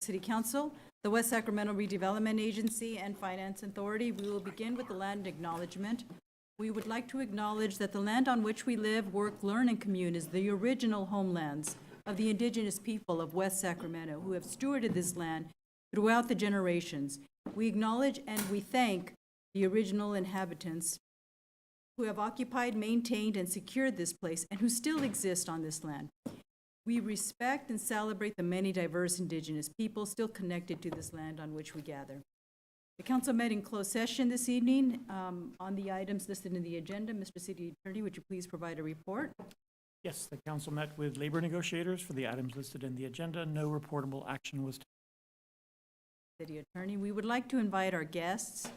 City Council, the West Sacramento Redevelopment Agency, and Finance Authority. We will begin with the land acknowledgement. We would like to acknowledge that the land on which we live, work, learn, and commune is the original homelands of the indigenous people of West Sacramento who have stewarded this land throughout the generations. We acknowledge and we thank the original inhabitants who have occupied, maintained, and secured this place and who still exist on this land. We respect and celebrate the many diverse indigenous people still connected to this land on which we gather. The council met in closed session this evening on the items listed in the agenda. Mr. City Attorney, would you please provide a report? Yes, the council met with labor negotiators for the items listed in the agenda. No reportable action was taken. City Attorney, we would like to invite our guests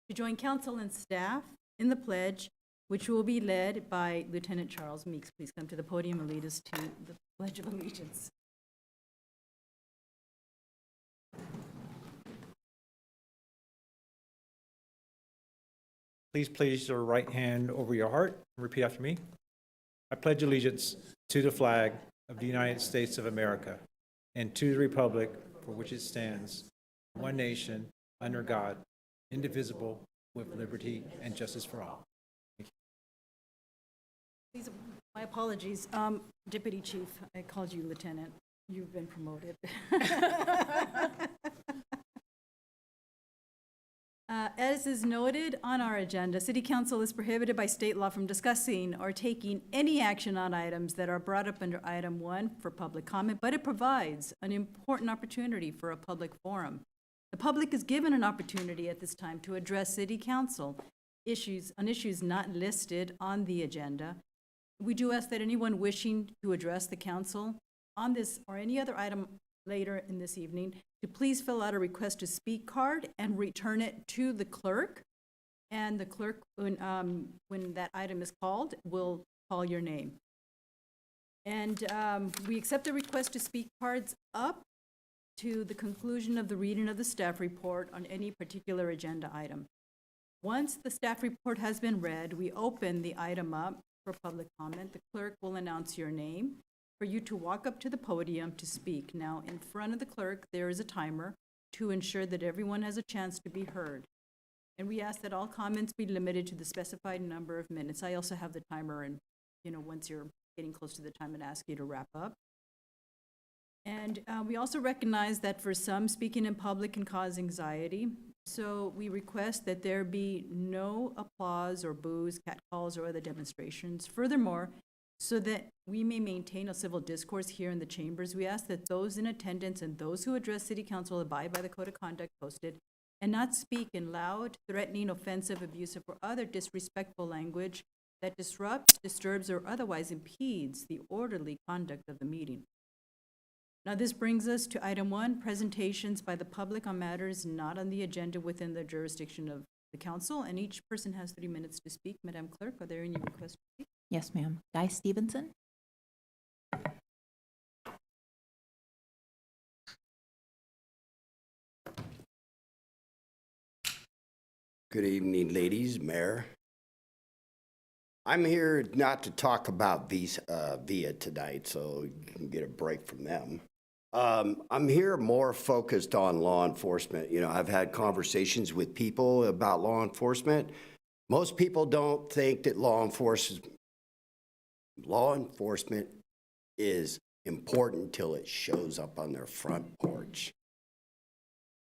to join council and staff in the pledge, which will be led by Lieutenant Charles Meeks. Please come to the podium and lead us to the Pledge of Allegiance. Please place your right hand over your heart and repeat after me. I pledge allegiance to the flag of the United States of America and to the republic for which it stands, one nation, under God, indivisible, with liberty and justice for all. Thank you. Please, my apologies. Deputy Chief, I called you Lieutenant. You've been promoted. As is noted on our agenda, City Council is prohibited by state law from discussing or taking any action on items that are brought up under item 1 for public comment, but it provides an important opportunity for a public forum. The public is given an opportunity at this time to address City Council issues not listed on the agenda. We do ask that anyone wishing to address the council on this or any other item later in this evening to please fill out a request to speak card and return it to the clerk. And the clerk, when that item is called, will call your name. And we accept the request to speak cards up to the conclusion of the reading of the staff report on any particular agenda item. Once the staff report has been read, we open the item up for public comment. The clerk will announce your name for you to walk up to the podium to speak. Now, in front of the clerk, there is a timer to ensure that everyone has a chance to be heard. And we ask that all comments be limited to the specified number of minutes. I also have the timer, and once you're getting close to the time, I'd ask you to wrap up. And we also recognize that for some, speaking in public can cause anxiety. So we request that there be no applause or boos, catcalls, or other demonstrations. Furthermore, so that we may maintain a civil discourse here in the chambers, we ask that those in attendance and those who address City Council abide by the code of conduct posted and not speak in loud, threatening, offensive, abusive, or other disrespectful language that disrupts, disturbs, or otherwise impedes the orderly conduct of the meeting. Now, this brings us to item 1, presentations by the public on matters not on the agenda within the jurisdiction of the council, and each person has 3 minutes to speak. Madam Clerk, are there any requests to speak? Yes, ma'am. Guy Stevenson. Good evening, ladies, Mayor. I'm here not to talk about VIA tonight, so you can get a break from them. I'm here more focused on law enforcement. I've had conversations with people about law enforcement. Most people don't think that law enforcement is important till it shows up on their front porch.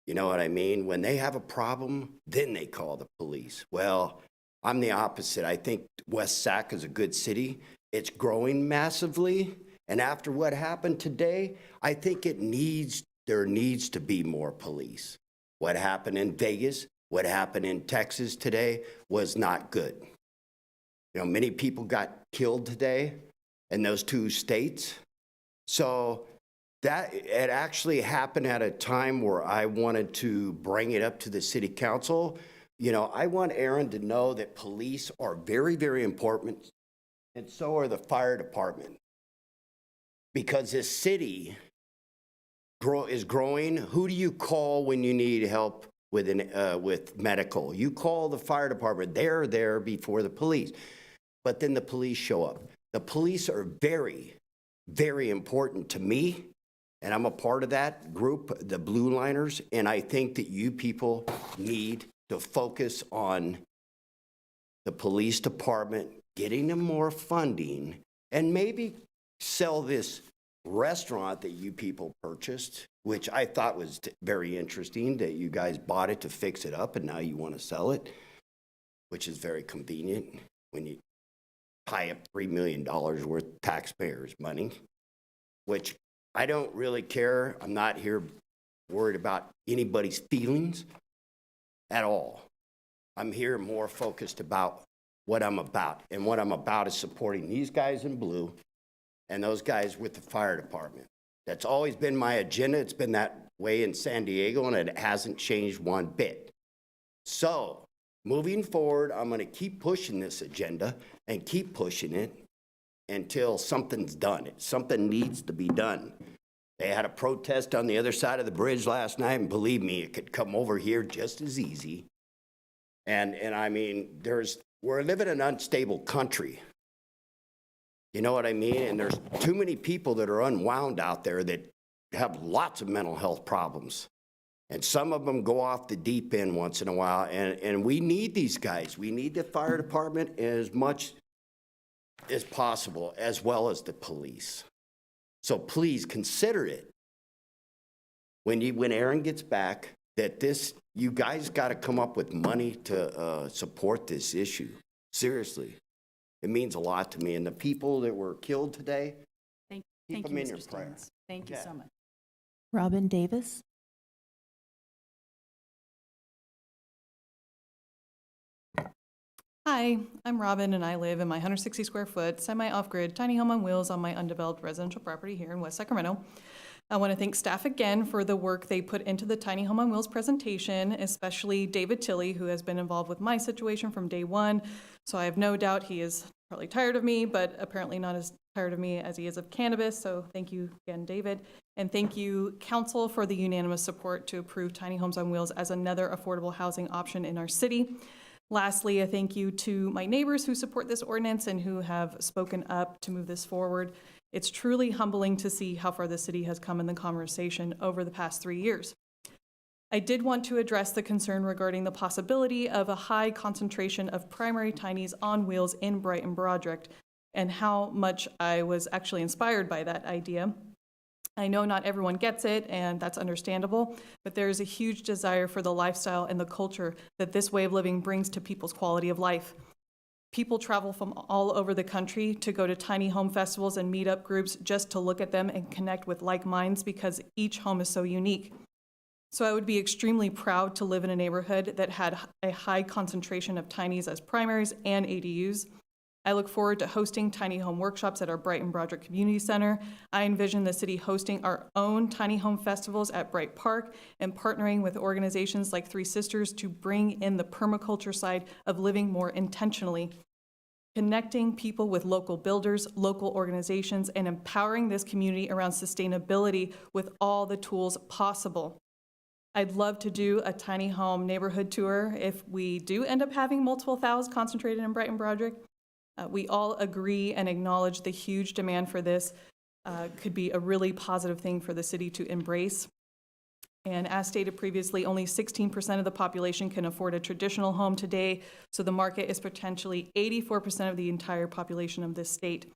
You know what I mean? When they have a problem, then they call the police. Well, I'm the opposite. I think West Sac is a good city. It's growing massively. And after what happened today, I think there needs to be more police. What happened in Vegas, what happened in Texas today was not good. Many people got killed today in those 2 states. So that it actually happened at a time where I wanted to bring it up to the city council. I want Aaron to know that police are very, very important, and so are the fire department. Because this city is growing. Who do you call when you need help with medical? You call the fire department. They're there before the police. But then the police show up. The police are very, very important to me and I'm a part of that group, the Blue Liners, and I think that you people need to focus on the police department, getting them more funding, and maybe sell this restaurant that you people purchased, which I thought was very interesting, that you guys bought it to fix it up and now you want to sell it, which is very convenient when you tie up $3 million worth of taxpayers' money, which I don't really care. I'm not here worried about anybody's feelings at all. I'm here more focused about what I'm about. And what I'm about is supporting these guys in blue and those guys with the fire department. That's always been my agenda. It's been that way in San Diego, and it hasn't changed one bit. So, moving forward, I'm going to keep pushing this agenda and keep pushing it until something's done. Something needs to be done. They had a protest on the other side of the bridge last night, and believe me, it could come over here just as easy. And I mean, we're living in an unstable country. You know what I mean? And there's too many people that are unwound out there that have lots of mental health problems. And some of them go off the deep end once in a while. And we need these guys. We need the fire department as much as possible, as well as the police. So please consider it when Aaron gets back, that you guys got to come up with money to support this issue. Seriously. It means a lot to me. And the people that were killed today, Thank keep you, them in your Mr. prayer. Stevens. Thank you Yeah. so much. Robin Davis. Hi, I'm Robin, and I live in my 160 square foot, semi-off-grid, tiny home on wheels on my undeveloped residential property here in West Sacramento. I want to thank staff again for the work they put into the tiny home on wheels presentation, especially David Tilley, who has been involved with my situation from day one. So I have no doubt he is probably tired of me, but apparently not as tired of me as he is of cannabis. So thank you again, David. And thank you, council, for the unanimous support to approve tiny homes on wheels as another affordable housing option in our city. Lastly, a thank you to my neighbors who support this ordinance and who have spoken up to move this forward. It's truly humbling to see how far the city has come in the conversation over the past 3 years. I did want to address the concern regarding the possibility of a high concentration of primary tinies on wheels in Brighton Broderick, and how much I was actually inspired by that idea. I know not everyone gets it, and that's understandable, but there is a huge desire for the lifestyle and the culture that this way of living brings to people's quality of life. People travel from all over the country to go to tiny home festivals and meetup groups just to look at them and connect with like minds, because each home is so unique. So I would be extremely proud to live in a neighborhood that had a high concentration of tinies as primaries and ADUs. I look forward to hosting tiny home workshops at our Brighton Broderick Community Center. I envision the city hosting our own tiny home festivals at Bright Park and partnering with organizations like Three Sisters to bring in the permaculture side of living more intentionally, connecting people with local builders, local organizations, and empowering this community around sustainability with all the tools possible. I'd love to do a tiny home neighborhood tour if we do end up having multiple thousands concentrated in Brighton Broderick. We all agree and acknowledge the huge demand for this could be a really positive thing for the city to embrace. And as stated previously, only 16% of the population can afford a traditional home today, so the market is potentially 84% of the entire population of this state.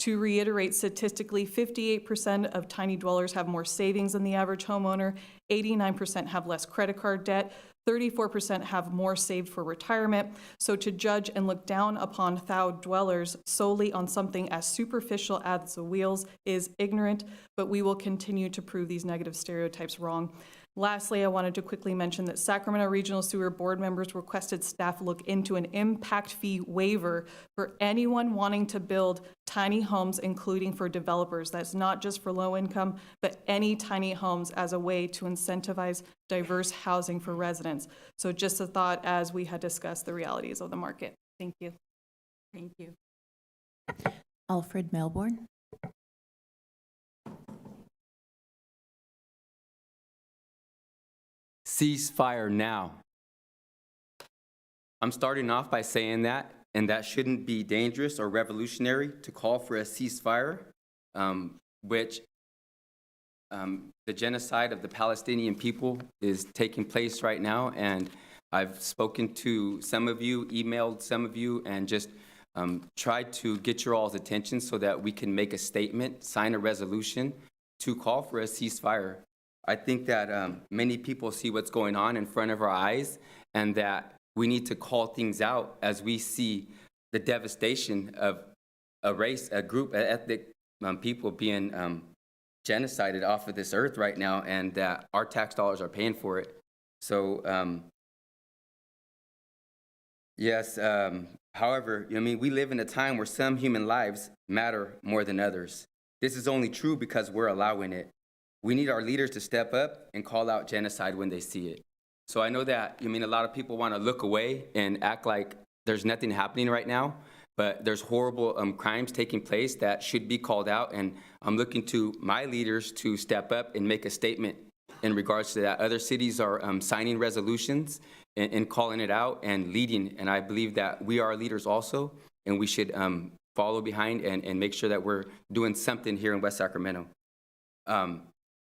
To reiterate, statistically, 58% of tiny dwellers have more savings than the average homeowner, 89% have less credit card debt, 34% have more saved for retirement. So to judge and look down upon thou dwellers solely on something as superficial as the wheels is ignorant, but we will continue to prove these negative stereotypes wrong. Lastly, I wanted to quickly mention that Sacramento Regional Sewer Board members requested staff look into an impact fee waiver for anyone wanting to build tiny homes, including for developers. That's not just for low income, but any tiny homes as a way to incentivize diverse housing for residents. So just a thought as we had discussed the realities of the market. Thank you. Thank you. Alfred Melbourne. Ceasefire now. I'm starting off by saying that, and that shouldn't be dangerous or revolutionary to call for a ceasefire, which the genocide of the Palestinian people is taking place right now, and I've spoken to some of you, emailed some of you, and just tried to get your all's attention so that we can make a statement, sign a resolution to call for a ceasefire. I think that many people see what's going on in front of our eyes, and that we need to call things out as we see the devastation of a race, a group, an ethnic people being genocided off of this earth right now, and that our tax dollars are paying for it. So, yes, however, I mean, we live in a time where some human lives matter more than others. This is only true because we're allowing it. We need our leaders to step up and call out genocide when they see it. So I know that, I mean, a lot of people want to look away and act like there's nothing happening right now, but there's horrible crimes taking place that should be called out, and I'm looking to my leaders to step up and make a statement in regards to that. Other cities are signing resolutions and calling it out and leading, and I believe that we are leaders also, and we should follow behind and make sure that we're doing something here in West Sacramento.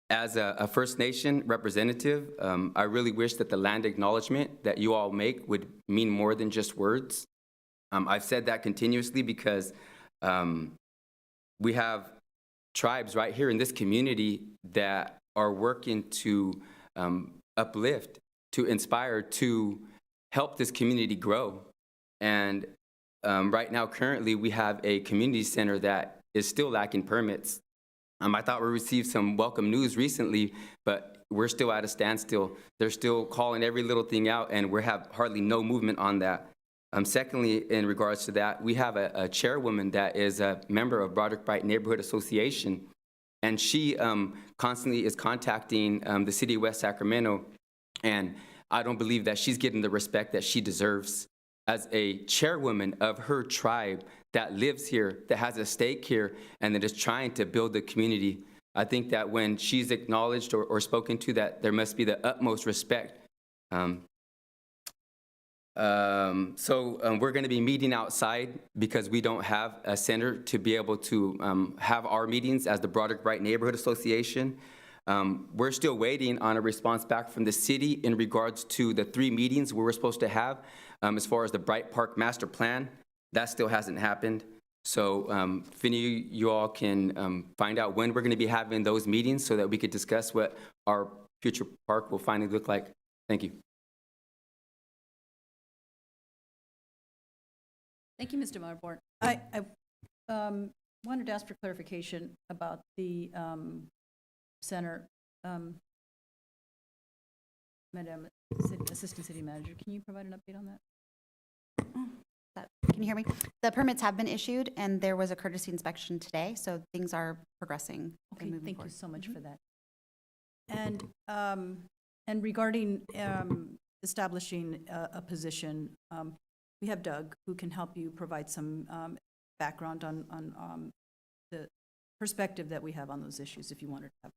As a First Nation representative, I really wish that the land acknowledgement that you all make would mean more than just words. I've said that continuously because we have tribes right here in this community that are working to uplift, to inspire, to help this community grow. And right now, currently, we have a community center that is still lacking permits. I thought we received some welcome news recently, but we're still at a standstill. They're still calling every little thing out, and we have hardly no movement on that. Secondly, in regards to that, we have a chairwoman that is a member of Broderick Bright Neighborhood Association, and she constantly is contacting the city of West Sacramento, and I don't believe that she's getting the respect that she deserves as a chairwoman of her tribe that lives here, that has a stake here, and that is trying to build the community. I think that when she's acknowledged or spoken to, that there must be the utmost respect. We're going to be meeting outside because we don't have a center to be able to have our meetings as the Broderick Bright Neighborhood Association. We're still waiting on a response back from the city in regards to the 3 meetings we were supposed to have as far as the Bright Park Master Plan. That still hasn't happened. So if any of you all can find out when we're going to be having those meetings so that we could discuss what our future park will finally look like. Thank you. Thank you, Mr. Marborn. I wanted to ask for clarification about the center. Madam Assistant City Manager, can you provide an update on that? Can you hear me? The permits have been issued, and there was a courtesy inspection today, so things are progressing. Okay, and moving thank forward. you so much for that. And regarding establishing a position, we have Doug, who can help you provide some background on the perspective that we have on those issues, if you wanted to have.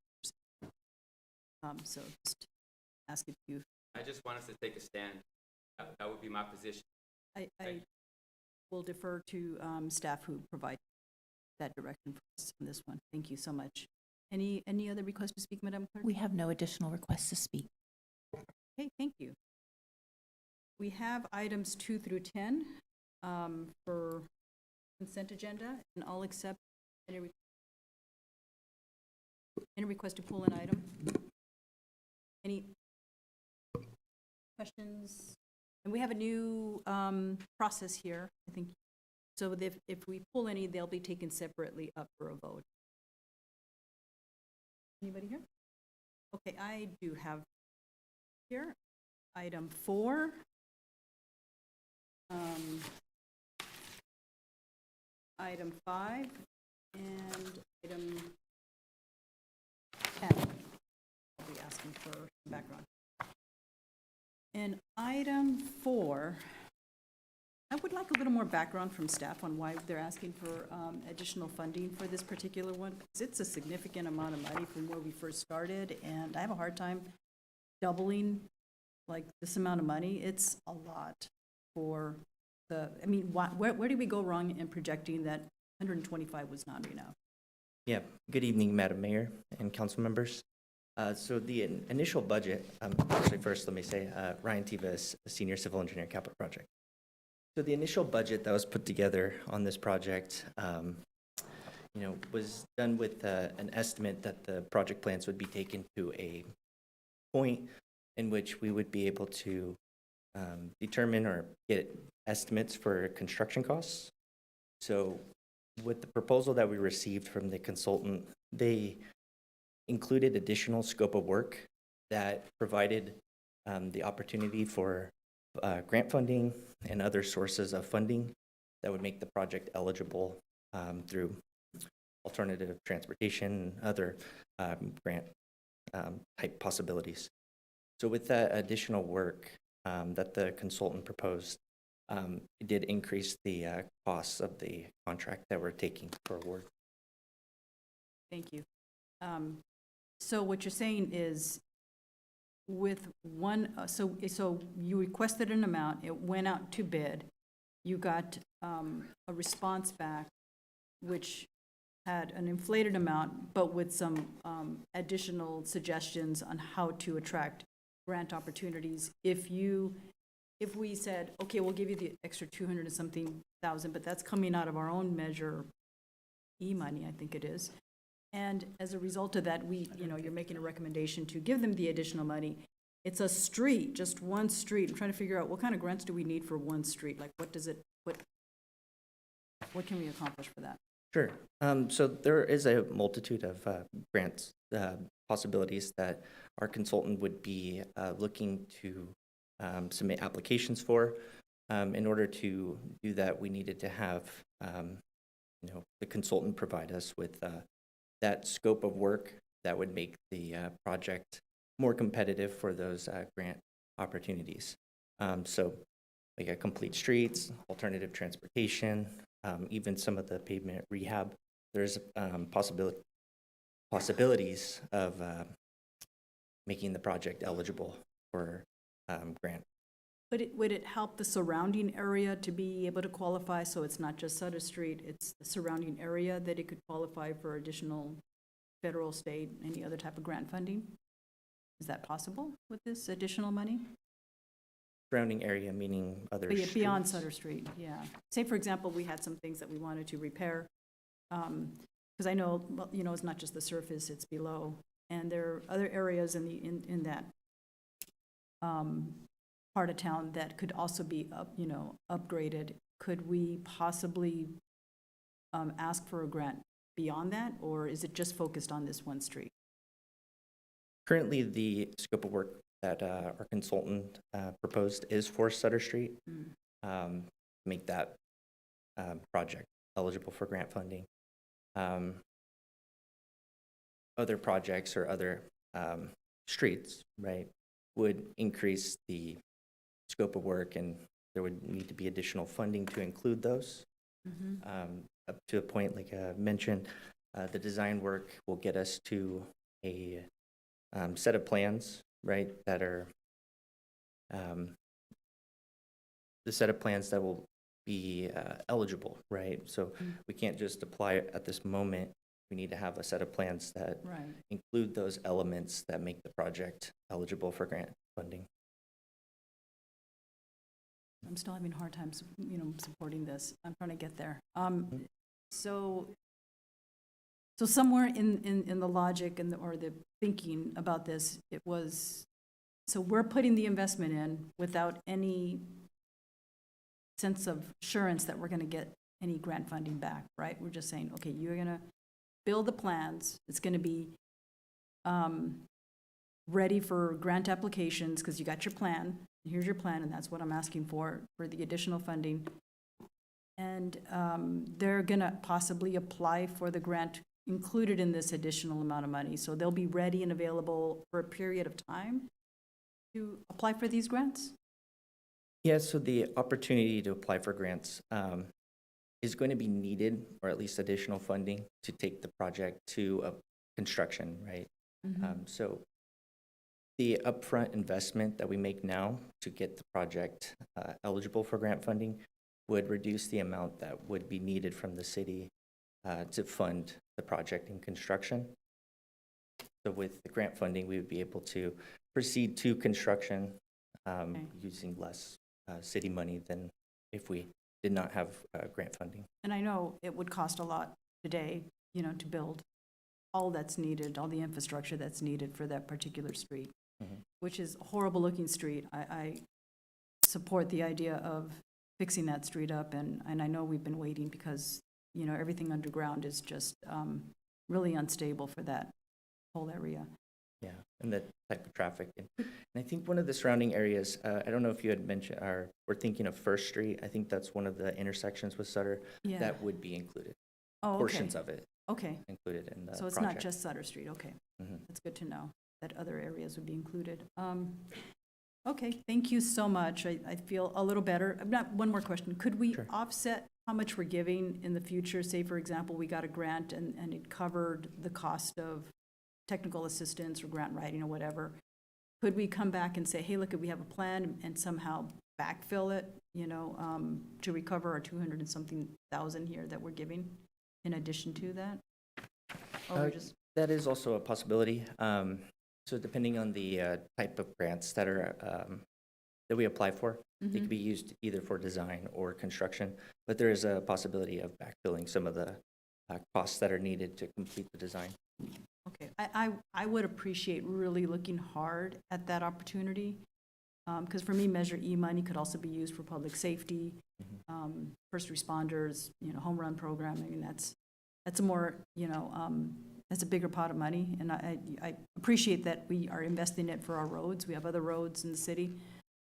So just ask if you. I just want us to take a stand. That would be my position. I will defer to staff who provide that direction for us on this one. Thank you so much. Any other requests to speak, Madam Clerk? We have no additional requests to speak. Okay, thank you. We have items 2 through 10 for consent agenda, and I'll accept any request to pull an item. Any questions? And we have a new process here, I think. So if we pull any, they'll be taken separately up for a vote. Anybody here? Okay, I do have here item 4. Item 5 and item 10. I'll be asking for some background. And item 4, I would like a little more background from staff on why they're asking for additional funding for this particular one, because it's a significant amount of money from where we first started, and I have a hard time doubling like this amount of money. It's a lot for the, I mean, where did we go wrong in projecting that 125 was not enough? Yeah, good evening, Madam Mayor and council members. So the initial budget, actually first, let me say, Ryan Tiva is a senior civil engineer capital project. So the initial budget that was put together on this project, was done with an estimate that the project plans would be taken to a point in which we would be able to determine or get estimates for construction costs. So with the proposal that we received from the consultant, they included additional scope of work that provided the opportunity for grant funding and other sources of funding that would make the project eligible through alternative transportation and other grant type possibilities. So with that additional work that the consultant proposed, it did increase the costs of the contract that we're taking for award. Thank you. So what you're saying is with one, so you requested an amount, it went out to bid, you got a response back which had an inflated amount, but with some additional suggestions on how to attract grant opportunities. If we said, okay, we'll give you the extra 200 and something thousand, but that's coming out of our own Measure E money, I think it is. And as a result of that, you're making a recommendation to give them the additional money. It's a street, just one street. I'm trying to figure out what kind of grants do we need for one street? Like, what can we accomplish for that? Sure. So there is a multitude of grants possibilities that our consultant would be looking to submit applications for. In order to do that, we needed to have the consultant provide us with that scope of work that would make the project more competitive for those grant opportunities. So like a complete streets, alternative transportation, even some of the pavement rehab. There's possibilities of making the project eligible for grant. Would it help the surrounding area to be able to qualify, so it's not just Sutter Street, it's the surrounding area that it could qualify for additional federal, state, any other type of grant funding? Is that possible with this additional money? Surrounding area meaning other Beyond streets? Sutter Street, yeah. Say, for example, we had some things that we wanted to repair, because I know, well, it's not just the surface, it's below. And there are other areas in that part of town that could also be upgraded. Could we possibly ask for a grant beyond that, or is it just focused on this one street? Currently, the scope of work that our consultant proposed is for Sutter Street. Make that project eligible for grant funding. Other projects or other streets, right, would increase the scope of work, and there would need to be additional funding to include those. Up to a point, like I mentioned, the design work will get us to a set of plans, right, that are the set of plans that will be eligible, right? So we can't just apply it at this moment. We need to have a set of plans that include those elements that make the project eligible for grant funding. I'm still having a hard time, supporting this. I'm trying to get there. So somewhere in the logic or the thinking about this, it was, so we're putting the investment in without any sense of assurance that we're going to get any grant funding back, right? We're just saying, okay, you're going to build the plans. It's going to be ready for grant applications because you got your plan. Here's your plan, and that's what I'm asking for the additional funding. And they're going to possibly apply for the grant included in this additional amount of money. So they'll be ready and available for a period of time to apply for these grants? Yeah, so the opportunity to apply for grants is going to be needed, or at least additional funding, to take the project to construction, right? So the upfront investment that we make now to get the project eligible for grant funding would reduce the amount that would be needed from the city to fund the project and construction. So with the grant funding, we would be able to proceed to construction using less city money than if we did not have grant funding. And I know it would cost a lot today, you know, to build all that's needed, all the infrastructure that's needed for that particular street, which is a horrible-looking street. I support the idea of fixing that street up, and I know we've been waiting because, you know, everything underground is just really unstable for that whole area. Yeah, and the type of traffic. And I think one of the surrounding areas, I don't know if you had mentioned, we're thinking of First Street. I think that's one of the intersections with Sutter Yeah. that would be included. Oh, okay. Portions of it Okay, included in the so it's project. not just Sutter Street, okay. Mhm. That's good to know, that other areas would be included. Okay, thank you so much. I feel a little better. One more question. Could we Sure. offset how much we're giving in the future? Say, for example, we got a grant and it covered the cost of technical assistance or grant writing or whatever. Could we come back and say, hey, look, we have a plan and somehow backfill it, you know, to recover our 200 and something thousand here that we're giving in addition to that? Or we're just, That is also a possibility. So depending on the type of grants that are that we apply for, they could be used either for design or construction. But there is a possibility of backfilling some of the costs that are needed to complete the design. okay, I would appreciate really looking hard at that opportunity. Because for me, Measure E money could also be used for public safety, first responders, you know, home run program. I mean, that's a more, you know, that's a bigger pot of money. And I appreciate that we are investing it for our roads. We have other roads in the city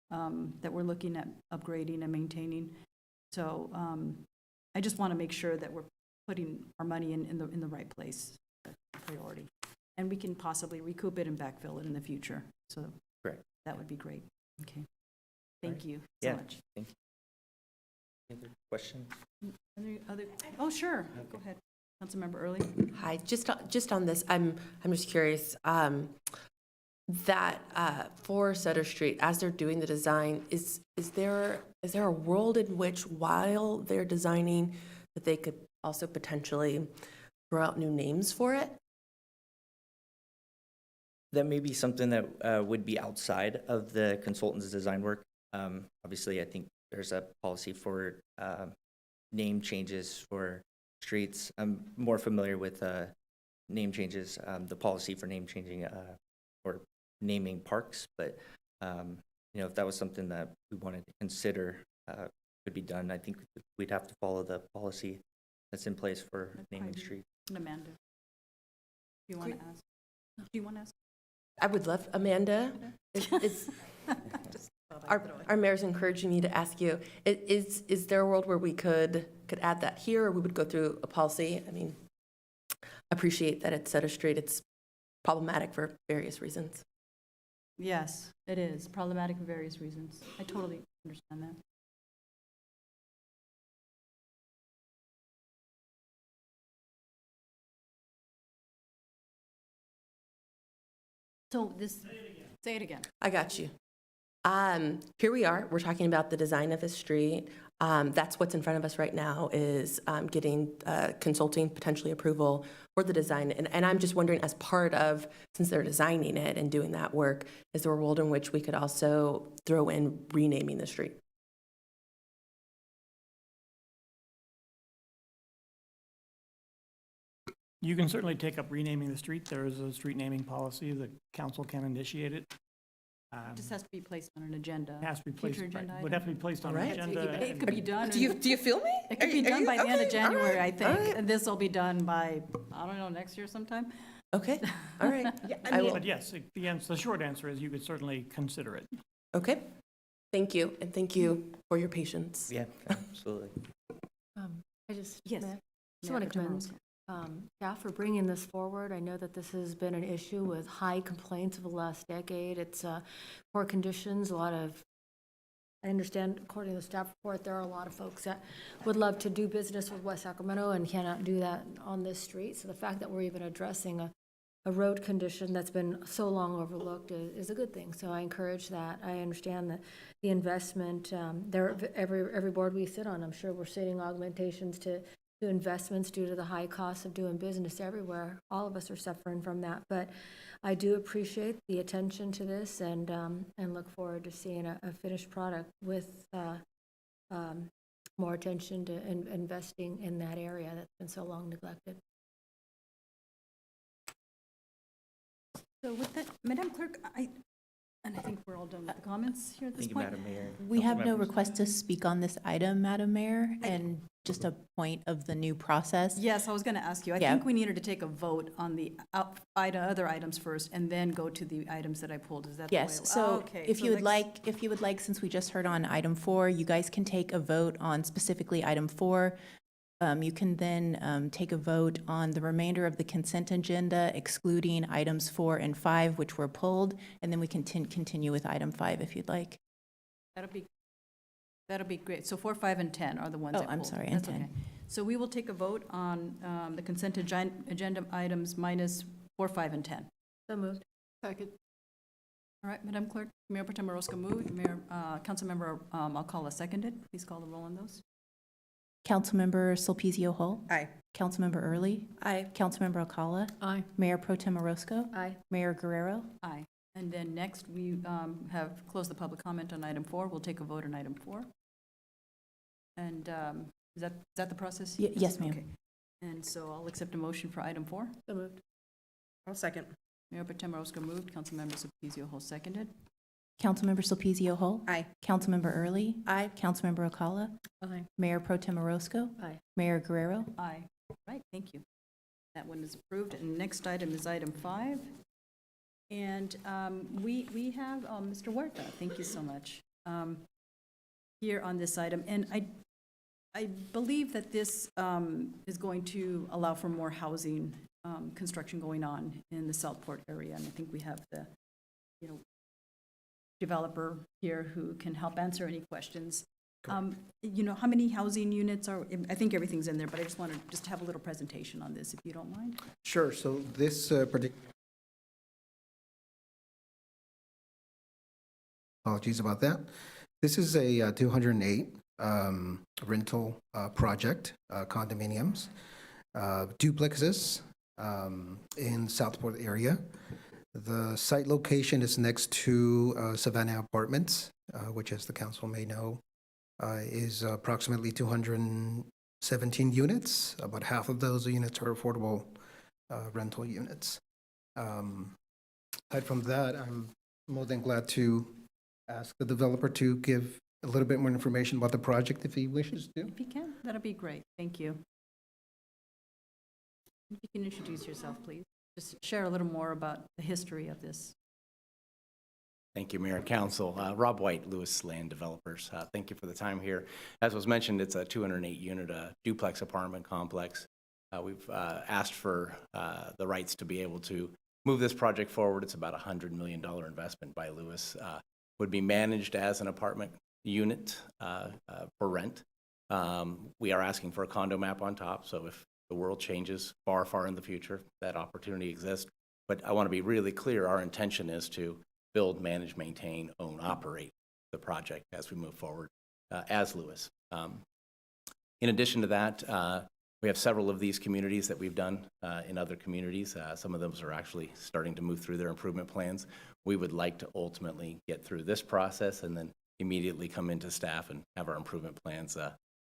that we're looking at upgrading and maintaining. So I just want to make sure that we're putting our money in the right place, priority. And we can possibly recoup it and backfill it in the future. So Correct. that would be great. Okay. All Thank right. you so Yeah. much. Thank you. Any other questions? Oh, sure. Go ahead. Councilmember Early. Hi, just on this, I'm just curious, that for Sutter Street, as they're doing the design, is there a world in which while they're designing that they could also potentially throw out new names for it? That may be something that would be outside of the consultant's design work. Obviously, I think there's a policy for name changes for streets. I'm more familiar with name changes, the policy for name changing or naming parks, but you know, if that was something that we wanted to consider could be done, I think we'd have to follow the policy that's in place for naming streets. And Amanda. Do you want to ask? Do you want to ask? I would love, Amanda, our mayor's encouraging me to ask you, is there a world where we could add that here, or we would go through a policy? I mean, I appreciate that it's Sutter Street, it's problematic for various reasons. Yes, it is problematic for various reasons. I totally understand that. So this, say it again. I got you. Here we are, we're talking about the design of the street. That's what's in front of us right now is getting consulting potentially approval for the design. And I'm just wondering, as part of, since they're designing it and doing that work, is there a world in which we could also throw in renaming the street? You can certainly take up renaming the street. There is a street naming policy. The council can initiate it. It just has to be placed on an agenda. Has to be placed, Future agenda would have to be placed on an Alright. agenda. It could be done. Do you feel me? It could be done by the end of January, I think. And this will be done by, I don't know, next year sometime. Okay, all right. I will. But yes, the short answer is you could certainly consider it. Okay, thank you, and thank you for your patience. Yeah, absolutely. I just, Yes. Mayor, Yeah, just want to Dr. commend staff for bringing this forward. I know that this has been an issue with high complaints of the last decade. It's poor conditions, a lot of, I understand, according to the staff report, there are a lot of folks that would love to do business with West Sacramento and cannot do that on this street. So the fact that we're even addressing a road condition that's been so long overlooked is a good thing. So I encourage that. I understand that the investment, every board we sit on, I'm sure we're seeing augmentations to to investments due to the high cost of doing business everywhere. All of us are suffering from that, but I do appreciate the attention to this and look forward to seeing a finished product with more attention to investing in that area that's been so long neglected. So with that, Madam Clerk, I think we're all done with the comments here at this Thank you, point. Madam Mayor. We have no Councilmembers. request to speak on this item, Madam Mayor, and just a point of the new process. Yes, I was going to ask you. I Yeah. think we needed to take a vote on the other items first, and then go to the items that I pulled. Is that the way? Yes, so Okay, if so you would next- like, since we just heard on item 4, you guys can take a vote on specifically item 4. You can then take a vote on the remainder of the consent agenda, excluding items 4 and 5, which were pulled, and then we can continue with item 5 if you'd like. That'll be great. So 4, 5, and 10 are the ones I Oh, pulled. I'm sorry, and That's 10. okay. So we will take a vote on the consent agenda items minus 4, 5, and 10. So moved. Second. All right, Madam Clerk, Mayor Pro Tem Orozco moved, Councilmember Alcala seconded. Please call the roll on those. Councilmember Sulpicio Hull? Aye. Councilmember Early? Aye. Councilmember Alcala? Aye. Mayor Pro Tem Orozco? Aye. Mayor Guerrero? Aye. And then next, we have closed the public comment on item 4. We'll take a vote on item 4. And is that the process? Yes, ma'am. Okay. And so I'll accept a motion for item 4. So moved. I'll second. Mayor Pro Tem Orozco moved, Councilmember Sulpicio Hull seconded. Councilmember Sulpicio Hull? Aye. Councilmember Early? Aye. Councilmember Alcala? Aye. Mayor Pro Tem Orozco? Aye. Mayor Guerrero? Aye. All right, thank you. That one is approved. And next item is item 5. And we have Mr. Huerta, thank you so much, here on this item. And I believe that this is going to allow for more housing construction going on in the Southport area. And I think we have the, developer here who can help answer any questions. How many housing units are, I think everything's in there, but I just want to have a little presentation on this, if you don't mind. Sure. So this particular, apologies about that. This is a 208 rental project, condominiums, duplexes in Southport area. The site location is next to Savannah Apartments, which, as the council may know, is approximately 217 units. About half of those units are affordable rental units. Aside from that, I'm more than glad to ask the developer to give a little bit more information about the project if he wishes to. If you can, that'll be great. Thank you. If you can introduce yourself, please. Just share a little more about the history of this. Thank you, Mayor and Council. Rob White, Lewis Land Developers. Thank you for the time here. As was mentioned, it's a 208-unit duplex apartment complex. We've asked for the rights to be able to move this project forward. It's about a $100 million investment by Lewis. Would be managed as an apartment unit for rent. We are asking for a condo map on top, so if the world changes far, far in the future, that opportunity exists. But I want to be really clear, our intention is to build, manage, maintain, own, operate the project as we move forward as Lewis. In addition to that, we have several of these communities that we've done in other communities. Some of those are actually starting to move through their improvement plans. We would like to ultimately get through this process and then immediately come into staff and have our improvement plans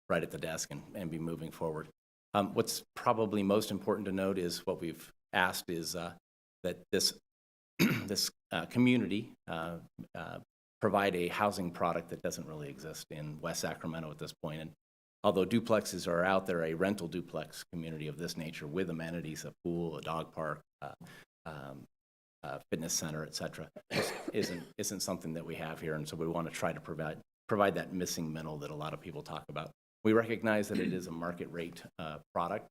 right at the desk and be moving forward. What's probably most important to note is what we've asked is that this community provide a housing product that doesn't really exist in West Sacramento at this point. And although duplexes are out there, a rental duplex community of this nature with amenities, a pool, a dog park, fitness center, et cetera, isn't something that we have here. And so we want to try to provide that missing middle that a lot of people talk about. We recognize that it is a market rate product,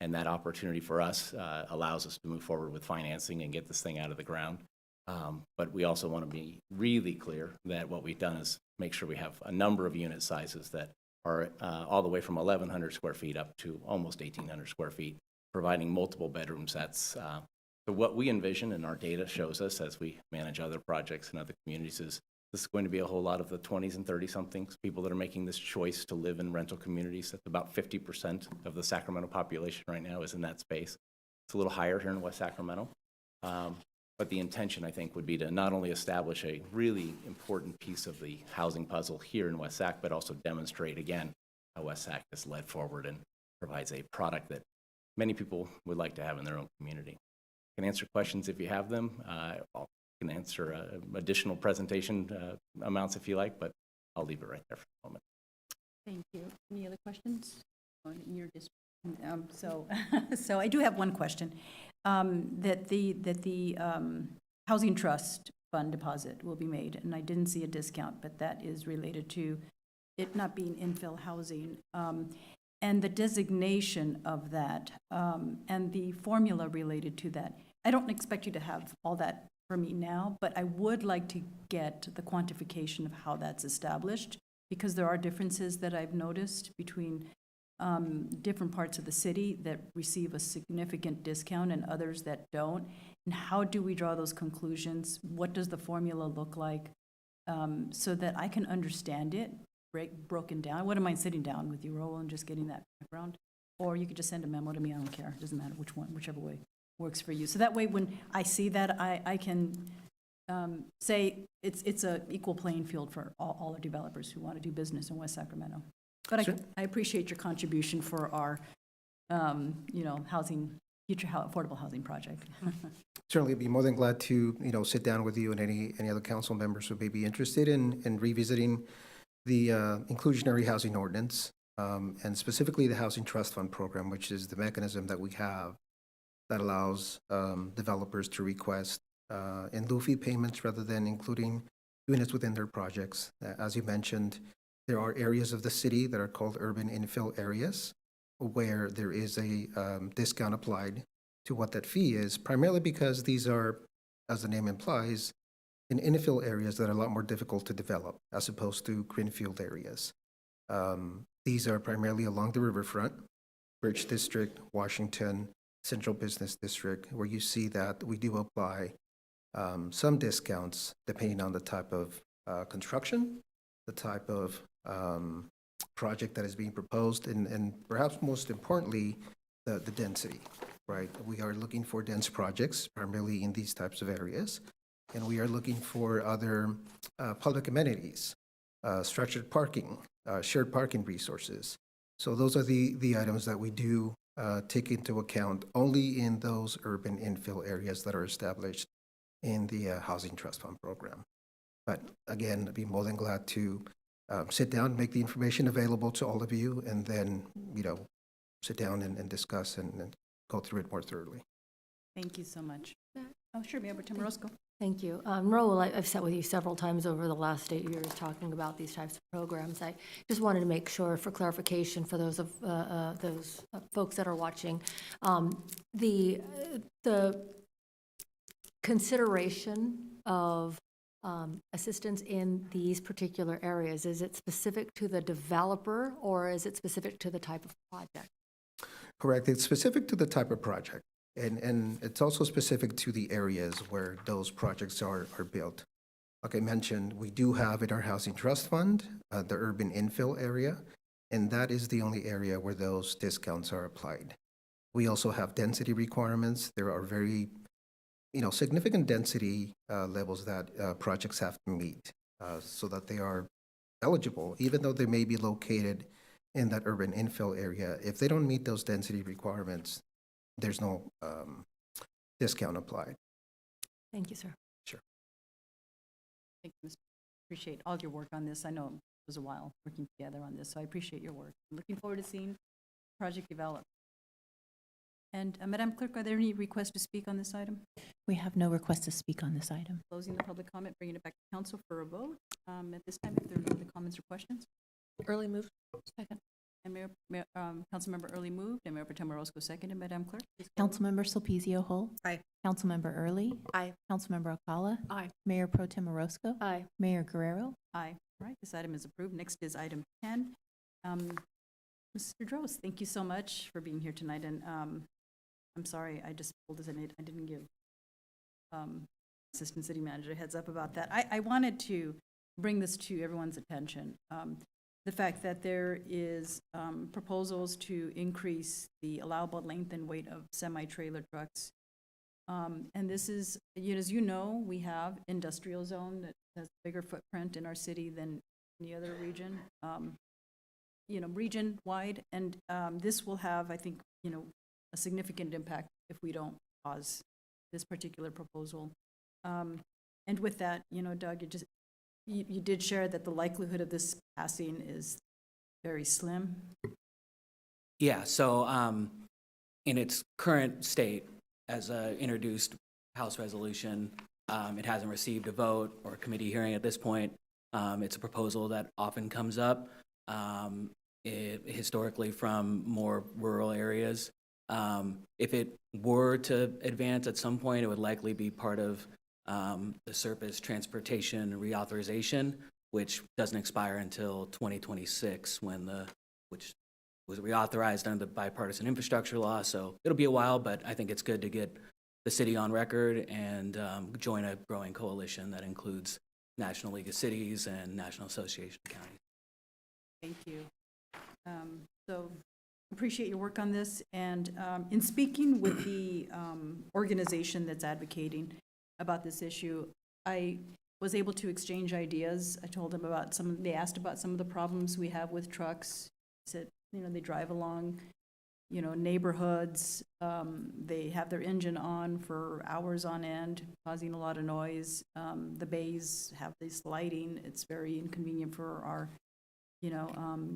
and that opportunity for us allows us to move forward with financing and get this thing out of the ground. But we also want to be really clear that what we've done is make sure we have a number of unit sizes that are all the way from 1,100 square feet up to almost 1,800 square feet, providing multiple bedroom sets. So what we envision and our data shows us as we manage other projects in other communities is This is going to be a whole lot of the 20s and 30-somethings, people that are making this choice to live in rental communities. That's about 50% of the Sacramento population right now is in that space. It's a little higher here in West Sacramento. But the intention, I think, would be to not only establish a really important piece of the housing puzzle here in West Sac, but also demonstrate again how West Sac has led forward and provides a product that many people would like to have in their own community. I can answer questions if you have them. I can answer additional presentation amounts if you like, but I'll leave it right there for the moment. Thank you. Any other questions in your district? So I do have one question. That the Housing Trust Fund deposit will be made, and I didn't see a discount, but that is related to it not being infill housing. And the designation of that, and the formula related to that. I don't expect you to have all that for me now, but I would like to get the quantification of how that's established, because there are differences that I've noticed between different parts of the city that receive a significant discount and others that don't. And how do we draw those conclusions? What does the formula look like? So that I can understand it, broken down. I wouldn't mind sitting down with you, Raul, and just getting that background. Or you could just send a memo to me, I don't care. It doesn't matter which one, whichever way works for you. So that way, when I see that, I can say it's a equal playing field for all the developers who want to do business in West Sacramento. But I appreciate your contribution for our, housing, future affordable housing project. Certainly be more than glad to, sit down with you and any other council members who may be interested in revisiting the inclusionary housing ordinance, and specifically the Housing Trust Fund program, which is the mechanism that we have that allows developers to request in lieu fee payments rather than including units within their projects. As you mentioned, there are areas of the city that are called urban infill areas where there is a discount applied to what that fee is, primarily because these are, as the name implies, in infill areas that are a lot more difficult to develop as opposed to greenfield areas. These are primarily along the riverfront, Bridge District, Washington, Central Business District, where you see that we do apply some discounts depending on the type of construction, the type of project that is being proposed, and perhaps most importantly, the density, right? We are looking for dense projects, primarily in these types of areas, and we are looking for other public amenities, structured parking, shared parking resources. So those are the items that we do take into account only in those urban infill areas that are established in the Housing Trust Fund program. But again, I'd be more than glad to sit down, make the information available to all of you, and then, sit down and discuss and go through it more thoroughly. Thank you so much. Oh, sure, Mayor Tamorosco. Thank you. Raul, I've sat with you several times over the last 8 years talking about these types of programs. I just wanted to make sure, for clarification for those folks that are watching, the consideration of assistance in these particular areas, is it specific to the developer or is it specific to the type of project? Correct. It's specific to the type of project. And it's also specific to the areas where those projects are built. Like I mentioned, we do have in our Housing Trust Fund, the urban infill area, and that is the only area where those discounts are applied. We also have density requirements. There are very, significant density levels that projects have to meet so that they are eligible, even though they may be located in that urban infill area. If they don't meet those density requirements, there's no discount applied. Thank you, sir. Sure. Thank you, Ms. Appreciate all your work on this. I know it was a while working together on this, so I appreciate your work. I'm looking forward to seeing the project develop. And Madam Clerk, are there any requests to speak on this item? We have no request to speak on this item. Closing the public comment, bringing it back to council for a vote. At this time, if there are no other comments or questions. Early move. Second. And Councilmember Early moved, and Mayor Pro Tem Orozco seconded. Madam Clerk, please call the Councilmember Sulpicio Hull. Aye. Councilmember Early. Aye. Councilmember Alcala. Aye. Mayor Pro Tem Orozco. Aye. Mayor Guerrero. roll. Aye. All right, this item is approved. Next is item 10. Mr. Droz, thank you so much for being here tonight, and I'm sorry, I just pulled this in. I didn't give Assistant City Manager a heads up about that. I wanted to bring this to everyone's attention. The fact that there is proposals to increase the allowable length and weight of semi-trailer trucks. And this is, as you know, we have industrial zone that has a bigger footprint in our city than any other region, region-wide. And this will have, I think, a significant impact if we don't pause this particular proposal. And with that, Doug, you did share that the likelihood of this passing is very slim. Yeah, so in its current state, as a introduced House resolution, it hasn't received a vote or a committee hearing at this point. It's a proposal that often comes up historically from more rural areas. If it were to advance at some point, it would likely be part of the Surface Transportation Reauthorization, which doesn't expire until 2026, which was reauthorized under the bipartisan infrastructure law. So it'll be a while, but I think it's good to get the city on record and join a growing coalition that includes National League of Cities and National Association of Counties. Thank you. So appreciate your work on this. And in speaking with the organization that's advocating about this issue, I was able to exchange ideas. I told them about they asked about some of the problems we have with trucks. Said, they drive along, neighborhoods. They have their engine on for hours on end, causing a lot of noise. The bays have this lighting. It's very inconvenient for our,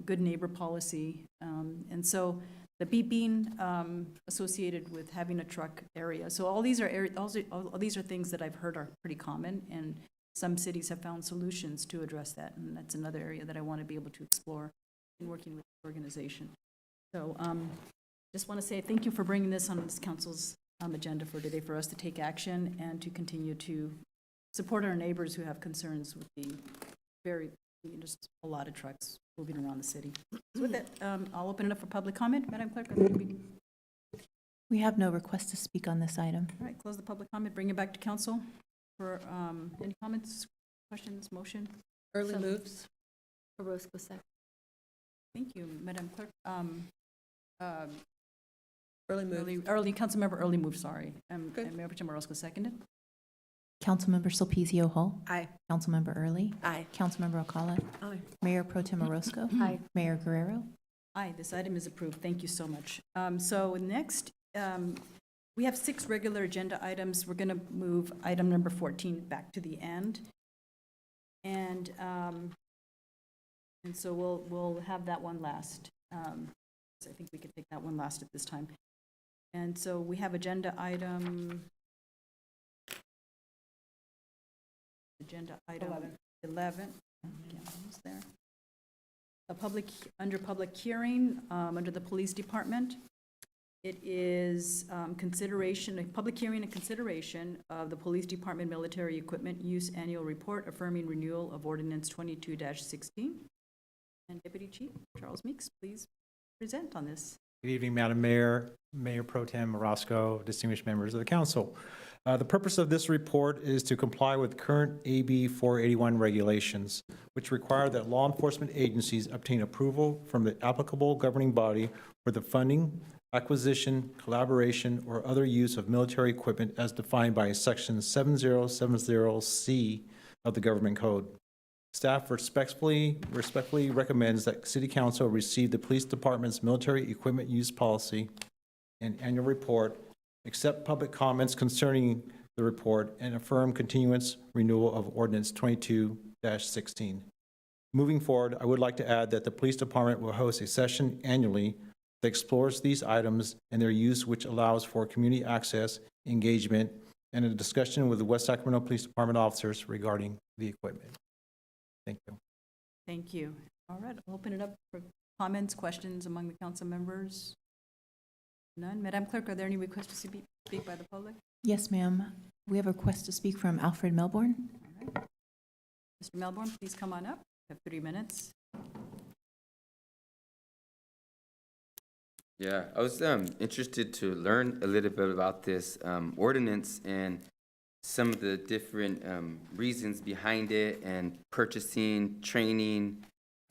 good neighbor policy. And so the beeping associated with having a truck area. So all these are things that I've heard are pretty common, and some cities have found solutions to address that. And that's another area that I want to be able to explore in working with the organization. So just want to say thank you for bringing this on this council's agenda for today for us to take action and to continue to support our neighbors who have concerns with the just a lot of trucks moving around the city. So with that, I'll open it up for public comment. Madam Clerk, We have no request to speak on this item. all right, close the public comment, bring it back to council for any comments, questions, motion. Early moves. Orozco second. Thank you, Madam Clerk. Early move. Early, Councilmember Early move, sorry. And Mayor Pro Tem Orozco seconded. Councilmember Sulpicio Hull. Aye. Councilmember Early. Aye. Councilmember Alcala. Aye. Mayor Pro Tem Orozco. Aye. Mayor Guerrero. Aye, this item is approved. Thank you so much. So next, we have 6 regular agenda items. We're going to move item number 14 back to the end. And so we'll have that one last. So I think we can take that one last at this time. And so we have agenda item 11. Yeah, almost there. Under public hearing, under the police department. It is a public hearing and consideration of the police department military equipment use annual report affirming renewal of ordinance 22-16. And Deputy Chief Charles Meeks, please present on this. Good evening, Madam Mayor, Mayor Pro Tem Orozco, distinguished members of the council. The purpose of this report is to comply with current AB 481 regulations, which require that law enforcement agencies obtain approval from the applicable governing body for the funding, acquisition, collaboration, or other use of military equipment as defined by Section 7070C of the Government Code. Staff respectfully recommends that City Council receive the Police Department's military equipment use policy and annual report, accept public comments concerning the report, and affirm continuance renewal of Ordinance 22-16. Moving forward, I would like to add that the Police Department will host a session annually that explores these items and their use, which allows for community access, engagement, and a discussion with the West Sacramento Police Department officers regarding the equipment. Thank you. Thank you. All right, I'll open it up for comments, questions among the council members. None. Madam Clerk, are there any requests to speak by the public? Yes, ma'am. We have a request to speak from Alfred Melbourne. All right. Mr. Melbourne, please come on up. You have 3 minutes. Yeah, I was interested to learn a little bit about this ordinance, and some of the different reasons behind it and purchasing, training,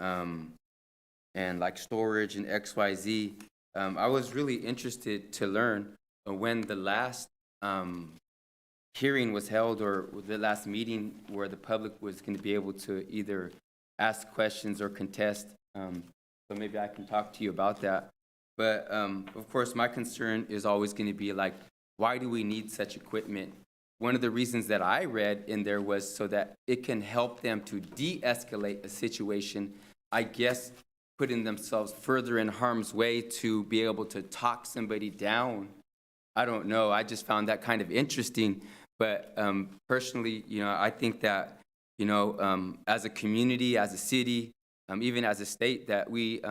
and like storage and XYZ. I was really interested to learn when the last hearing was held, or the last meeting where the public was going to be able to either ask questions or contest. So maybe I can talk to you about that. But of course, my concern is always going to be like, why do we need such equipment? One of the reasons that I read in there was so that it can help them to de-escalate a situation, I guess putting themselves further in harm's way to be able to talk somebody down. I don't know. I just found that kind of interesting. But personally, I think that, as a community, as a city, even as a state, that we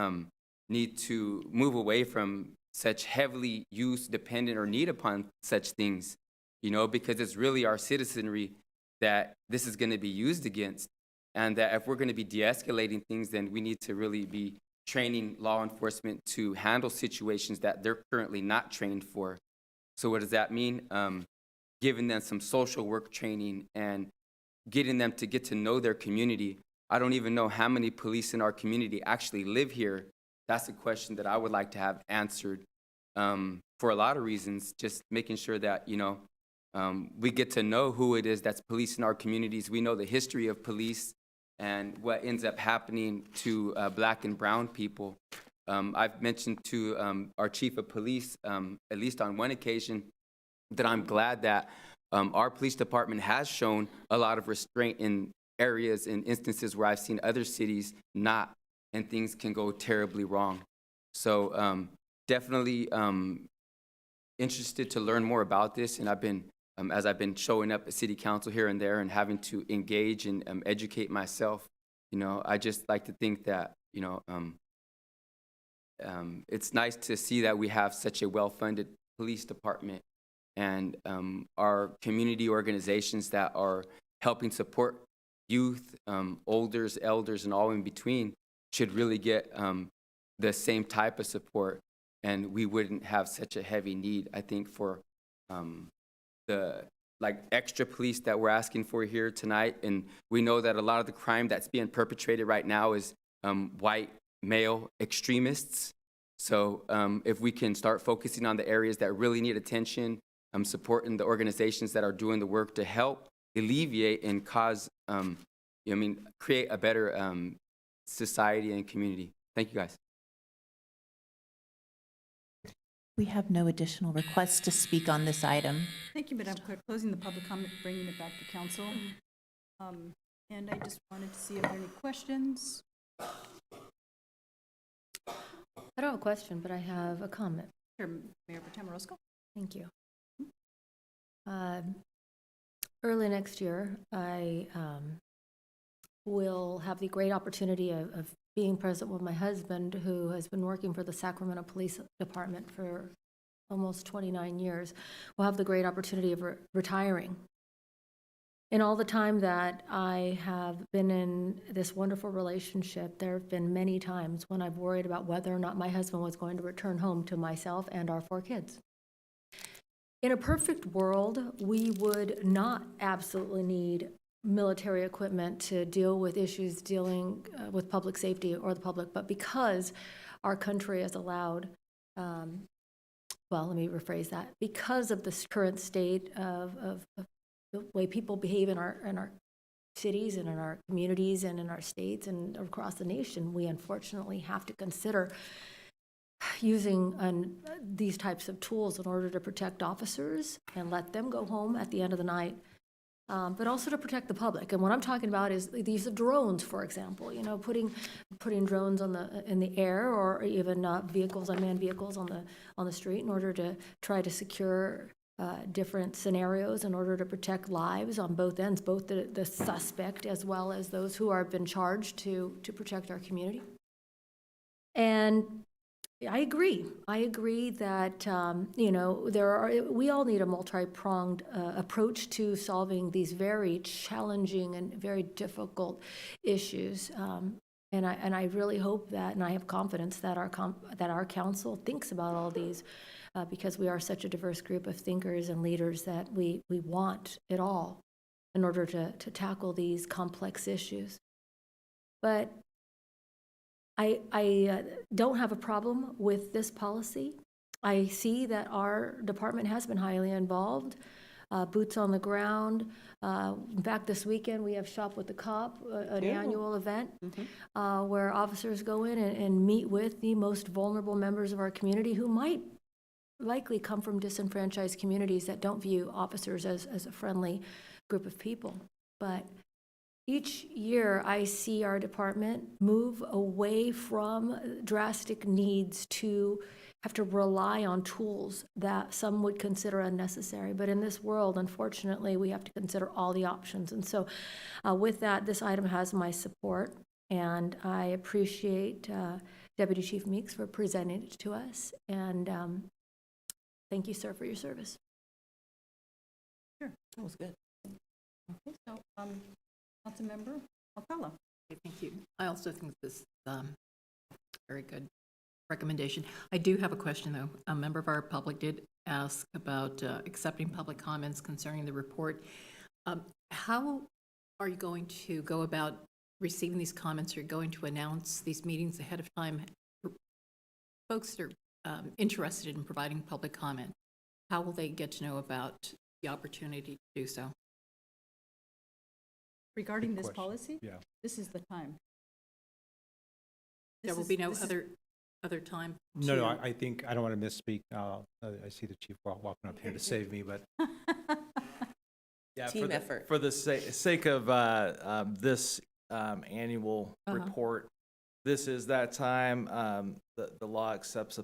need to move away from such heavily use dependent or need upon such things, because it's really our citizenry that this is going to be used against. And that if we're going to be de-escalating things, then we need to really be training law enforcement to handle situations that they're currently not trained for. So what does that mean? Giving them some social work training and getting them to get to know their community. I don't even know how many police in our community actually live here. That's a question that I would like to have answered for a lot of reasons, just making sure that, we get to know who it is that's policing our communities. We know the history of police and what ends up happening to Black and brown people. I've mentioned to our chief of police, at least on one occasion, that I'm glad that our police department has shown a lot of restraint in areas and instances where I've seen other cities not, and things can go terribly wrong. So definitely interested to learn more about this, and I've been, as I've been showing up at city council here and there and having to engage and educate myself, I just like to think that, it's nice to see that we have such a well-funded police department, and our community organizations that are helping support youth, elders, and all in between should really get the same type of support, and we wouldn't have such a heavy need, I think, for the extra police that we're asking for here tonight. And we know that a lot of the crime that's being perpetrated right now is white male extremists. So if we can start focusing on the areas that really need attention, supporting the organizations that are doing the work to help alleviate and cause, create a better society and community. Thank you, guys. We have no additional requests to speak on this item. Thank you, Madam Clerk. Closing the public comment, bringing it back to council. And I just wanted to see if there are any questions. I don't have a question, but I have a comment. Sure, Mayor Pro Tem Orozco. Thank you. Early next year, I will have the great opportunity of being present with my husband, who has been working for the Sacramento Police Department for almost 29 years. We'll have the great opportunity of retiring. In all the time that I have been in this wonderful relationship, there have been many times when I've worried about whether or not my husband was going to return home to myself and our 4 kids. In a perfect world, we would not absolutely need military equipment to deal with issues dealing with public safety or the public, but because our country has allowed, well, let me rephrase that, because of this current state of the way people behave in our cities and in our communities and in our states and across the nation, we unfortunately have to consider using these types of tools in order to protect officers and let them go home at the end of the night, but also to protect the public. And what I'm talking about is the use of drones, for example. Putting drones in the air, or even vehicles, unmanned vehicles on the street, in order to try to secure different scenarios in order to protect lives on both ends, both the suspect as well as those who have been charged to protect our community. And I agree that, we all need a multi-pronged approach to solving these very challenging and very difficult issues. And I really hope that, and I have confidence that our council thinks about all these because we are such a diverse group of thinkers and leaders that we want it all in order to tackle these complex issues. But I don't have a problem with this policy. I see that our department has been highly involved, boots on the ground. In fact, this weekend we have Shop with the Cop, an annual event where officers go in and meet with the most vulnerable members of our community who might likely come from disenfranchised communities that don't view officers as a friendly group of people. But each year, I see our department move away from drastic needs to have to rely on tools that some would consider unnecessary. But in this world, unfortunately, we have to consider all the options. And so with that, this item has my support, and I appreciate Deputy Chief Meeks for presenting it to us. And thank you, sir, for your service. Sure. That was good. Okay, so, Councilmember Alcala. Okay, thank you. I also think this is very good recommendation. I do have a question, though. A member of our public did ask about accepting public comments concerning the report. How are you going to go about receiving these comments? Are you going to announce these meetings ahead of time? Folks that are interested in providing public comment, how will they get to know about the opportunity to do so? Regarding this policy? Yeah. This is the time. There will be no other time? No, I think, I don't want to misspeak. I see the chief walking up here to save me, but. Yeah, Team effort. For the sake of this annual report, this is that time. The law accepts a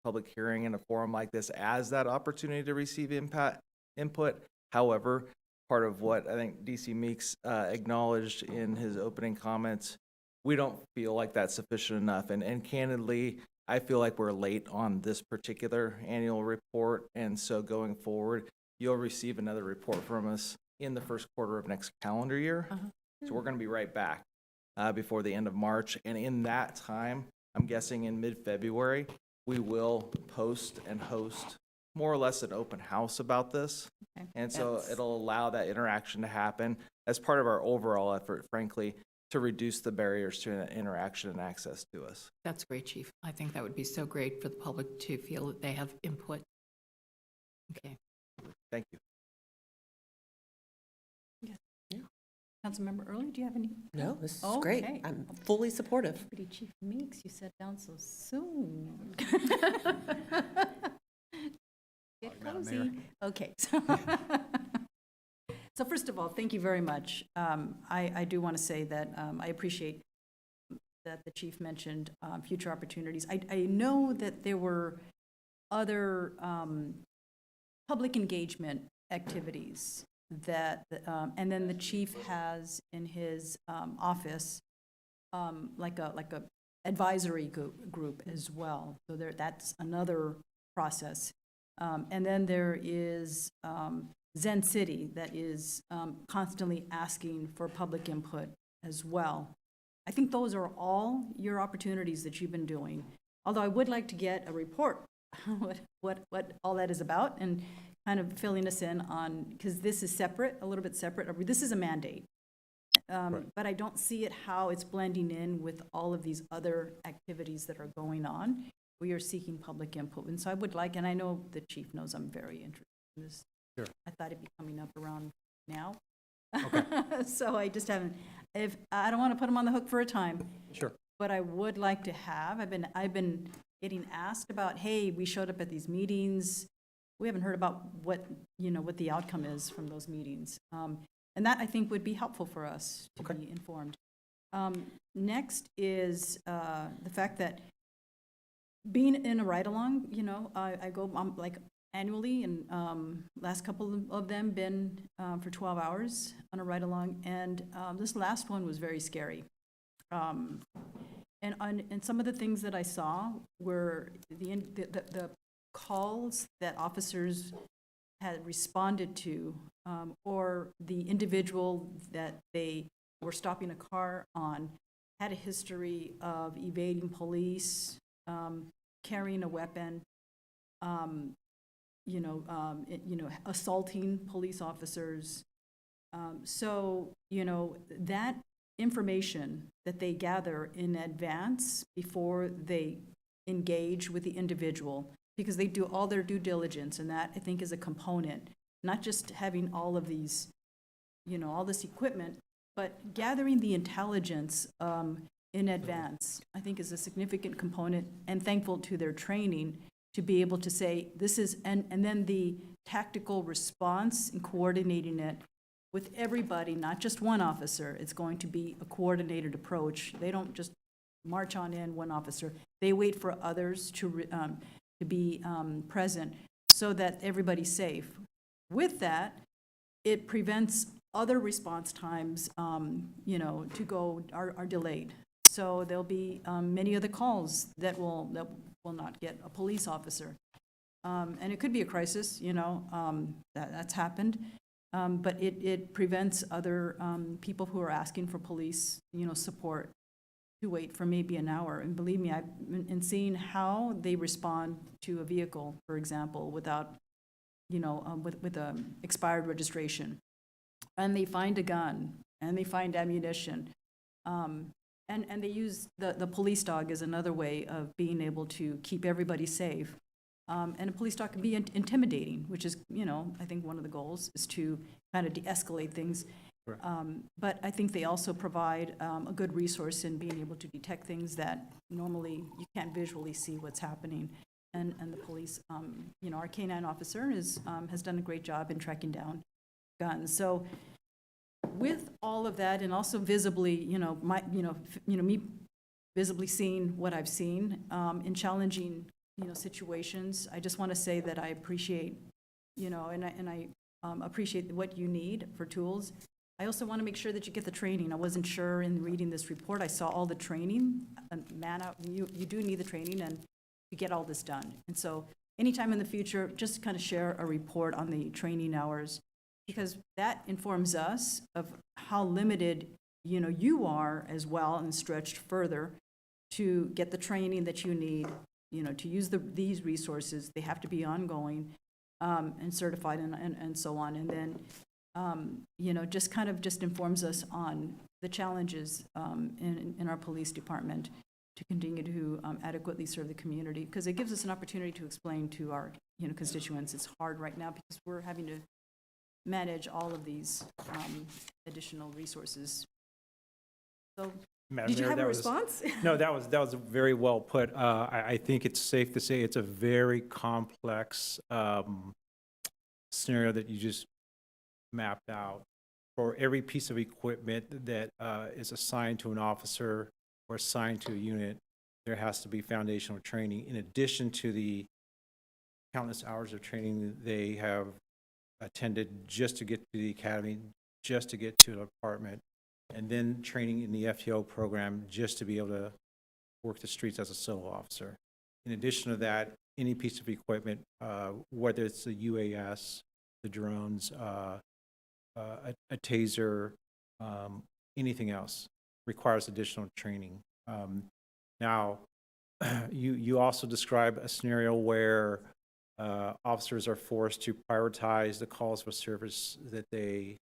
public hearing in a forum like this as that opportunity to receive input. However, part of what I think DC Meeks acknowledged in his opening comments, we don't feel like that's sufficient enough. And candidly, I feel like we're late on this particular annual report. And so going forward, you'll receive another report from us in the first quarter of next calendar year. So we're going to be right back before the end of March. And in that time, I'm guessing in mid-February, we will post and host more or less an open house about this. Okay. And so it'll allow that interaction to happen as part of our overall effort, frankly, to reduce the barriers to interaction and access to us. That's great, Chief. I think that would be so great for the public to feel that they have input. Okay. Thank you. Councilmember Early, do you have any? No, this is great. I'm fully supportive. Deputy Chief Meeks, you sat down so soon. Get cozy. Okay. So first of all, thank you very much. I do want to say that I appreciate that the chief mentioned future opportunities. I know that there were other public engagement activities that, and then the chief has in his office like a advisory group as well. So that's another process. And then there is Zen City that is constantly asking for public input as well. I think those are all your opportunities that you've been doing. Although I would like to get a report what all that is about and kind of filling us in on, because this is separate, a little bit separate. This is a mandate. Right. But I don't see it how it's blending in with all of these other activities that are going on. We are seeking public input. And so I would like, and I know the chief knows I'm very interested in this. Sure. I thought it'd be coming up around now. Okay. So I just haven't, I don't want to put him on the hook for a time. Sure. But I would like to have, I've been getting asked about, hey, we showed up at these meetings. We haven't heard about what the outcome is from those meetings. And that I think would be helpful for us to be informed. Next is the fact that being in a ride-along, I go like annually, and last couple of them been for 12 hours on a ride-along, and this last one was very scary. And some of the things that I saw were the calls that officers had responded to, or the individual that they were stopping a car on had a history of evading police, carrying a weapon. assaulting police officers. So, that information that they gather in advance before they engage with the individual, because they do all their due diligence, and that, I think, is a component, not just having all of these, all this equipment, but gathering the intelligence in advance, I think, is a significant component, and thankful to their training to be able to say, this is, and then the tactical response and coordinating it with everybody, not just one officer. It's going to be a coordinated approach. They don't just march on in one officer. They wait for others to be present so that everybody's safe. With that, it prevents other response times, to go, are delayed. So there'll be many other calls that will not get a police officer. And it could be a crisis, that's happened. But it prevents other people who are asking for police, support to wait for maybe an hour. And believe me, I've been seeing how they respond to a vehicle, for example, without, with expired registration. And they find a gun, and they find ammunition. And they use the police dog as another way of being able to keep everybody safe. And a police dog can be intimidating, which is, I think one of the goals is to kind of de-escalate things. But I think they also provide a good resource in being able to detect things that normally you can't visually see what's happening. And the police, our K-9 officer has done a great job in tracking down guns. So with all of that, and also visibly, me visibly seeing what I've seen in challenging situations, I just want to say that I appreciate, and I appreciate what you need for tools. I also want to make sure that you get the training. I wasn't sure in reading this report. I saw all the training, and you do need the training and to get all this done. And so anytime in the future, just kind of share a report on the training hours, because that informs us of how limited, you are as well, and stretched further to get the training that you need, to use these resources. They have to be ongoing and certified and so on. And then, just informs us on the challenges in our police department to continue to adequately serve the community, because it gives us an opportunity to explain to our, constituents. It's hard right now because we're having to manage all of these additional resources. So, Madam did you Mayor, have a that was- response? No, that was very well put. I think it's safe to say it's a very complex scenario that you just mapped out. For every piece of equipment that is assigned to an officer or assigned to a unit, there has to be foundational training. In addition to the countless hours of training that they have attended just to get to the academy, just to get to the department, and then training in the FTO program just to be able to work the streets as a solo officer. In addition to that, any piece of equipment, whether it's the UAS, the drones, a taser, anything else, requires additional training. Now, you also describe a scenario where officers are forced to prioritize the calls for service that they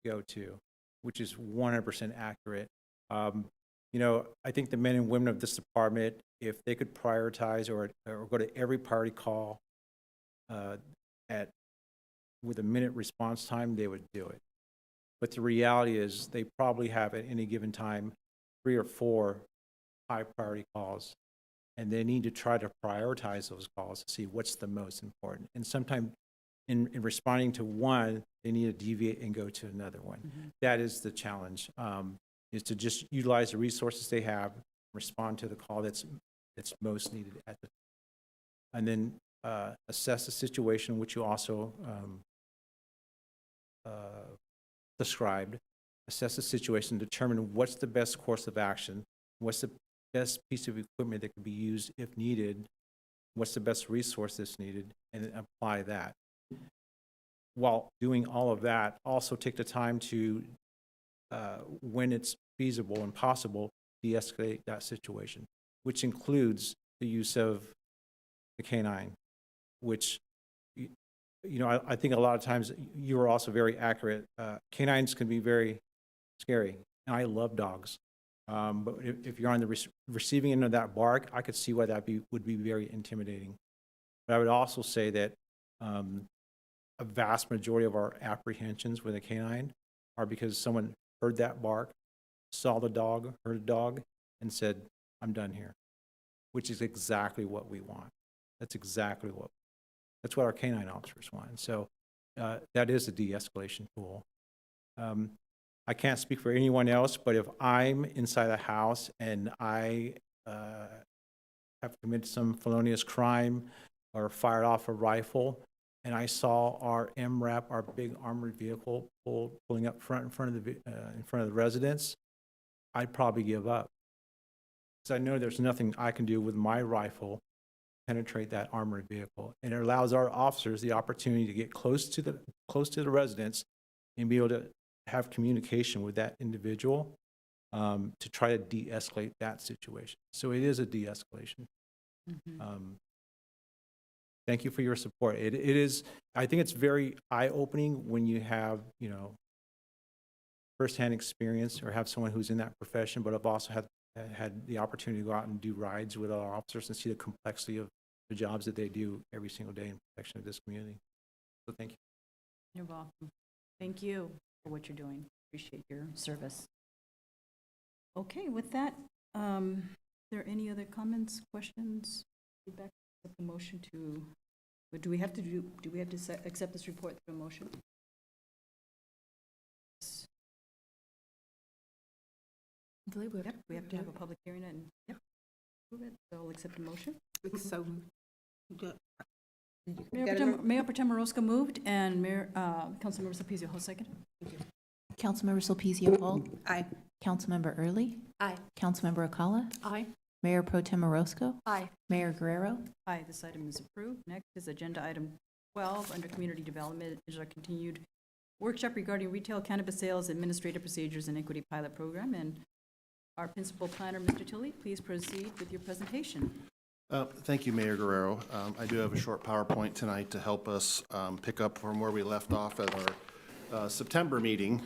go to, which is 100% accurate. I think the men and women of this department, if they could prioritize or go to every priority call with a minute response time, they would do it. But the reality is they probably have at any given time 3 or 4 high priority calls, and they need to try to prioritize those calls to see what's the most important. And sometimes in responding to one, they need to deviate and go to another one. Mm-hmm. That is the challenge, is to just utilize the resources they have, respond to the call that's most needed at the time. And then assess the situation, which you also described. Assess the situation, determine what's the best course of action, what's the best piece of equipment that can be used if needed, what's the best resource that's needed, and then apply that. While doing all of that, also take the time to, when it's feasible and possible, de-escalate that situation, which includes the use of the K-9 which, I think a lot of times you are also very accurate. Canines can be very scary, and I love dogs. But if you're on the receiving end of that bark, I could see why that would be very intimidating. But I would also say that a vast majority of our apprehensions with a canine are because someone heard that bark, saw the dog, heard a dog, and said, I'm done here, which is exactly what we want. That's what our canine officers want. And so that is a de-escalation tool. I can't speak for anyone else, but if I'm inside a house and I have committed some felonious crime or fired off a rifle, and I saw our MRAP, our big armored vehicle, pulling up in front of the residence, I'd probably give up. Because I know there's nothing I can do with my rifle to penetrate that armored vehicle. And it allows our officers the opportunity to get close to the residence and be able to have communication with that individual to try to de-escalate that situation. So it is a de-escalation. Thank you for your support. It is, I think it's very eye-opening when you have, firsthand experience or have someone who's in that profession, but I've also had the opportunity to go out and do rides with our officers and see the complexity of the jobs that they do every single day in protection of this community. So thank you. You're welcome. Thank you for what you're doing. Appreciate your service. Okay, with that, are there any other comments, questions, feedback? The motion to, what do we have to accept this report through a motion? Yep, we have to have a public hearing and move it. So I'll accept a motion. So, Mayor Protem Orozco moved, and Councilmember Sulpicio Hall second. Councilmember Sulpicio Hall. Aye. Councilmember Early. Aye. Councilmember Acala. Aye. Mayor Pro Tem Orozco. Aye. Mayor Guerrero. Aye, this item is approved. Next is agenda item 12 under community development is our continued workshop regarding retail cannabis sales, administrative procedures, and equity pilot program. And our principal planner, Mr. Tilley, please proceed with your presentation. Thank you, Mayor Guerrero. I do have a short PowerPoint tonight to help us pick up from where we left off at our September meeting,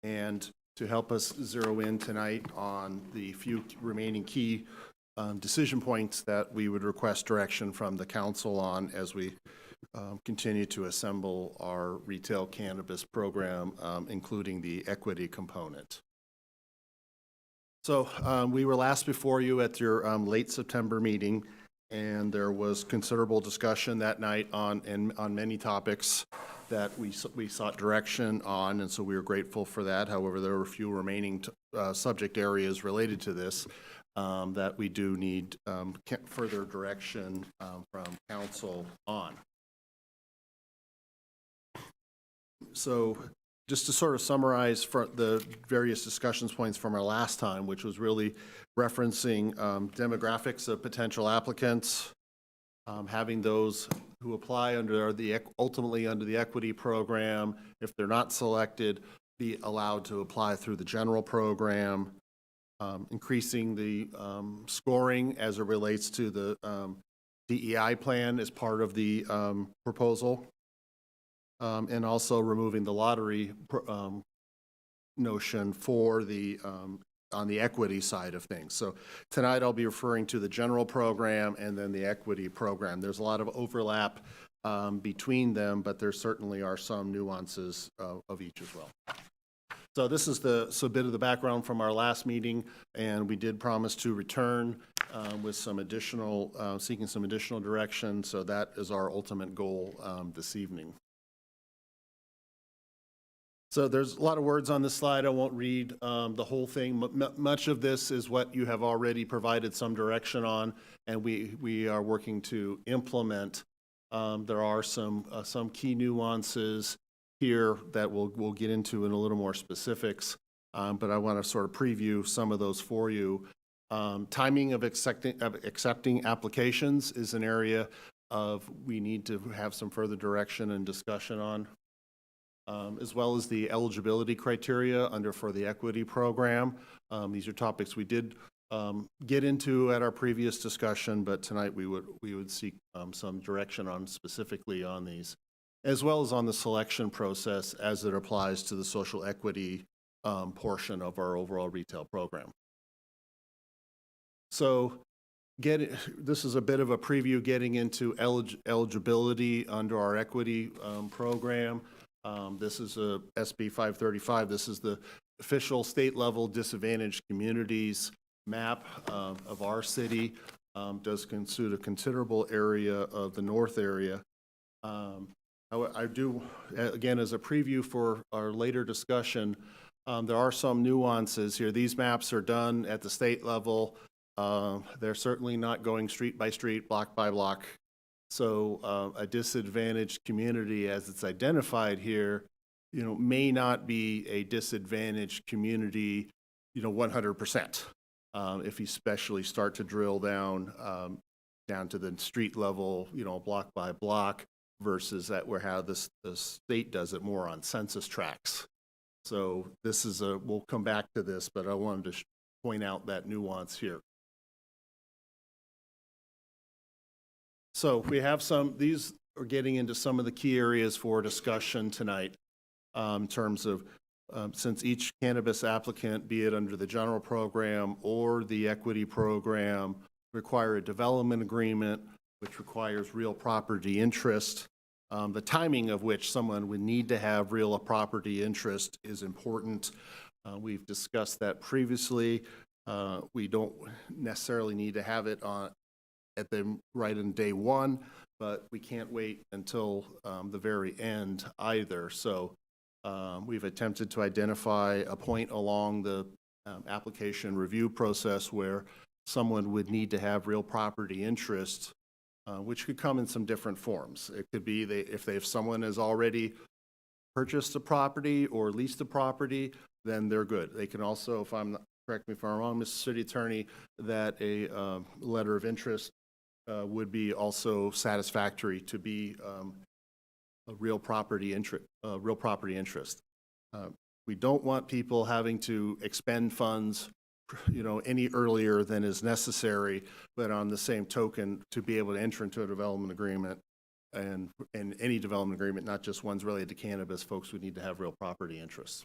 and to help us zero in tonight on the few remaining key decision points that we would request direction from the council on as we continue to assemble our retail cannabis program, including the equity component. So we were last before you at your late September meeting, and there was considerable discussion that night on many topics that we sought direction on, and so we were grateful for that. However, there were a few remaining subject areas related to this that we do need further direction from council on. So just to sort of summarize for the various discussions points from our last time, which was really referencing demographics of potential applicants, having those who apply ultimately under the equity program, if they're not selected, be allowed to apply through the general program, increasing the scoring as it relates to the DEI plan as part of the proposal, and also removing the lottery notion for the on the equity side of things. So tonight I'll be referring to the general program and then the equity program. There's a lot of overlap between them, but there certainly are some nuances of each as well. So this is a bit of the background from our last meeting, and we did promise to return with some additional, seeking some additional direction. So that is our ultimate goal this evening. So there's a lot of words on this slide. I won't read the whole thing. Much of this is what you have already provided some direction on, and we are working to implement. There are some key nuances here that we'll get into in a little more specifics, but I want to sort of preview some of those for you. Timing of accepting applications is an area we need to have some further direction and discussion on. As well as the eligibility criteria for the equity program. These are topics we did get into at our previous discussion, but tonight we would seek some direction on specifically on these, as well as on the selection process as it applies to the social equity portion of our overall retail program. So this is a bit of a preview getting into eligibility under our equity program. This is a SB 535. This is the official state-level disadvantaged communities map of our city. Does consider a considerable area of the north area. I do, again, as a preview for our later discussion, there are some nuances here. These maps are done at the state level. They're certainly not going street by street, block by block. So a disadvantaged community as it's identified here, may not be a disadvantaged community, 100%. If you especially start to drill down to the street level, block by block, versus how the state does it more on census tracts. So this is we'll come back to this, but I wanted to point out that nuance here. So we have these are getting into some of the key areas for discussion tonight in terms of since each cannabis applicant, be it under the general program or the equity program, require a development agreement, which requires real property interest. The timing of which someone would need to have real property interest is important. We've discussed that previously. We don't necessarily need to have it right in day one, but we can't wait until the very end either. So we've attempted to identify a point along the application review process where someone would need to have real property interest, which could come in some different forms. It could be if someone has already purchased a property or leased a property, then they're good. They can also, correct me if I'm wrong, Mr. City Attorney, that a letter of interest would be also satisfactory to be a real property interest. We don't want people having to expend funds, any earlier than is necessary, but on the same token, to be able to enter into a development agreement and any development agreement, not just ones related to cannabis, folks would need to have real property interests.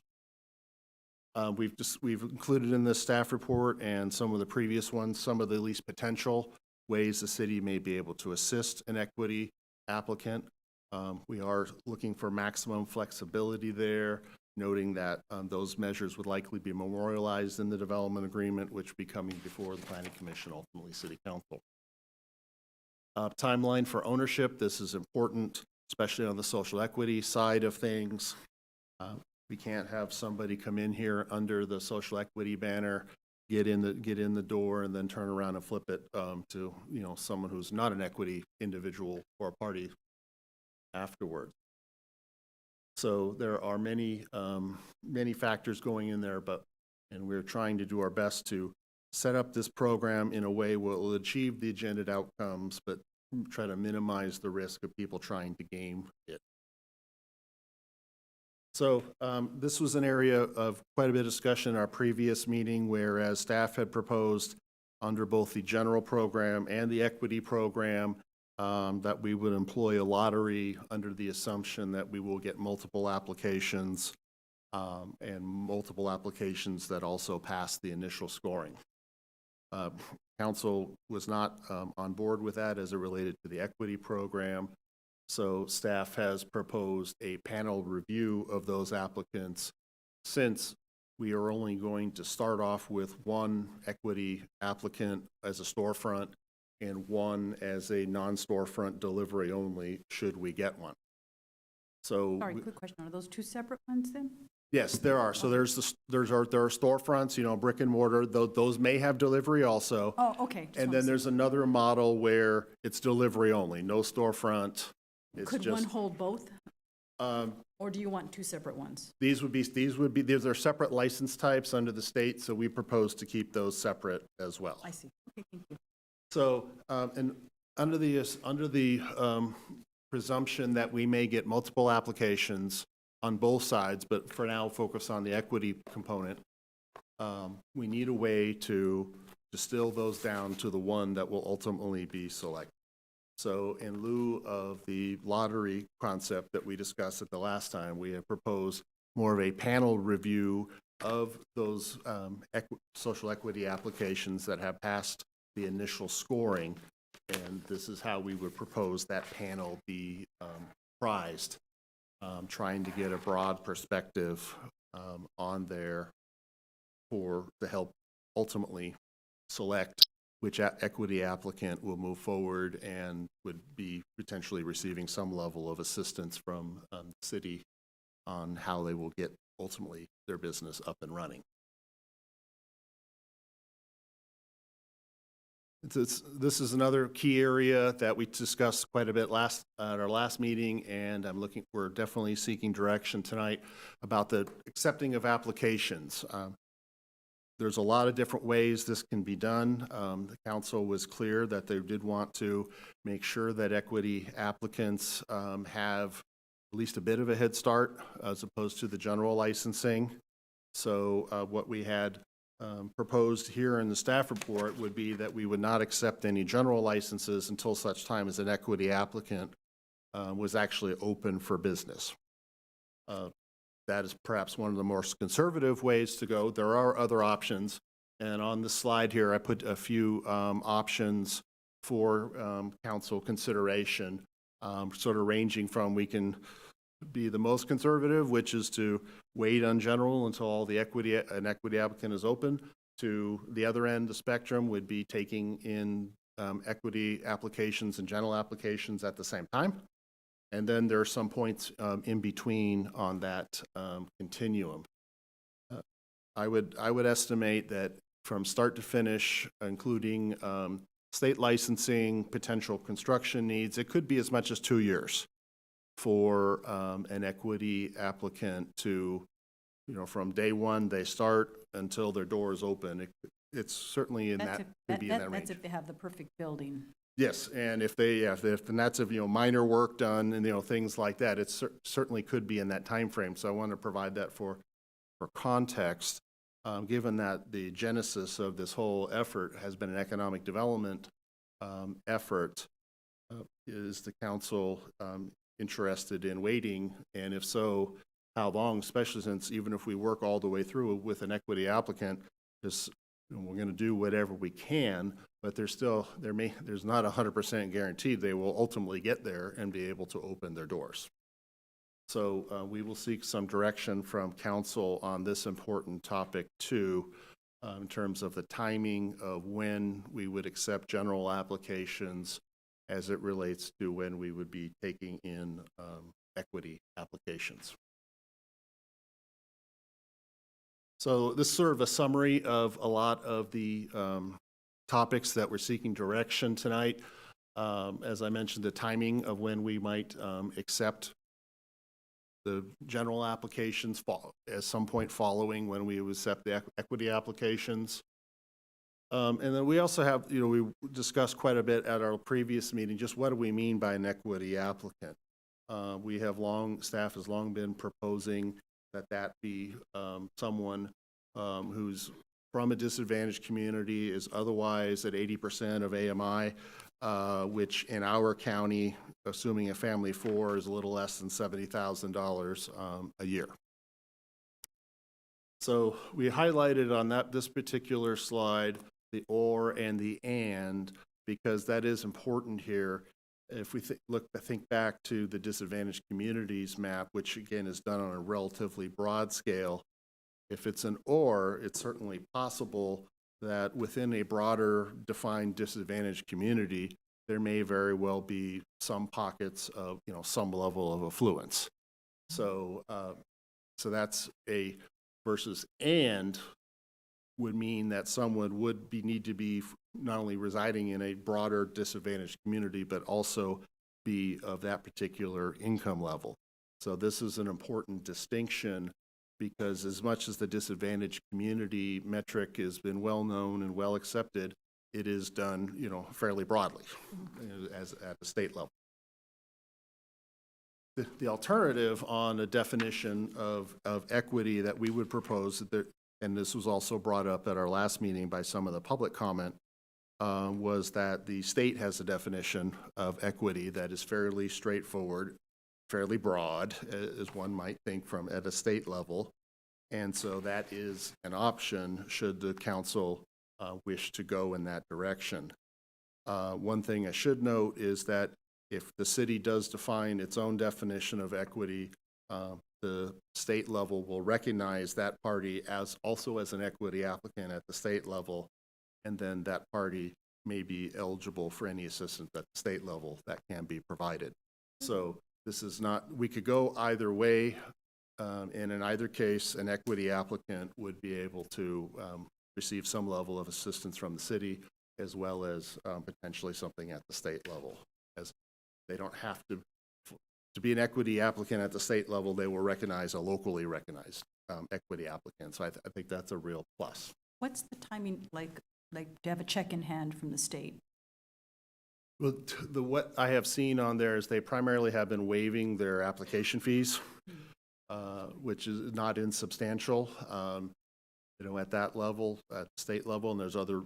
We've included in this staff report and some of the previous ones, some of the least potential ways the city may be able to assist an equity applicant. We are looking for maximum flexibility there, noting that those measures would likely be memorialized in the development agreement, which will be coming before the Planning Commission, ultimately City Council. Timeline for ownership, this is important, especially on the social equity side of things. We can't have somebody come in here under the social equity banner, get in the door, and then turn around and flip it to someone who's not an equity individual or party afterward. So there are many factors going in there, and we're trying to do our best to set up this program in a way where it will achieve the agended outcomes, but try to minimize the risk of people trying to game it. So this was an area of quite a bit of discussion in our previous meeting, whereas staff had proposed under both the general program and the equity program that we would employ a lottery under the assumption that we will get multiple applications and multiple applications that also pass the initial scoring. Council was not on board with that as it related to the equity program. So staff has proposed a panel review of those applicants, since we are only going to start off with one equity applicant as a storefront and one as a non-storefront delivery only, should we get one. So Sorry, quick question. Are those two separate ones then? yes, there are. So there are storefronts, brick and mortar. Those may have delivery also. Oh, okay. And then there's another model where it's delivery only, no storefront. Could one hold both? Or do you want two separate ones? These are separate license types under the state, so we propose to keep those separate as well. I see. Okay, thank you. So, and under the presumption that we may get multiple applications on both sides, but for now focus on the equity component, we need a way to distill those down to the one that will ultimately be selected. So in lieu of the lottery concept that we discussed at the last time, we have proposed more of a panel review of those social equity applications that have passed the initial scoring. And this is how we would propose that panel be prized, trying to get a broad perspective on there to help ultimately select which equity applicant will move forward and would be potentially receiving some level of assistance from the city on how they will get ultimately their business up and running. This is another key area that we discussed quite a bit at our last meeting, and we're definitely seeking direction tonight about the accepting of applications. There's a lot of different ways this can be done. The council was clear that they did want to make sure that equity applicants have at least a bit of a head start as opposed to the general licensing. So what we had proposed here in the staff report would be that we would not accept any general licenses until such time as an equity applicant was actually open for business. That is perhaps one of the more conservative ways to go. There are other options, and on the slide here I put a few options for council consideration, sort of ranging from we can be the most conservative, which is to wait on general until all the an equity applicant is open, to the other end of the spectrum would be taking in equity applications and general applications at the same time. And then there are some points in between on that continuum. I would estimate that from start to finish, including state licensing, potential construction needs, it could be as much as 2 years for an equity applicant to, from day one they start until their door is open. It's certainly in that could be in that range. That's if they have the perfect building. Yes, and if that's of minor work done and things like that, it certainly could be in that time frame. So I want to provide that for context, given that the genesis of this whole effort has been an economic development effort. Is the council interested in waiting, and if so, how long? Especially since even if we work all the way through with an equity applicant, we're going to do whatever we can, but there's not 100% guaranteed they will ultimately get there and be able to open their doors. So we will seek some direction from council on this important topic too, in terms of the timing of when we would accept general applications as it relates to when we would be taking in equity applications. So this is sort of a summary of a lot of the topics that we're seeking direction tonight. As I mentioned, the timing of when we might accept the general applications at some point following when we would accept the equity applications. And then we also have, we discussed quite a bit at our previous meeting, just what do we mean by an equity applicant? Staff has long been proposing that be someone who's from a disadvantaged community, is otherwise at 80% of AMI, which in our county, assuming a family of 4, is a little less than $70,000 a year. So we highlighted on this particular slide the or and the and, because that is important here. If we think back to the disadvantaged communities map, which again is done on a relatively broad scale, if it's an or, it's certainly possible that within a broader defined disadvantaged community, there may very well be some pockets of, some level of affluence. So, so that's a versus and would mean that someone would need to be not only residing in a broader disadvantaged community, but also be of that particular income level. So this is an important distinction, because as much as the disadvantaged community metric has been well known and well accepted, it is done, fairly broadly as at the state level. The alternative on a definition of equity that we would propose, that and this was also brought up at our last meeting by some of the public comment, was that the state has a definition of equity that is fairly straightforward, fairly broad, as one might think from at a state level. And so that is an option should the council wish to go in that direction. One thing I should note is that if the city does define its own definition of equity, the state level will recognize that party as also as an equity applicant at the state level, and then that party may be eligible for any assistance at the state level that can be provided. So this is not, we could go either way, and in either case, an equity applicant would be able to receive some level of assistance from the city, as well as potentially something at the state level. As they don't have to be an equity applicant at the state level, they will recognize a locally recognized equity applicant. So I think that's a real plus. What's the timing like to have a check in hand from the state? Well, what I have seen on there is they primarily have been waiving their application fees, which is not insubstantial. At that level, at state level, and there's other,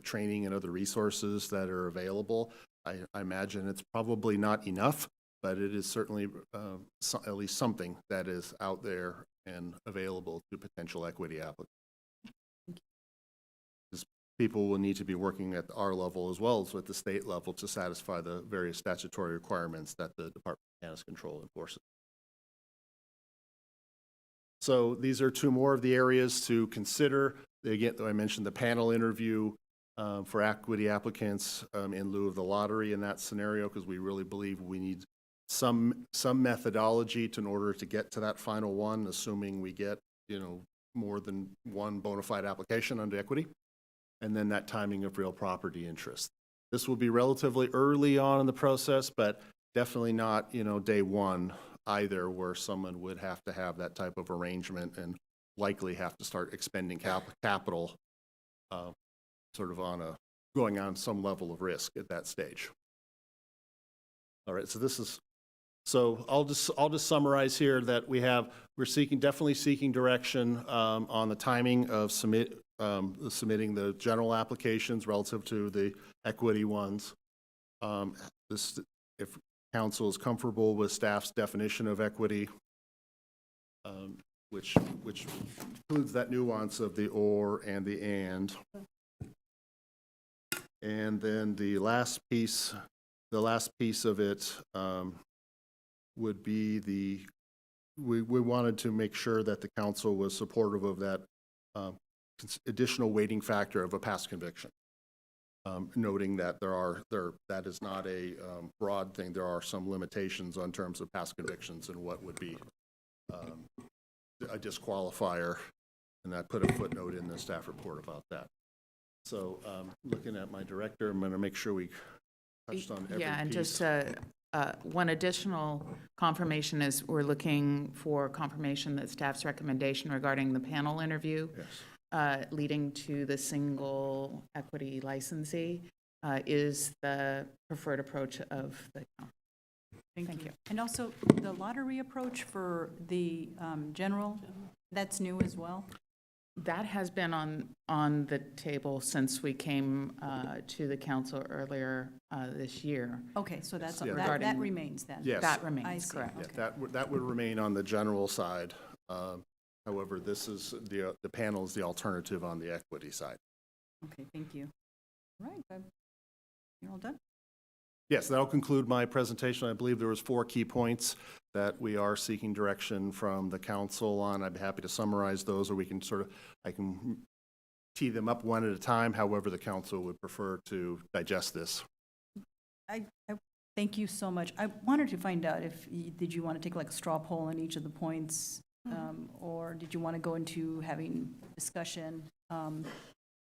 training and other resources that are available. I imagine it's probably not enough, but it is certainly at least something that is out there and available to potential equity applicants. Because people will need to be working at our level as well as at the state level to satisfy the various statutory requirements that the Department of Cannabis Control enforces. So these are two more of the areas to consider. Again, I mentioned the panel interview for equity applicants in lieu of the lottery in that scenario, because we really believe we need some methodology in order to get to that final one, assuming we get more than one bona fide application under equity, and then that timing of real property interest. This will be relatively early on in the process, but definitely not day one either, where someone would have to have that type of arrangement and likely have to start expending capital sort of going on some level of risk at that stage. All right, so I'll just summarize here that we're definitely seeking direction on the timing of submitting the general applications relative to the equity ones. If council is comfortable with staff's definition of equity, which includes that nuance of the or and the and. And then the last piece of it would be we wanted to make sure that the council was supportive of that additional weighting factor of a past conviction. Noting that that is not a broad thing. There are some limitations on terms of past convictions and what would be a disqualifier, and I put a footnote in the staff report about that. So looking at my director, I'm going to make sure we touched on every and piece. just one additional confirmation is we're looking for confirmation that staff's recommendation regarding the panel interview leading to the single equity licensee is the preferred approach of the council. Thank you. And also the lottery approach for the general, that's new as well? That has been on the table since we came to the council earlier this year. Okay, so that's Yeah. that remains then? Yes. That I remains, see. correct. Yeah, that would remain on the general side. However, this is the panel is the alternative on the equity side. Okay, thank you. All right, you're all done? Yes, that'll conclude my presentation. I believe there was 4 key points that we are seeking direction from the council on. I'd be happy to summarize those, or I can tee them up one at a time, however the council would prefer to digest this. I thank you so much. I wanted to find out did you want to take like a straw poll on each of the points, or did you want to go into having discussion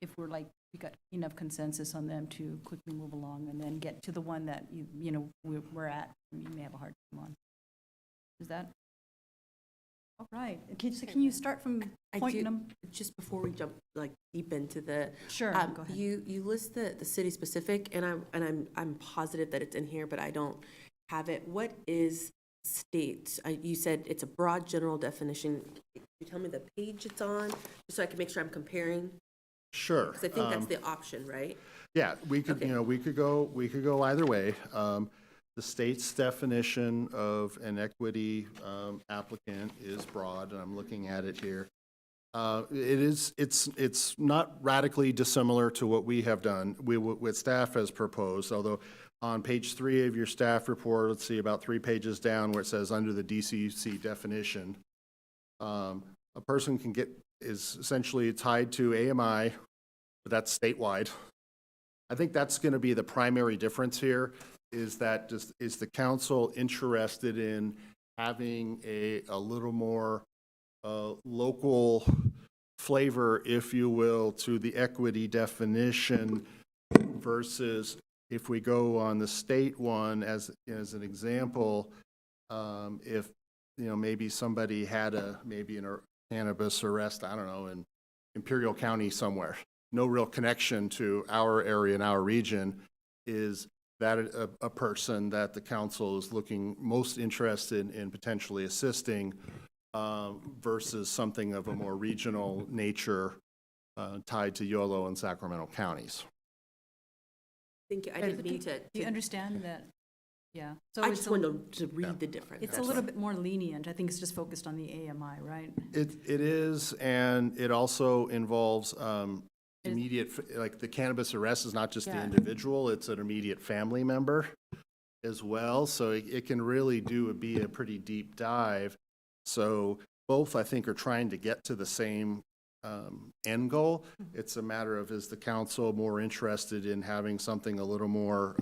if we got enough consensus on them to quickly move along and then get to the one that we're at, and you may have a hard time on. Is that all right? Okay, so can you start from point number? Just before we jump deep into the Sure, go ahead. You list the city specific, and I'm positive that it's in here, but I don't have it. What is state? You said it's a broad general definition. you tell me the page it's on, just so I can make sure I'm comparing? Sure. Because I think that's the option, right? Yeah, we could, Okay. you know, we could go either way. The state's definition of an equity applicant is broad, and I'm looking at it here. It's not radically dissimilar to what we have done, what staff has proposed, although on page 3 of your staff report, let's see, about 3 pages down where it says under the DCC definition, a person is essentially tied to AMI, but that's statewide. I think that's going to be the primary difference here, is the council interested in having a little more local flavor, if you will, to the equity definition versus if we go on the state one as an example, if, you know, maybe somebody had a cannabis arrest, I don't know, in Imperial County somewhere, no real connection to our area and our region, is that a person that the council is looking most interested in potentially assisting versus something of a more regional nature tied to Yolo and Sacramento counties. Thank you. I didn't mean to. Do you understand that? Yeah. So I it's just wanted to read the difference. It's a little bit more lenient. I think it's just focused on the AMI, right? It is, and it also involves immediate, like the cannabis arrest is not just the individual, it's an immediate family member as well. So it can really be a pretty deep dive. So both, I think, are trying to get to the same end goal. It's a matter of, is the council more interested in having something a little more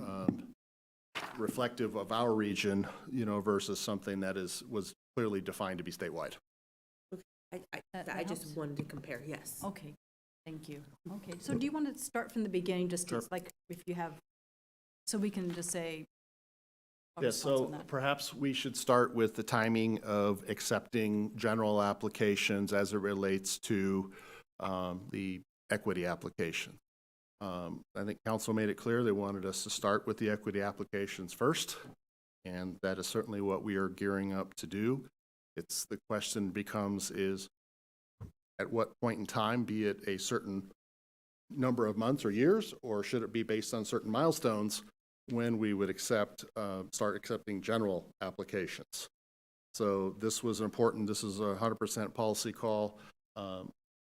reflective of our region, you know, versus something that was clearly defined to be statewide. Okay. I just wanted to compare, yes. Okay, thank you. Okay, so do you want to start from the beginning, just to, like, if you have, so we can just say. Yeah, so perhaps we should start with the timing of accepting general applications as it relates to the equity application. I think council made it clear they wanted us to start with the equity applications first, and that is certainly what we are gearing up to do. The question becomes is, at what point in time, be it a certain number of months or years, or should it be based on certain milestones, when we would start accepting general applications. So this was important. This is a 100% policy call.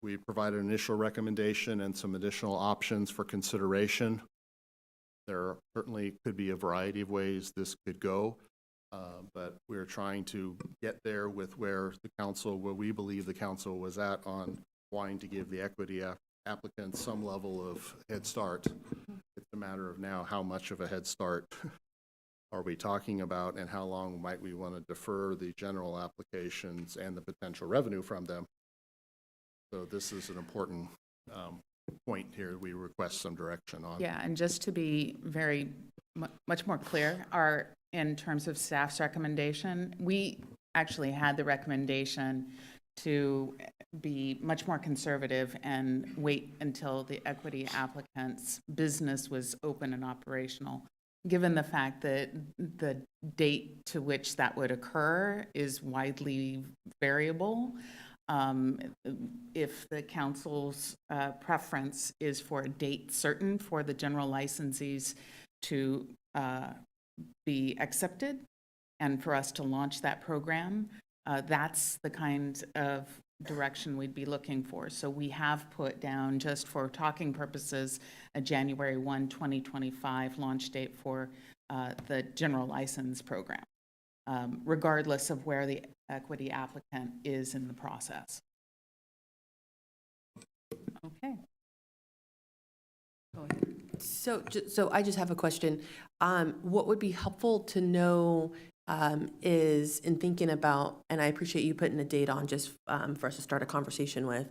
We provided an initial recommendation and some additional options for consideration. There certainly could be a variety of ways this could go, but we're trying to get there with where we believe the council was at on wanting to give the equity applicants some level of head start. It's a matter of now how much of a head start are we talking about, and how long might we want to defer the general applications and the potential revenue from them. So this is an important point here we request some direction on. Yeah, and just to be very much more clear, in terms of staff's recommendation, we actually had the recommendation to be much more conservative and wait until the equity applicant's business was open and operational, given the fact that the date to which that would occur is widely variable. If the council's preference is for a date certain for the general licensees to be accepted and for us to launch that program, that's the kind of direction we'd be looking for. So we have put down, just for talking purposes, a January 1, 2025 launch date for the general license program, regardless of where the equity applicant is in the process. Okay. Go ahead. So I just have a question. What would be helpful to know is, in thinking about, and I appreciate you putting a date on just for us to start a conversation with,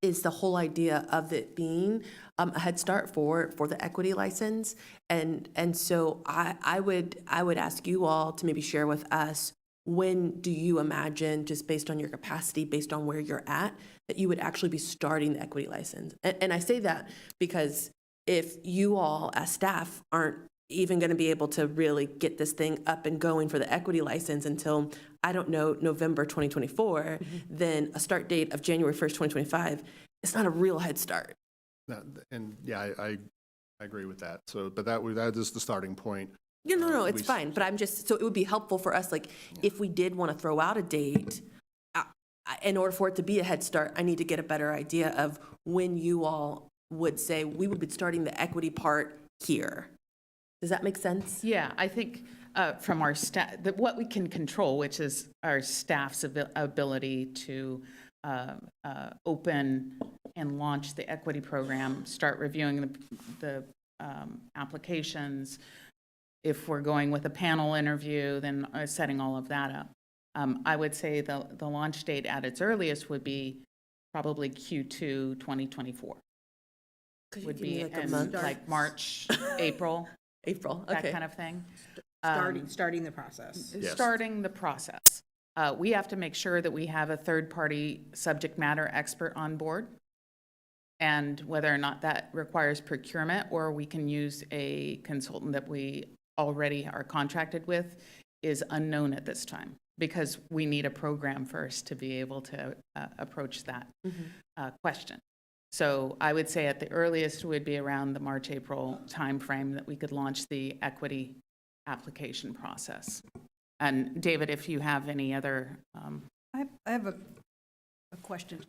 is the whole idea of it being a head start for the equity license. And so I would ask you all to maybe share with us, when do you imagine, just based on your capacity, based on where you're at, that you would actually be starting the equity license? And I say that because if you all as staff aren't even going to be able to really get this thing up and going for the equity license until I don't know, November 2024, then a start date of January 1st, 2025, it's not a real head start. And yeah, I agree with that. So, but that is the starting point. Yeah, no, it's fine, but I'm just, so it would be helpful for us, like, if we did want to throw out a date, in order for it to be a head start, I need to get a better idea of when you all would say, we would be starting the equity part here. Does that make sense? Yeah, I think from our staff, what we can control, which is our staff's ability to open and launch the equity program, start reviewing the applications. If we're going with a panel interview, then setting all of that up. I would say the launch date at its earliest would be probably Q2 2024. Would be like a in month? like March, April. April, That okay. kind of thing. Starting the process. Yes. Starting the process. We have to make sure that we have a third-party subject matter expert on board. And whether or not that requires procurement or we can use a consultant that we already are contracted with is unknown at this time, because we need a program first to be able to approach that question. So I would say at the earliest would be around the March, April timeframe that we could launch the equity application process. And David, if you have any other. I have a question.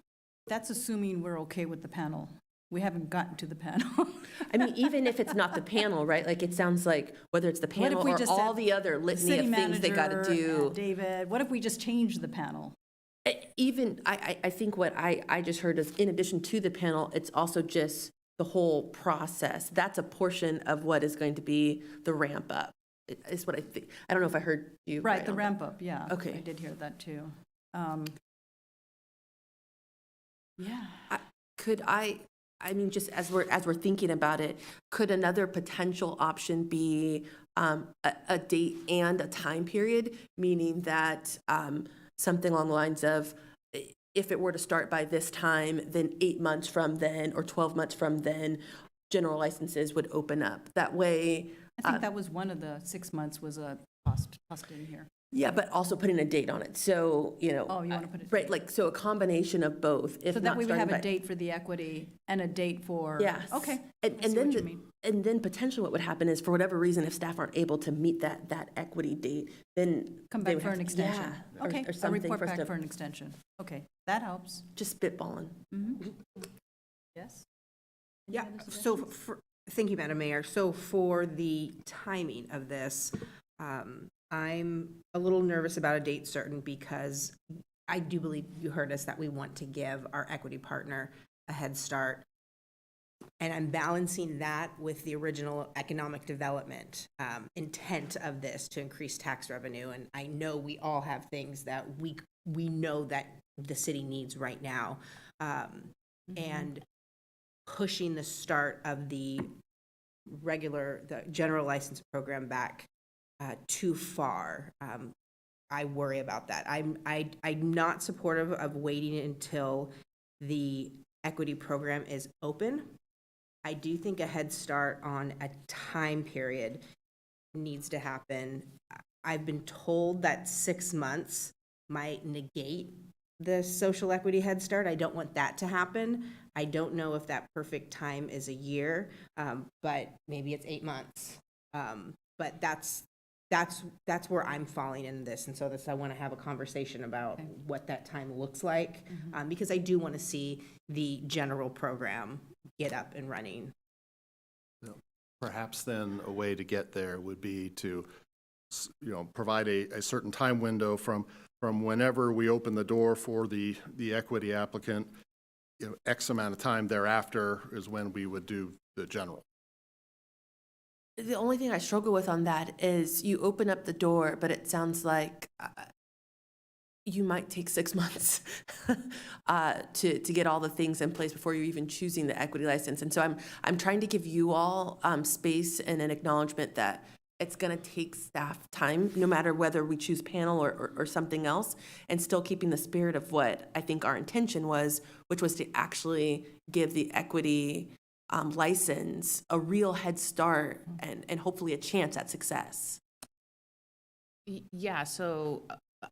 That's assuming we're okay with the panel. We haven't gotten to the panel. I mean, even if it's not the panel, right? Like, it sounds like whether it's the What if panel we or just all said the other litany of things they got to city manager do. and David, what if we just change the panel? Even, I think what I just heard is, in addition to the panel, it's also just the whole process. That's a portion of what is going to be the ramp up, is what I think. I don't know if I heard you. Right, the on ramp up, yeah. Okay. I did hear that too. Yeah. I mean, just as we're thinking about it, could another potential option be a date and a time period, meaning that something along the lines of, if it were to start by this time, then 8 months from then or 12 months from then, general licenses would open up. That way. I think that was one of the 6 months was a cost in here. Yeah, but also putting a date on it. So, Oh, you want to put it? right, like, so a combination of both. If So that not way we starting have a by- date for the equity and a date for. Yes. Okay. And I see then what you mean. and then potentially what would happen is, for whatever reason, if staff aren't able to meet that equity date, then Come they back would for have an to- extension. yeah, or- Okay, or a something report for us back to- for an extension. Okay, that helps. Just spitballing. Yes? Yeah, so for, thank you, Madam Mayor. So for the timing of this, I'm a little nervous about a date certain, because I do believe you heard us that we want to give our equity partner a head start. And I'm balancing that with the original economic development intent of this to increase tax revenue. And I know we all have things that we know that the city needs right now. And pushing the start of the general license program back too far, I worry about that. I'm not supportive of waiting until the equity program is open. I do think a head start on a time period needs to happen. I've been told that 6 months might negate the social equity head start. I don't want that to happen. I don't know if that perfect time is a year, but maybe it's 8 months. But that's where I'm falling in this. And so I want to have a conversation about what that time looks like, because I do want to see the general program get up and running. Perhaps then a way to get there would be to, provide a certain time window from whenever we open the door for the equity applicant, X amount of time thereafter is when we would do the general. The only thing I struggle with on that is, you open up the door, but it sounds like you might take 6 months to get all the things in place before you're even choosing the equity license. And so I'm trying to give you all space and an acknowledgement that it's going to take staff time, no matter whether we choose panel or something else, and still keeping the spirit of what I think our intention was, which was to actually give the equity license a real head start and hopefully a chance at success. Yeah, so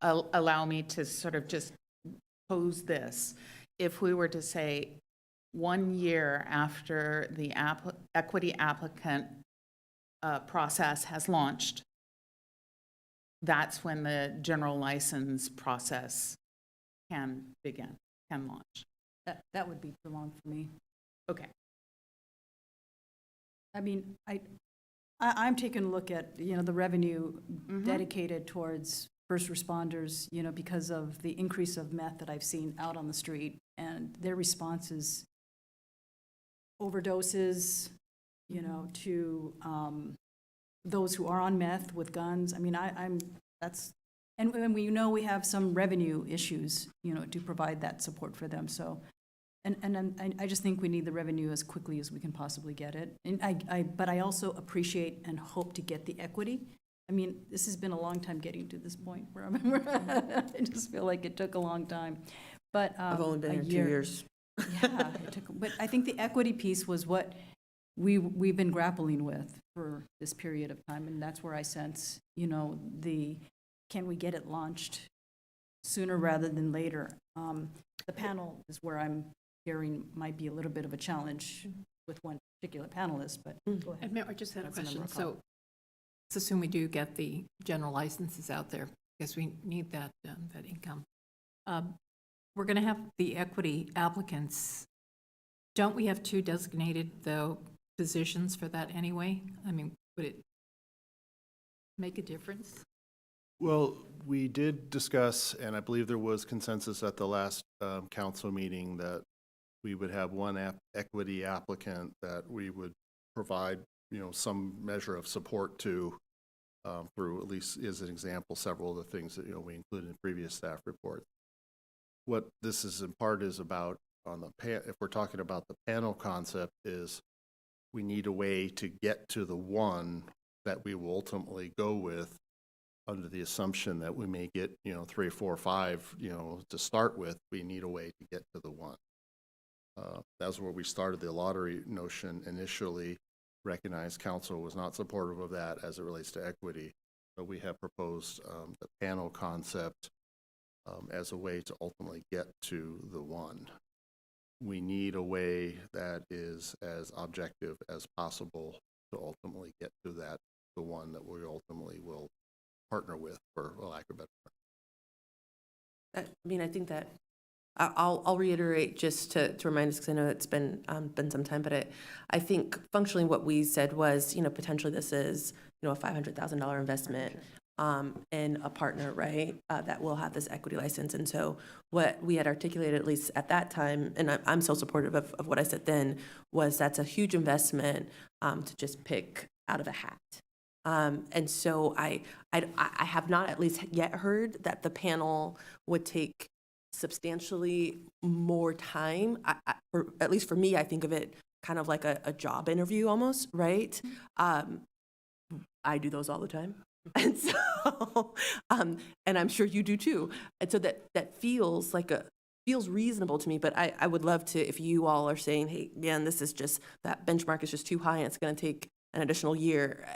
allow me to sort of just pose this. If we were to say 1 year after the equity applicant process has launched, that's when the general license process can begin, can launch. That would be too long for me. Okay. I mean, I'm taking a look at, the revenue dedicated towards first responders, because of the increase of meth that I've seen out on the street, and their response is overdoses, to those who are on meth with guns. I mean, and we know we have some revenue issues, to provide that support for them. So, I just think we need the revenue as quickly as we can possibly get it. And but I also appreciate and hope to get the equity. I mean, this has been a long time getting to this point where I just feel like it took a long time. But I've only been a here 2 year. years. Yeah, but I think the equity piece was what we've been grappling with for this period of time, and that's where I sense, can we get it launched sooner rather than later? The panel is where I'm hearing might be a little bit of a challenge with one particular panelist, but go ahead. And Mayor, I just had a That's a number question. of So let's assume we do get the general licenses out there, because we need that income. We're going to have the equity applicants. Don't we have 2 designated, though, positions for that anyway? I mean, would it make a difference? Well, we did discuss, and I believe there was consensus at the last council meeting, that we would have one equity applicant that we would provide, some measure of support to, through, at least as an example, several of the things that, we included in previous staff reports. What this is in part is about, if we're talking about the panel concept, is we need a way to get to the one that we will ultimately go with, under the assumption that we may get, 3, 4, 5, to start with. We need a way to get to the one. That's where we started the lottery notion initially. Recognized council was not supportive of that as it relates to equity, but we have proposed the panel concept as a way to ultimately get to the one. We need a way that is as objective as possible to ultimately get to the one that we ultimately will partner with, for lack of a better term. I mean, I think that I'll reiterate just to remind us, because I know it's been some time, but I think functionally what we said was, potentially this is, a $500,000 investment in a partner, right, that will have this equity license. And so what we had articulated, at least at that time, and I'm so supportive of what I said then, was that's a huge investment to just pick out of a hat. And so I have not at least yet heard that the panel would take substantially more time. Or at least for me, I think of it kind of like a job interview almost, right? I do those all the time. And so, and I'm sure you do too. And so that feels reasonable to me, but I would love to, if you all are saying, hey, man, this is just, that benchmark is just too high and it's going to take an additional year,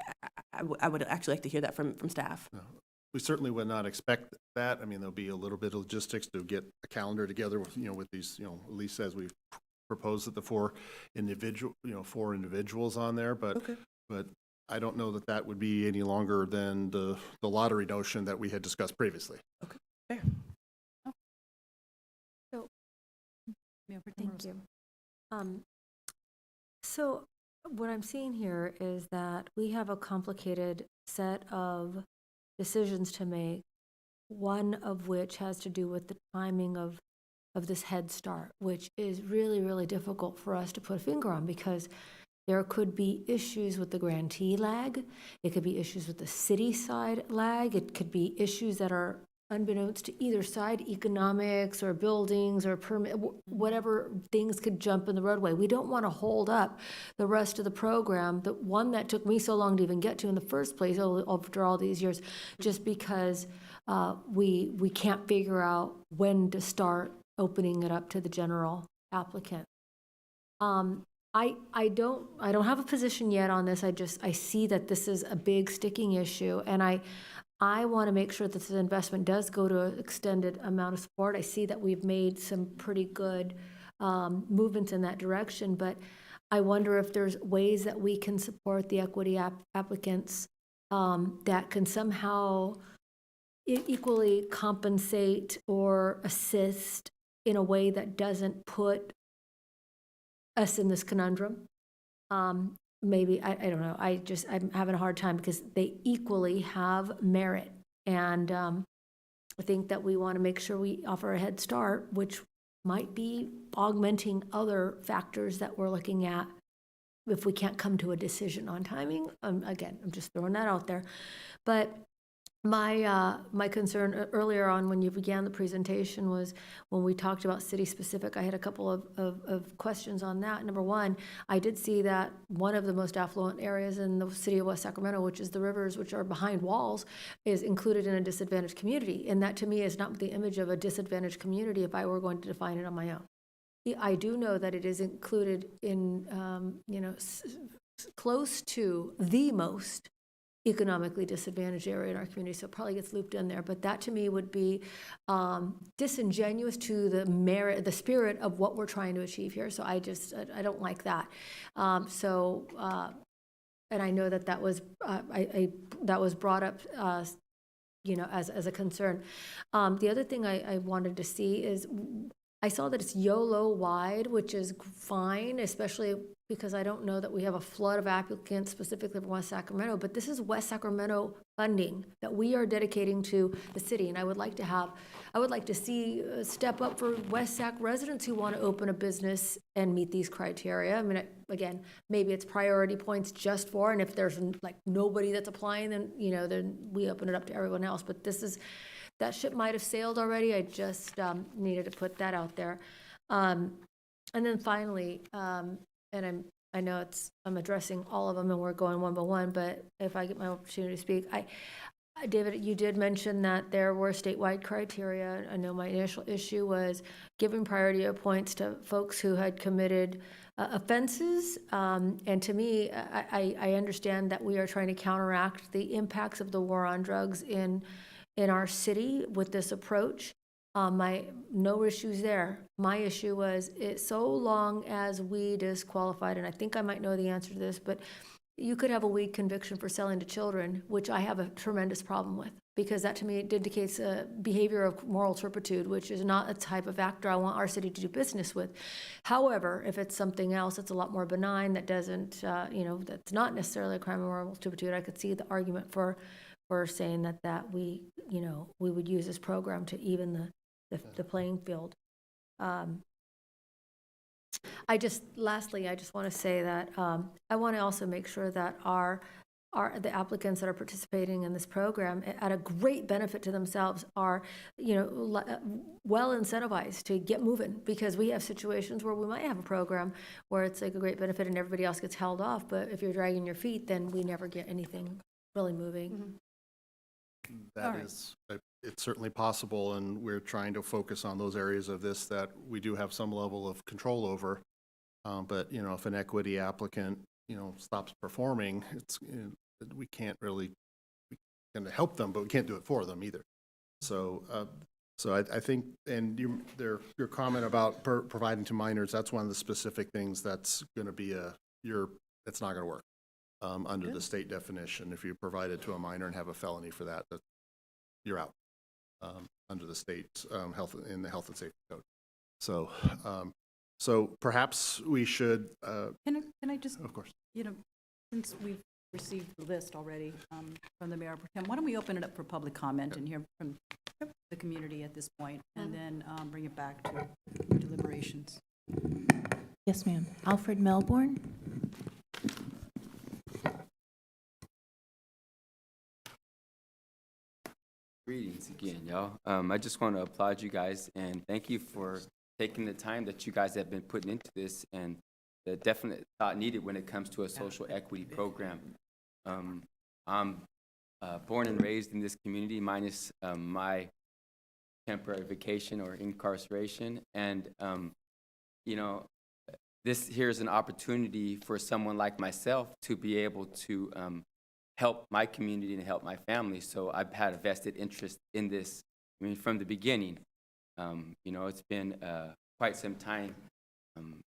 I would actually like to hear that from staff. No, we certainly would not expect that. I mean, there'll be a little bit of logistics to get a calendar together with, with these, at least as we've proposed that the 4 individuals on there, but I don't know that would be any longer than the lottery notion that we had discussed previously. Okay, fair. So, thank you. So what I'm seeing here is that we have a complicated set of decisions to make, one of which has to do with the timing of this Head Start, which is really, really difficult for us to put a finger on, because there could be issues with the grantee lag. It could be issues with the city side lag. It could be issues that are unbeknownst to either side, economics or buildings or permit, whatever things could jump in the roadway. We don't want to hold up the rest of the program, the one that took me so long to even get to in the first place after all these years, just because we can't figure out when to start opening it up to the general applicant. I don't have a position yet on this. I see that this is a big sticking issue, and I want to make sure that this investment does go to an extended amount of support. I see that we've made some pretty good movements in that direction, but I wonder if there's ways that we can support the equity applicants that can somehow equally compensate or assist in a way that doesn't put us in this conundrum. Maybe, I don't know, I'm having a hard time because they equally have merit. And I think that we want to make sure we offer a head start, which might be augmenting other factors that we're looking at if we can't come to a decision on timing. Again, I'm just throwing that out there. But my concern earlier on when you began the presentation was when we talked about city specific, I had a couple of questions on that. Number one, I did see that one of the most affluent areas in the city of West Sacramento, which is the rivers, which are behind walls, is included in a disadvantaged community. And that to me is not the image of a disadvantaged community if I were going to define it on my own. I do know that it is included in, close to the most economically disadvantaged area in our community, so it probably gets looped in there. But that to me would be disingenuous to the spirit of what we're trying to achieve here. So I don't like that. And I know that was that was brought up, as a concern. The other thing I wanted to see is I saw that it's YOLO wide, which is fine, especially because I don't know that we have a flood of applicants specifically from West Sacramento, but this is West Sacramento funding that we are dedicating to the city. And I would like to see a step up for West Sac residents who want to open a business and meet these criteria. I mean, again, maybe it's priority points just for, and if there's like nobody that's applying, then, then we open it up to everyone else. But that ship might have sailed already. I just needed to put that out there. And then finally, and I know I'm addressing all of them and we're going one by one, but if I get my opportunity to speak, David, you did mention that there were statewide criteria. I know my initial issue was giving priority of points to folks who had committed offenses. And to me, I understand that we are trying to counteract the impacts of the war on drugs in our city with this approach. No issues there. My issue was so long as weed is qualified, and I think I might know the answer to this, but you could have a weed conviction for selling to children, which I have a tremendous problem with, because that to me indicates a behavior of moral turpitude, which is not a type of actor I want our city to do business with. However, if it's something else that's a lot more benign, that doesn't, that's not necessarily a crime of moral turpitude, I could see the argument for saying that we would use this program to even the playing field. Lastly, I just want to say that I want to also make sure that the applicants that are participating in this program at a great benefit to themselves are, well incentivized to get moving, because we have situations where we might have a program where it's like a great benefit and everybody else gets held off. But if you're dragging your feet, then we never get anything really moving. Mm-hmm. It's certainly possible, and we're trying to focus on those areas of this that we do have some level of control over. But, if an equity applicant, stops performing, we can't really, we can help them, but we can't do it for them either. So I think, and your comment about providing to minors, that's one of the specific things that's going to be it's not going to work. Under the state definition, if you provide it to a minor and have a felony for that, you're out under the state's health and safety code. So perhaps we should. Can I just? Of course. Since we've received the list already from the mayor, why don't we open it up for public comment and hear from the community at this point, and then bring it back to deliberations. Yes, ma'am. Alfred Melbourne. Greetings again, y'all. I just want to applaud you guys and thank you for taking the time that you guys have been putting into this and the definite thought needed when it comes to a social equity program. I'm born and raised in this community, minus my temporary vacation or incarceration. And, this here is an opportunity for someone like myself to be able to help my community and help my family. So I've had a vested interest in this, I mean, from the beginning. You know, it's been quite some time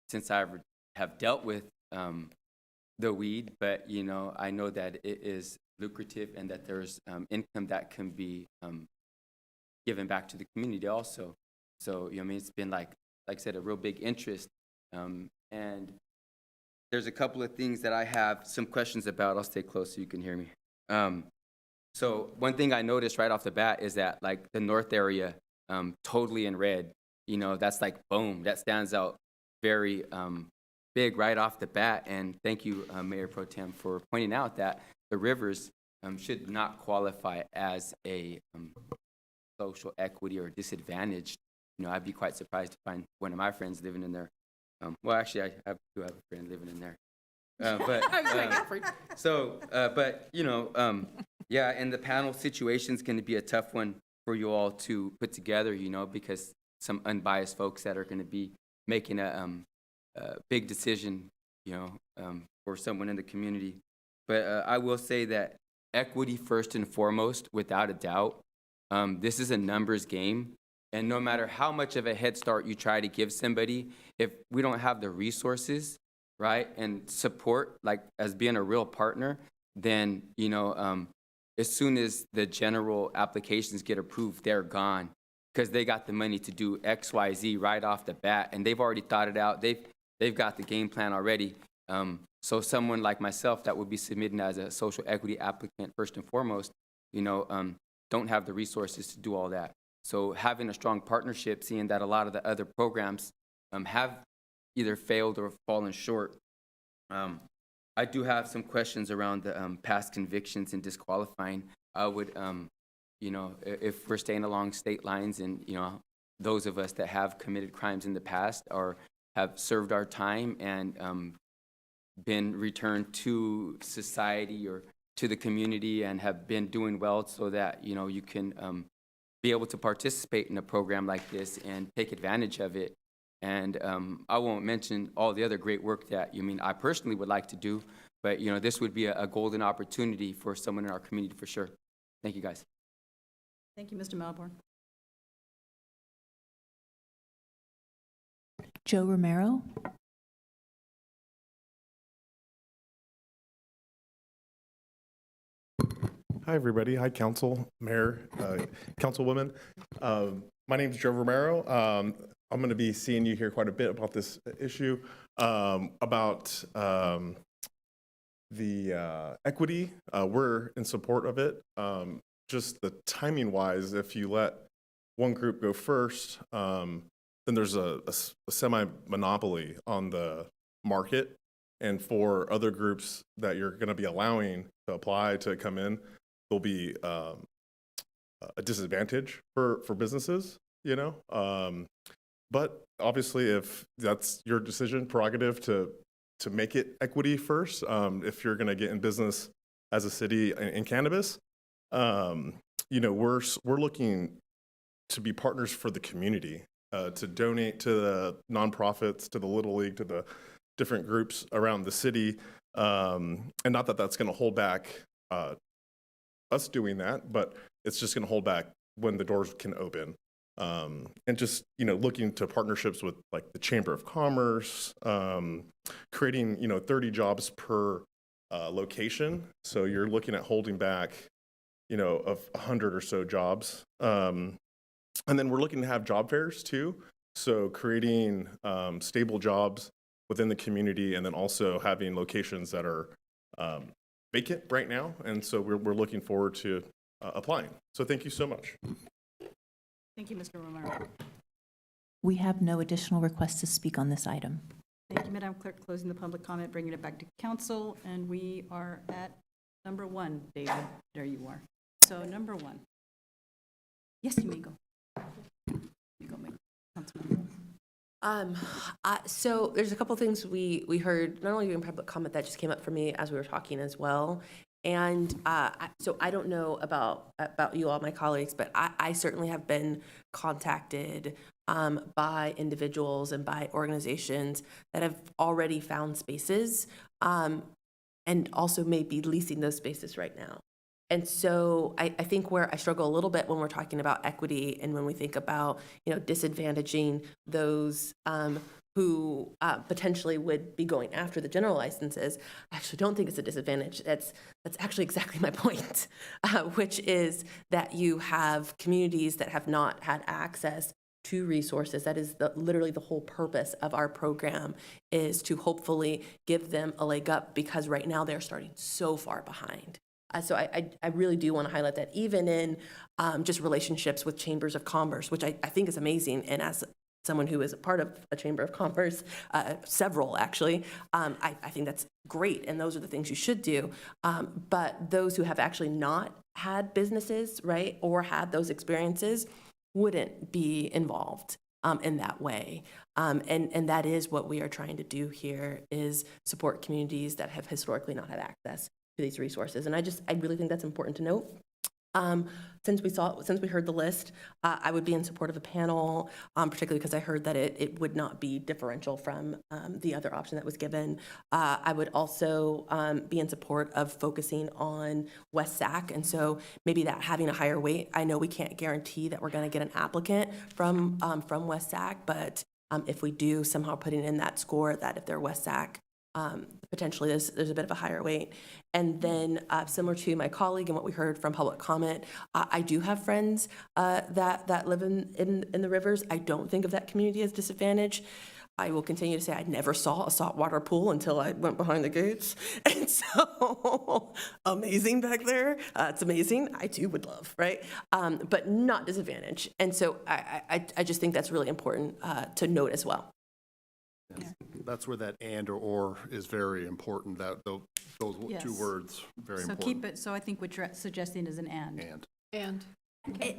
since I have dealt with the weed, but, you know, I know that it is lucrative and that there's income that can be given back to the community also. So, you know, I mean, it's been like I said, a real big interest. And there's a couple of things that I have some questions about. I'll stay close so you can hear me. So one thing I noticed right off the bat is that like the north area, totally in red, you know, that's like boom, that stands out very big right off the bat. And thank you, Mayor Pro Tem, for pointing out that the rivers should not qualify as a social equity or disadvantaged. You know, I'd be quite surprised to find one of my friends living in there. Well, actually, I do have a friend living in there. But you know, yeah, and the panel situation is going to be a tough one for you all to put together, you know, because some unbiased folks that are going to be making a big decision, you know, for someone in the community. But I will say that equity first and foremost, without a doubt. This is a numbers game. And no matter how much of a head start you try to give somebody, if we don't have the resources, right, and support, like as being a real partner, then, you know, as soon as the general applications get approved, they're gone because they got the money to do X, Y, Z right off the bat, and they've already thought it out. They've got the game plan already. So someone like myself that would be submitting as a social equity applicant first and foremost, you know, don't have the resources to do all that. So having a strong partnership, seeing that a lot of the other programs have either failed or fallen short. I do have some questions around the past convictions and disqualifying. I would, you know, if we're staying along state lines and, you know, those of us that have committed crimes in the past or have served our time and been returned to society or to the community and have been doing well so that, you know, you can be able to participate in a program like this and take advantage of it. And I won't mention all the other great work that I personally would like to do, but you know, this would be a golden opportunity for someone in our community for sure. Thank you, guys. Thank you, Mr. Melbourne. Joe Romero. Hi, everybody. Hi, Council, Mayor, Councilwoman. My name is Joe Romero. I'm going to be seeing you here quite a bit about this issue, about the equity. We're in support of it. Just the timing-wise, if you let one group go first, then there's a semi-monopoly on the market. And for other groups that you're going to be allowing to apply to come in, there'll be a disadvantage for businesses, you know. But obviously, if that's your decision, prerogative to make it equity first, if you're going to get in business as a city in cannabis, you know, we're looking to be partners for the community, to donate to the nonprofits, to the Little League, to the different groups around the city, and not that that's going to hold back us doing that, but it's just going to hold back when the doors can open. And just, you know, looking to partnerships with like the Chamber of Commerce, creating, you know, 30 jobs per location. So you're looking at holding back, you know, of 100 or so jobs. And then we're looking to have job fairs too. So creating stable jobs within the community, and then also having locations that are vacant right now. And so we're looking forward to applying. So thank you so much. Thank you, Mr. Romero. We have no additional requests to speak on this item. Thank you, Madam Clerk. Closing the public comment, bringing it back to council, and we are at number 1, David. There you are. So number 1. Yes, you may go. You go, Councilman. So there's a couple things we heard, not only during public comment, that just came up for me as we were talking as well. And so I don't know about you all, my colleagues, but I certainly have been contacted by individuals and by organizations that have already found spaces. And and also may be leasing those spaces right now. And so I think where I struggle a little bit when we're talking about equity and when we think about, disadvantaging those who potentially would be going after the general licenses, I actually don't think it's a disadvantage. That's actually exactly my point, which is that you have communities that have not had access to resources. That is literally the whole purpose of our program, is to hopefully give them a leg up, because right now they're starting so far behind. So I really do want to highlight that, even in just relationships with chambers of commerce, which I think is amazing. And as someone who is a part of a chamber of commerce, several actually, I think that's great. And those are the things you should do. But those who have actually not had businesses, right, or had those experiences wouldn't be involved in that way. And that is what we are trying to do here, is support communities that have historically not had access to these resources. And I really think that's important to note. Since we heard the list, I would be in support of a panel, particularly because I heard that it would not be differential from the other option that was given. I would also be in support of focusing on West Sac, and so maybe that having a higher weight. I know we can't guarantee that we're going to get an applicant from West Sac, but if we do, somehow putting in that score that if they're West Sac, potentially there's a bit of a higher weight. And then similar to my colleague and what we heard from public comment, I do have friends that live in the rivers. I don't think of that community as disadvantaged. I will continue to say I never saw a saltwater pool until I went behind the gates. And so amazing back there. It's amazing. I too would love, right? But not disadvantaged. And so I just think that's really important to note as well. That's where that and or is very important. That those Yes. two words, very So important. keep it, so I think what you're suggesting is an and. And.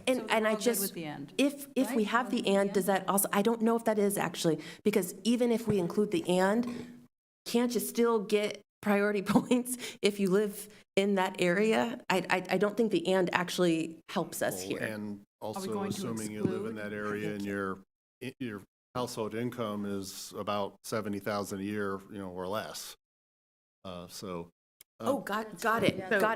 And I just, with the and, if we have the and, does that also, I don't know if that is actually, because even if we include the and, can't you still get priority points if you live in that area? I don't think the and actually helps us here. And also assuming you live in that area and your household income is about $70,000 a year, or less. Got it.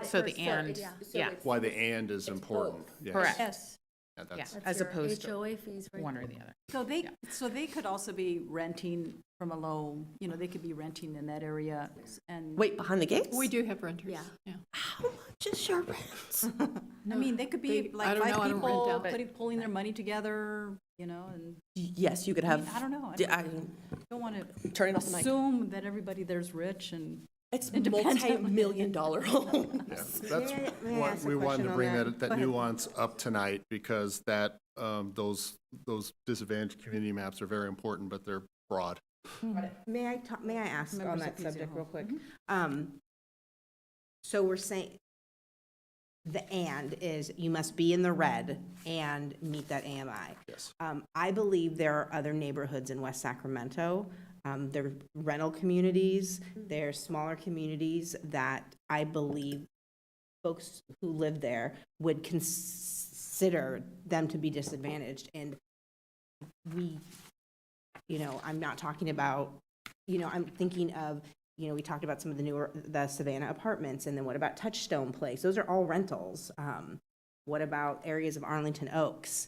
So the and, yeah. Why the and is important. Yes. Correct. Yes. Yeah, that's- As opposed to HOA fees right one or there. the other. So they could also be renting from a low, they could be renting in that area and. Wait, behind the gates? We do have renters. Yeah. How much is your rent? I mean, they could be I like don't know, five I don't rent people out. pulling their money together, and. Yes, you could have. I don't know. I Don't want to turning off the mic. assume that everybody there's rich and. It's independent. multi-million-dollar homes. Yeah, that's why we wanted to bring that nuance up tonight, because that, those disadvantaged community maps are very important, but they're broad. May I ask on that subject real quick? So we're saying the and is you must be in the red and meet that AMI. Yes. I believe there are other neighborhoods in West Sacramento. There are rental communities, there are smaller communities that I believe folks who live there would consider them to be disadvantaged. And we, I'm not talking about, I'm thinking of, we talked about some of the Savannah apartments, and then what about Touchstone Place? Those are all rentals. What about areas of Arlington Oaks?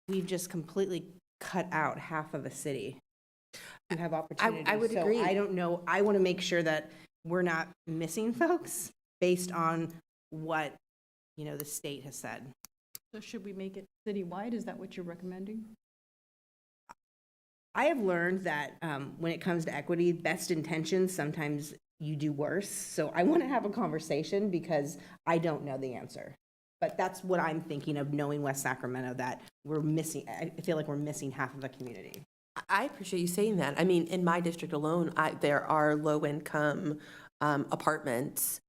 We've just completely cut out half of a city who have opportunities. I would agree. I don't know. I want to make sure that we're not missing folks based on what, the state has said. So should we make it citywide? Is that what you're recommending? I have learned that when it comes to equity, best intentions, sometimes you do worse. So I want to have a conversation because I don't know the answer. But that's what I'm thinking of, knowing West Sacramento, that we're missing, I feel like we're missing half of a community. I appreciate you saying that. I mean, in my district alone, there are low-income apartments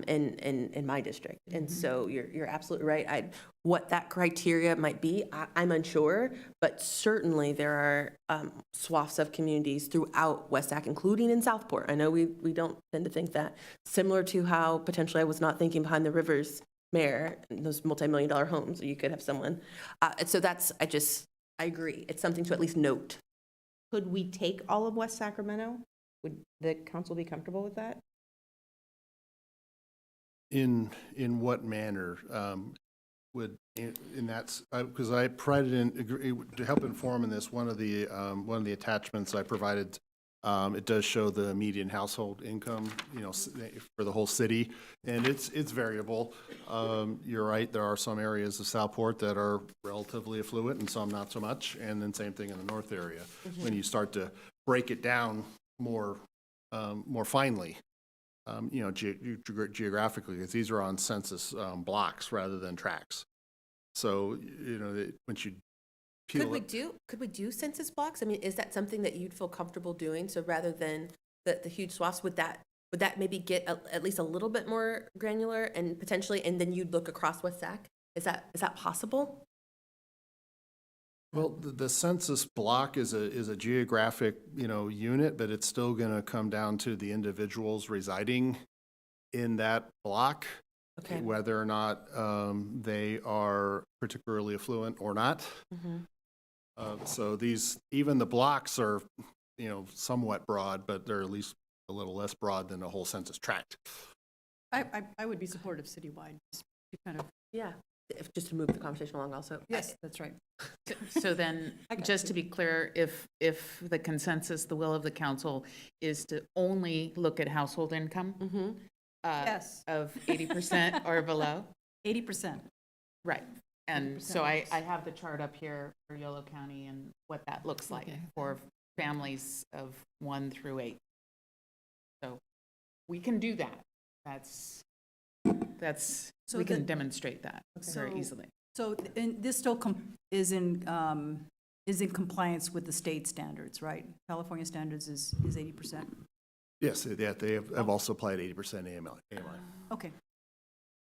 in my district. And so you're absolutely right. What that criteria might be, I'm unsure, but certainly there are swaths of communities throughout West Sac, including in Southport. I know we don't tend to think that. Similar to how potentially I was not thinking behind the rivers, Mayor, those multi-million-dollar homes, you could have someone. And so I agree. It's something to at least note. Could we take all of West Sacramento? Would the council be comfortable with that? In what manner would, in that, because I provided to help inform in this, one of the attachments I provided, it does show the median household income, for the whole city, and it's variable. You're right, there are some areas of Southport that are relatively affluent and some not so much, and then same thing in the north area. When you start to break it down more finely, geographically, because these are on census blocks rather than tracts. So, once you peel Could we do census blocks? I mean, is that something that you'd feel comfortable doing? So rather than the huge swaths, would that maybe get at least a little bit more granular and potentially, and then you'd look across West Sac? Is that possible? Well, the census block is a geographic, unit, but it's still going to come down to the individuals residing in that block, Okay. whether or not they are particularly affluent or not. So even the blocks are, somewhat broad, but they're at least a little less broad than the whole census tract. I would be supportive citywide, just to kind of. Yeah, just to move the conversation along also. Yes, that's right. So then, just to be clear, if the consensus, the will of the council is to only look at household income Yes. of 80% or below? 80%. Right. And 80% so I works. have the chart up here for Yolo County and what that looks like for families of 1 through 8. So we can do that. So we can the- demonstrate that very easily. So, and this still is in compliance with the state standards, right? California standards is 80%. Yes, they have also applied 80% AMI. Okay,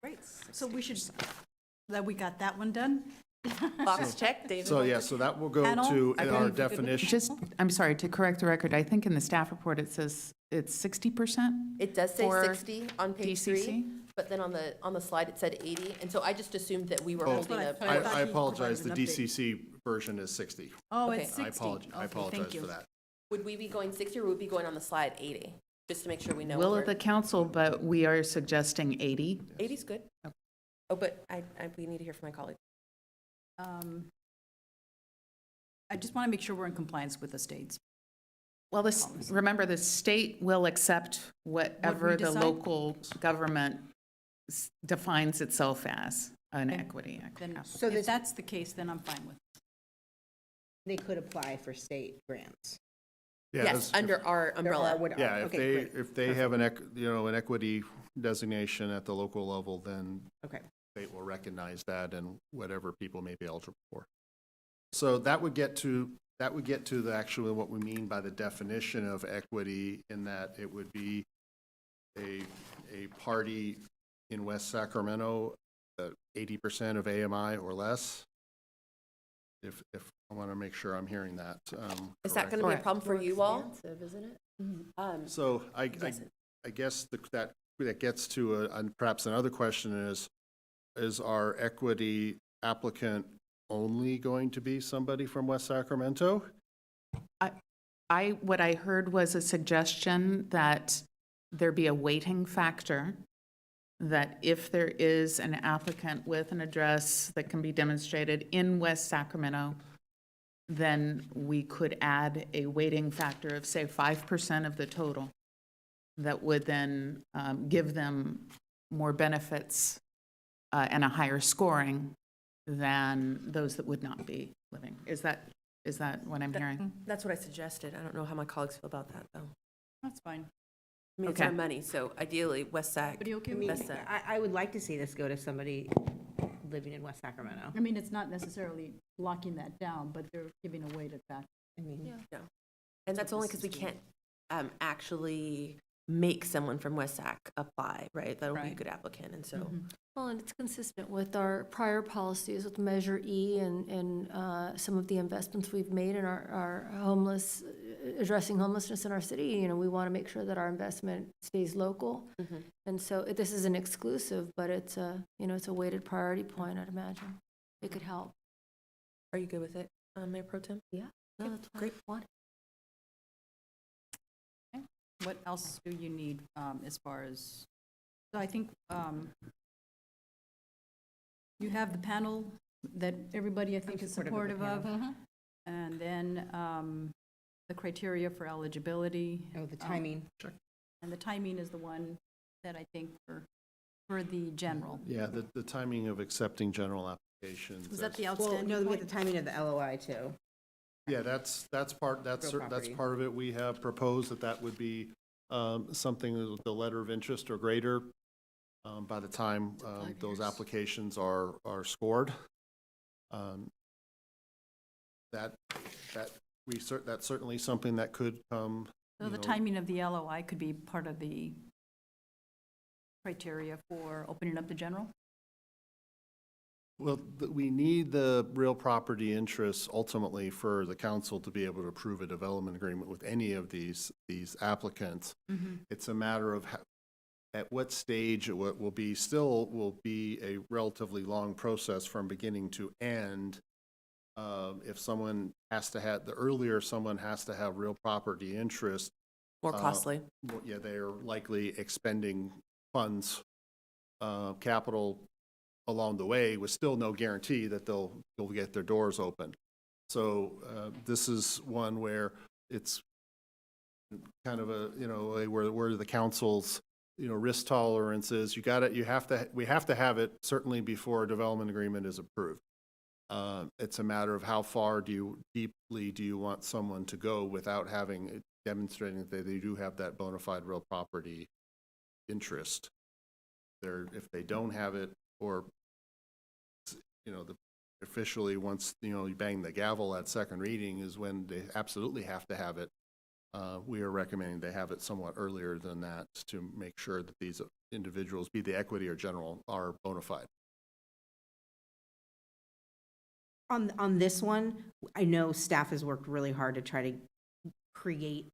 great. So we got that one done? Box check, David. So that will go Panel? to I our believe- definition. I'm sorry, to correct the record, I think in the staff report it says it's 60%? It does say for 60 on page 3, DCC? but then on the slide it said 80, and so I just assumed that we were Oh, holding a. I apologize, the DCC version is 60. Oh, Okay. it's 60. I Okay, apologize thank you. for that. Would we be going 60 or would we be going on the slide 80? Just to make sure we know. Will what of the we're- council, but we are suggesting 80. 80's good. Oh, but we need to hear from my colleague. I just want to make sure we're in compliance with the states. Well, remember, the state will accept whatever the decide? local government defines itself as an equity. Then, So if this- that's the case, then I'm fine with it. They could apply for state grants. Yes, under our umbrella. Yeah, Okay, if they have an equity designation at the local level, then Okay. state will recognize that and whatever people may be eligible for. So that would get to actually what we mean by the definition of equity, in that it would be a party in West Sacramento, 80% of AMI or less. If I want to make sure I'm hearing that. Is that going to be a problem for you all? Isn't it? So I Yes. guess that gets to perhaps another question is our equity applicant only going to be somebody from West Sacramento? What I heard was a suggestion that there be a weighting factor, that if there is an applicant with an address that can be demonstrated in West Sacramento, then we could add a weighting factor of, say, 5% of the total that would then give them more benefits and a higher scoring than those that would not be living. Is that what I'm hearing? That's what I suggested. I don't know how my colleagues feel about that, though. That's fine. I mean, it's Okay. our money, so ideally, West Sac. Everybody okay with West that? Sac. I would like to see this go to somebody living in West Sacramento. I mean, it's not necessarily locking that down, but they're giving a weighted factor. I mean, Yeah. And that's only because we can't actually make someone from West Sac apply, right? That'll be a Right. good applicant, and so. Mm-hmm. Well, and it's consistent with our prior policies with Measure E and some of the investments we've made in our addressing homelessness in our city. You know, we want to make sure that our investment stays local. Mhm. And so this is an exclusive, but it's a weighted priority point, I'd imagine. It could help. Are you good with it, Mayor Pro Tem? Yeah. No, that's Great. fine. What else do you need as far as So I think you have the panel that everybody, I think, is supportive of. And then the criteria for eligibility. Oh, the timing. And the timing is the one that I think for the general. Yeah, the timing of accepting general applications. Was that the Well, outstanding no, we point? get the timing of the LOI too. Yeah, that's part of it. We have proposed that would be something with the letter of interest or greater by the time those applications are scored. That's certainly something that could come. So the timing of the LOI could be part of the criteria for opening up the general? Well, we need the real property interests ultimately for the council to be able to approve a development agreement with any of these applicants. It's a matter of at what stage what will be a relatively long process from beginning to end. If someone has to have, the earlier someone has to have real property interest. More costly. Yeah, they are likely expending funds, capital along the way with still no guarantee that they'll get their doors open. So this is one where it's kind of where the council's risk tolerance is. We have to have it certainly before a development agreement is approved. It's a matter of how far deeply do you want someone to go without demonstrating that they do have that bona fide real property interest. If they don't have it, or officially once you bang the gavel at second reading is when they absolutely have to have it. We are recommending they have it somewhat earlier than that to make sure that these individuals, be the equity or general, are bona fide. On this one, I know staff has worked really hard to try to create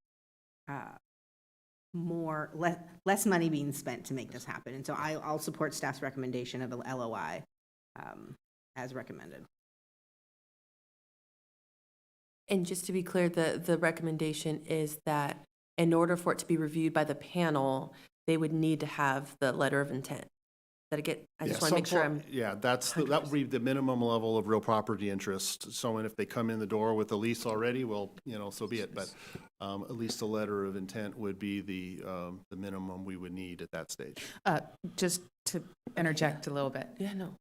less money being spent to make this happen. And so I'll support staff's recommendation of a LOI as recommended. And just to be clear, the recommendation is that in order for it to be reviewed by the panel, they would need to have the letter of intent. I just want to make sure I'm. Yeah, that would be the minimum level of real property interest. So if they come in the door with a lease already, well, so be it. But at least a letter of intent would be the minimum we would need at that stage. Just to interject a little bit. Yeah, no.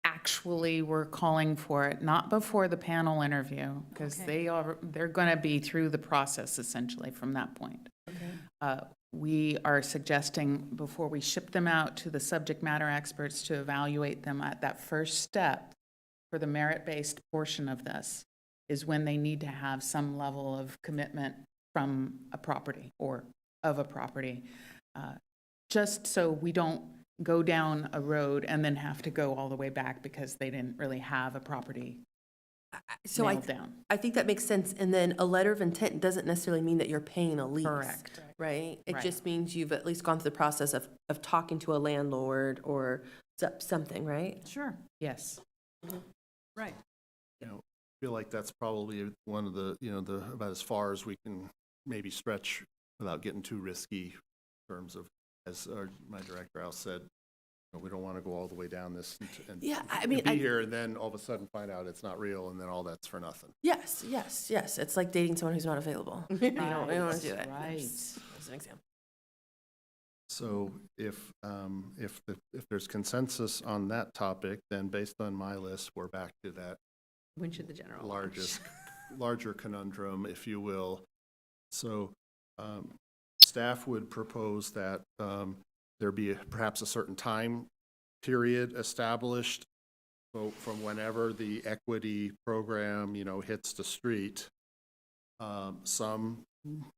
Actually, we're calling for it not before the panel interview, because they're going to be through the process essentially from that point. We are suggesting before we ship them out to the subject matter experts to evaluate them at that first step for the merit-based portion of this is when they need to have some level of commitment from a property or of a property, just so we don't go down a road and then have to go all the way back because they didn't really have a property nailed down. I think that makes sense. And then a letter of intent doesn't necessarily mean that you're paying a lease. Correct. Right? It just means you've at least gone through the process of talking to a landlord or something, right? Sure. Yes. Right. I feel like that's probably one of the about as far as we can maybe stretch without getting too risky in terms of, as my director Al said, we don't want to go all the way down this and be here and then all of a sudden find out it's not real and then all that's for nothing. Yes. It's like dating someone who's not available. You don't want to do that. Right. That's an example. So if there's consensus on that topic, then based on my list, we're back to that When should the general larger conundrum, if you will. So staff would propose that there be perhaps a certain time period established from whenever the equity program, hits the street. Some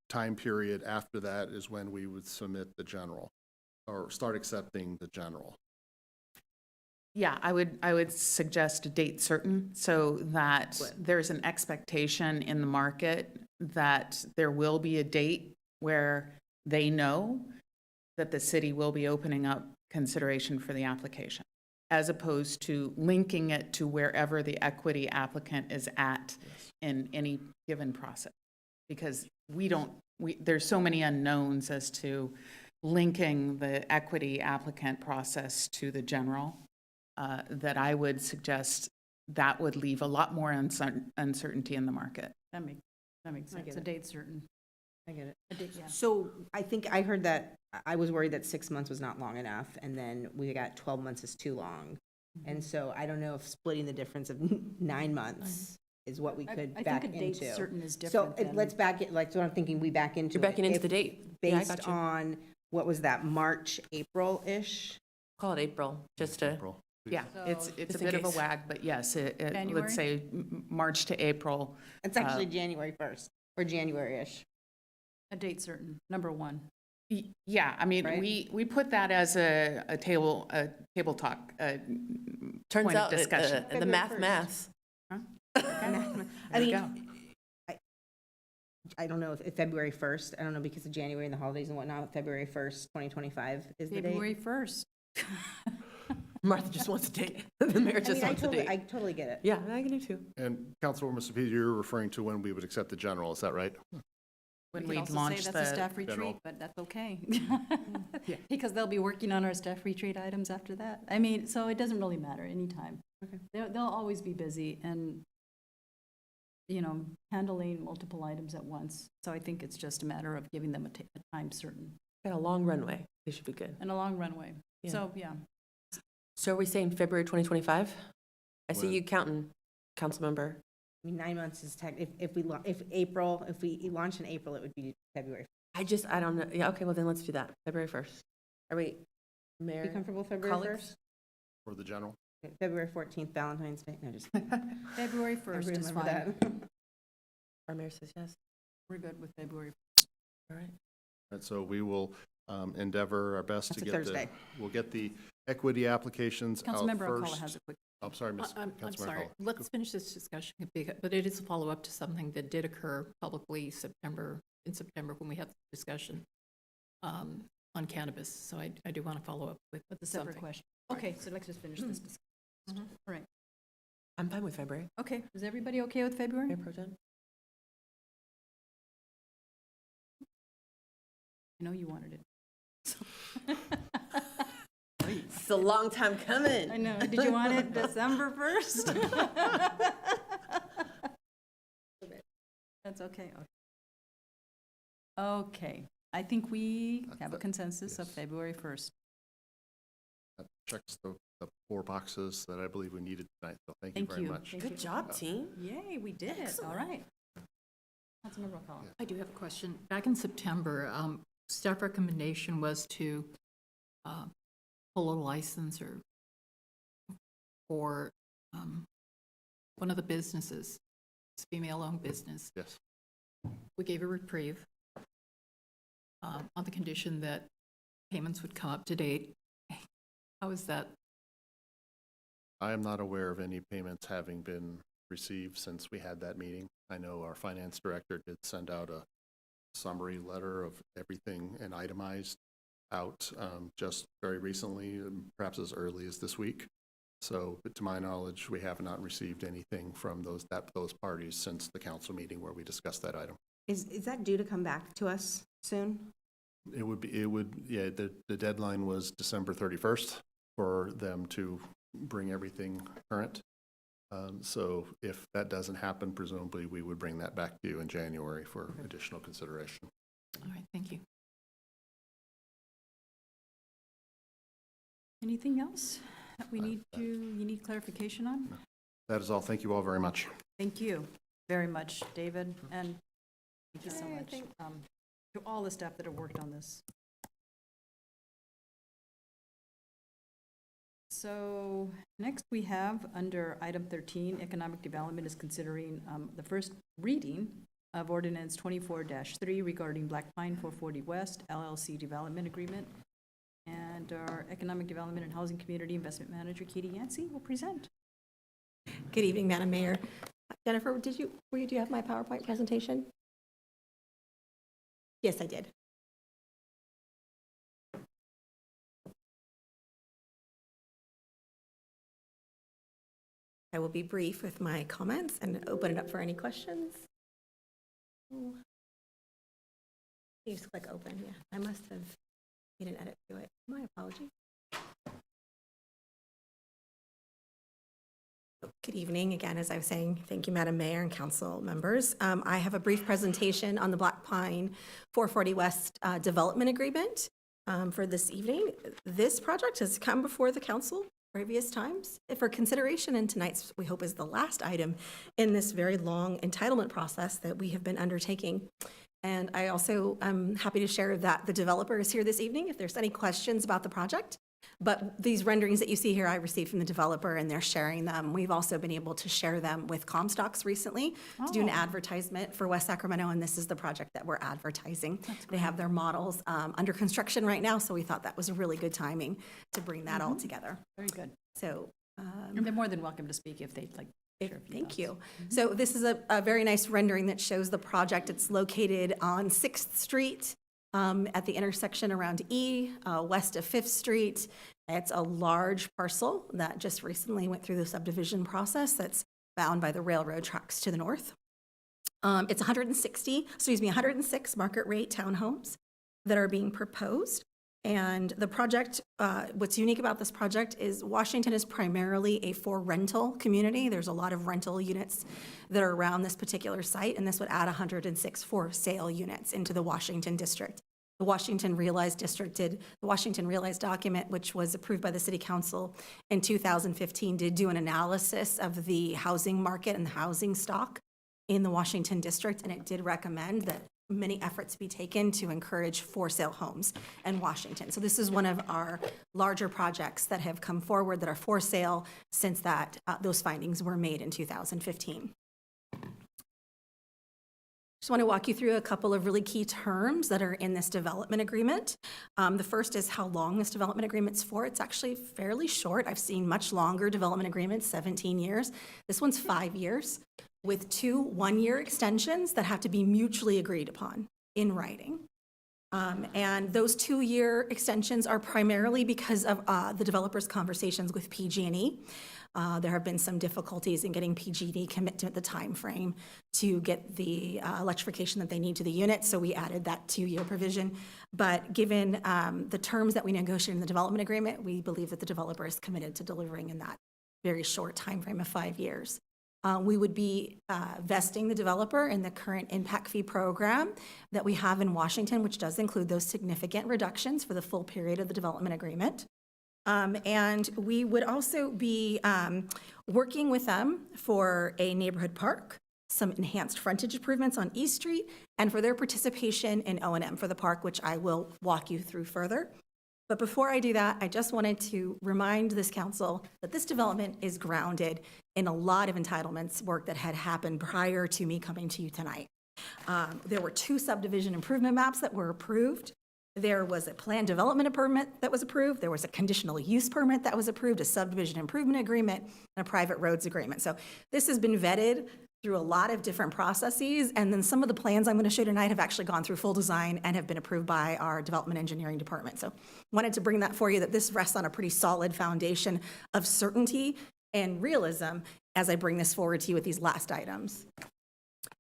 time period after that is when we would submit the general or start accepting the general. Yeah, I would suggest a date certain so that there's an expectation in the market that there will be a date where they know that the city will be opening up consideration for the application, as opposed to linking it to wherever the equity applicant is at in any given process. Because there's so many unknowns as to linking the equity applicant process to the general, that I would suggest that would leave a lot more uncertainty in the market. That makes I sense. get A it. date certain. I get it. A date, yeah. So I think I heard that, I was worried that 6 months was not long enough, and then we got 12 months is too long. And so I don't know if splitting the difference of 9 months is what we could I back think a date into. certain is So different than. let's back it, like, so I'm thinking we back into You're backing it into if- the date. Yeah, I got Based you. on, what was that, March, April-ish? Call it April, just to, April. Yeah, it's Just a in bit of a case. wag, but yes, January? let's say March to April. It's actually January 1st, or January-ish. A date certain, number one. Yeah, I mean, Right? we put that as a table talk, turns point of out discussion. the February math 1st. maths. I There we mean, go. I don't know if February 1st, I don't know, because of January and the holidays and whatnot, February 1st, 2025 is the date. February 1st. Martha just wants a date. The mayor I just mean, I wants a totally, date. I totally get it. Yeah, I can do too. And Councilwoman Cepeda, you're referring to when we would accept the general, is that right? When We we could also launch say that's a the, staff retreat, general. but that's okay. Because they'll be working on our staff retreat items after that. I mean, so it doesn't really matter anytime. Okay. They'll always be busy and, handling multiple items at once. So I think it's just a matter of giving them a time certain Got a long runway. They should be good. and a long runway. Yeah. So, yeah. So are we saying February 2025? I see When? you counting, council member. I mean, 9 months is if we launch in April, it would be February. I don't know. Yeah, okay, well then let's do that. February 1st. Are we, You Mayor? comfortable with February colleagues? 1st? For the general? February 14th, Valentine's Day? No, just. February 1st is fine. That. Our mayor says yes. We're good with February. All right. And so we will endeavor our best That's to a get Thursday. we'll get the equity applications out Councilmember Alcala first. has a quick. I'm sorry, Ms. I'm Councilmember sorry. Alcala. Let's finish this discussion, but it is a follow-up to something that did occur publicly in September when we had the discussion on cannabis. So I do want to follow up with With the separate something. question. Okay, so let's just finish this discussion. All right. I'm fine with February. Okay, is everybody okay with February? Mayor Pro Tem? I know you wanted it. It's a long time coming. I know. Did you want it December 1st? That's okay. Okay, I think we have a consensus of Yes. February 1st. That checks the 4 boxes that I believe we needed tonight, so thank you Thank very you. much. Thank Good you. job, team. Yay, we did it. All right. Councilmember Alcala. I do have a question. Back in September, staff recommendation was to pull a license for one of the businesses. It's a female-owned business. Yes. We gave a reprieve on the condition that payments would come up to date. How is that? I am not aware of any payments having been received since we had that meeting. I know our finance director did send out a summary letter of everything and itemized out just very recently, perhaps as early as this week. So, but to my knowledge, we have not received anything from those parties since the council meeting where we discussed that item. Is that due to come back to us soon? Yeah, the deadline was December 31st for them to bring everything current. So if that doesn't happen, presumably we would bring that back to you in January for additional consideration. All right, thank you. Anything else that you need clarification on? That is all. Thank you all very much. Thank you very much, David, and thank you so much to all the staff that have worked on this. So next we have under item 13, economic development is considering the first reading of ordinance 24-3 regarding Black Pine 440 West LLC development agreement. And our economic development and housing community investment manager, Katie Yancey, will present. Good evening, Madam Mayor. Jennifer, do you have my PowerPoint presentation? Yes, I did. I will be brief with my comments and open it up for any questions. You just click open, yeah. I must have Made an edit to it. My apologies. Good evening. Again, as I was saying, thank you, Madam Mayor and council members. I have a brief presentation on the Black Pine 440 West Development Agreement for this evening. This project has come before the council previous times for consideration, and tonight's, we hope, is the last item in this very long entitlement process that we have been undertaking. And I also am happy to share that the developer is here this evening if there's any questions about the project. But these renderings that you see here, I received from the developer, and they're sharing them. We've also been able to share them with Comstocks recently to do an advertisement for West Sacramento, and this is the project that we're advertising. They have their models under construction right now, so we thought that was a really good timing to bring that all together. Very good. So And they're more than welcome to speak if they'd like. Thank you. So this is a very nice rendering that shows the project. It's located on 6th Street at the intersection around E, west of 5th Street. It's a large parcel that just recently went through the subdivision process that's bound by the railroad tracks to the north. It's 106 market rate townhomes that are being proposed. And the project, what's unique about this project is Washington is primarily a for rental community. There's a lot of rental units that are around this particular site, and this would add 106 for sale units into the Washington district. The Washington Realized District did, the Washington Realized document, which was approved by the City Council in 2015, did do an analysis of the housing market and the housing stock in the Washington district, and it did recommend that many efforts be taken to encourage for sale homes in Washington. So this is one of our larger projects that have come forward that are for sale since that those findings were made in 2015. Just want to walk you through a couple of really key terms that are in this development agreement. The first is how long this development agreement's for. It's actually fairly short. I've seen much longer development agreements, 17 years. This one's 5 years with 2 one-year extensions that have to be mutually agreed upon in writing. And those 2-year extensions are primarily because of the developer's conversations with PG&E. There have been some difficulties in getting PG&E commitment the time frame to get the electrification that they need to the unit, so we added that 2-year provision. But given the terms that we negotiated in the development agreement, we believe that the developer is committed to delivering in that very short time frame of 5 years. We would be vesting the developer in the current impact fee program that we have in Washington, which does include those significant reductions for the full period of the development agreement. And we would also be working with them for a neighborhood park, some enhanced frontage improvements on East Street, and for their participation in O&M for the park, which I will walk you through further. But before I do that, I just wanted to remind this council that this development is grounded in a lot of entitlements work that had happened prior to me coming to you tonight. There were 2 subdivision improvement maps that were approved. There was a planned development permit that was approved. There was a conditional use permit that was approved, a subdivision improvement agreement, and a private roads agreement. So this has been vetted through a lot of different processes, and then some of the plans I'm going to show tonight have actually gone through full design and have been approved by our development engineering department. So wanted to bring that for you, that this rests on a pretty solid foundation of certainty and realism as I bring this forward to you with these last items.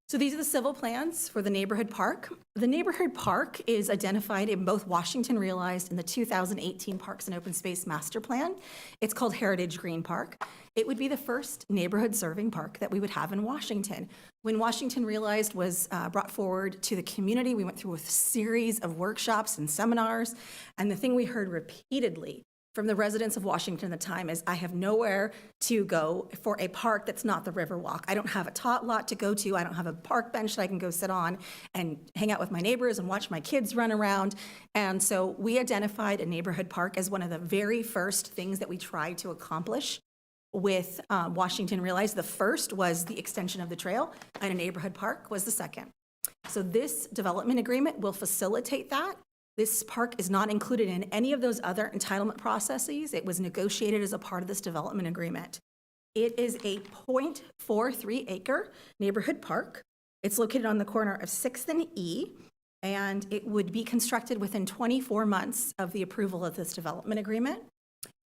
So these are the civil plans for the neighborhood park. The neighborhood park is identified in both Washington Realized and the 2018 Parks and Open Space Master Plan. It's called Heritage Green Park. It would be the first neighborhood serving park that we would have in Washington. When Washington Realized was brought forward to the community, we went through a series of workshops and seminars, and the thing we heard repeatedly from the residents of Washington at the time is, I have nowhere to go for a park that's not the Riverwalk. I don't have a tot lot to go to. I don't have a park bench that I can go sit on and hang out with my neighbors and watch my kids run around. And so we identified a neighborhood park as one of the very first things that we tried to accomplish with Washington Realized. The first was the extension of the trail, and a neighborhood park was the second. So this development agreement will facilitate that. This park is not included in any of those other entitlement processes. It was negotiated as a part of this development agreement. It is a 0.43 acre neighborhood park. It's located on the corner of 6th and E, and it would be constructed within 24 months of the approval of this development agreement.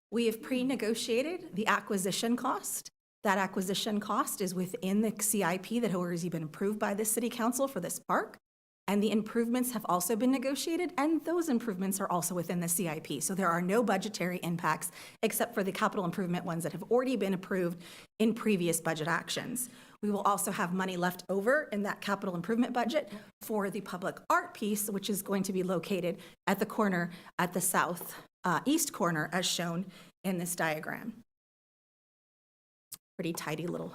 We have pre-negotiated the acquisition cost. That acquisition cost is within the CIP that has already been approved by the City Council for this park. And the improvements have also been negotiated, and those improvements are also within the CIP. So there are no budgetary impacts except for the capital improvement ones that have already been approved in previous budget actions. We will also have money left over in that capital improvement budget for the public art piece, which is going to be located at the corner, at the south east corner, as shown in this diagram. Pretty tidy little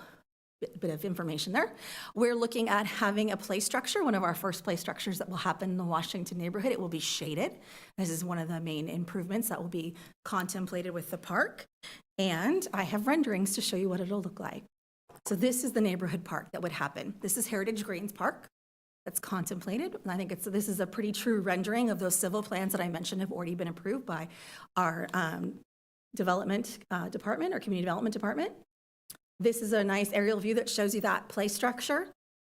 bit of information there. We're looking at having a play structure, one of our first play structures that will happen in the Washington neighborhood. It will be shaded. This is one of the main improvements that will be contemplated with the park. And I have renderings to show you what it'll look like. So this is the neighborhood park that would happen. This is Heritage Greens Park that's contemplated. And I think this is a pretty true rendering of those civil plans that I mentioned have already been approved by our development department, or community development department. This is a nice aerial view that shows you that play structure.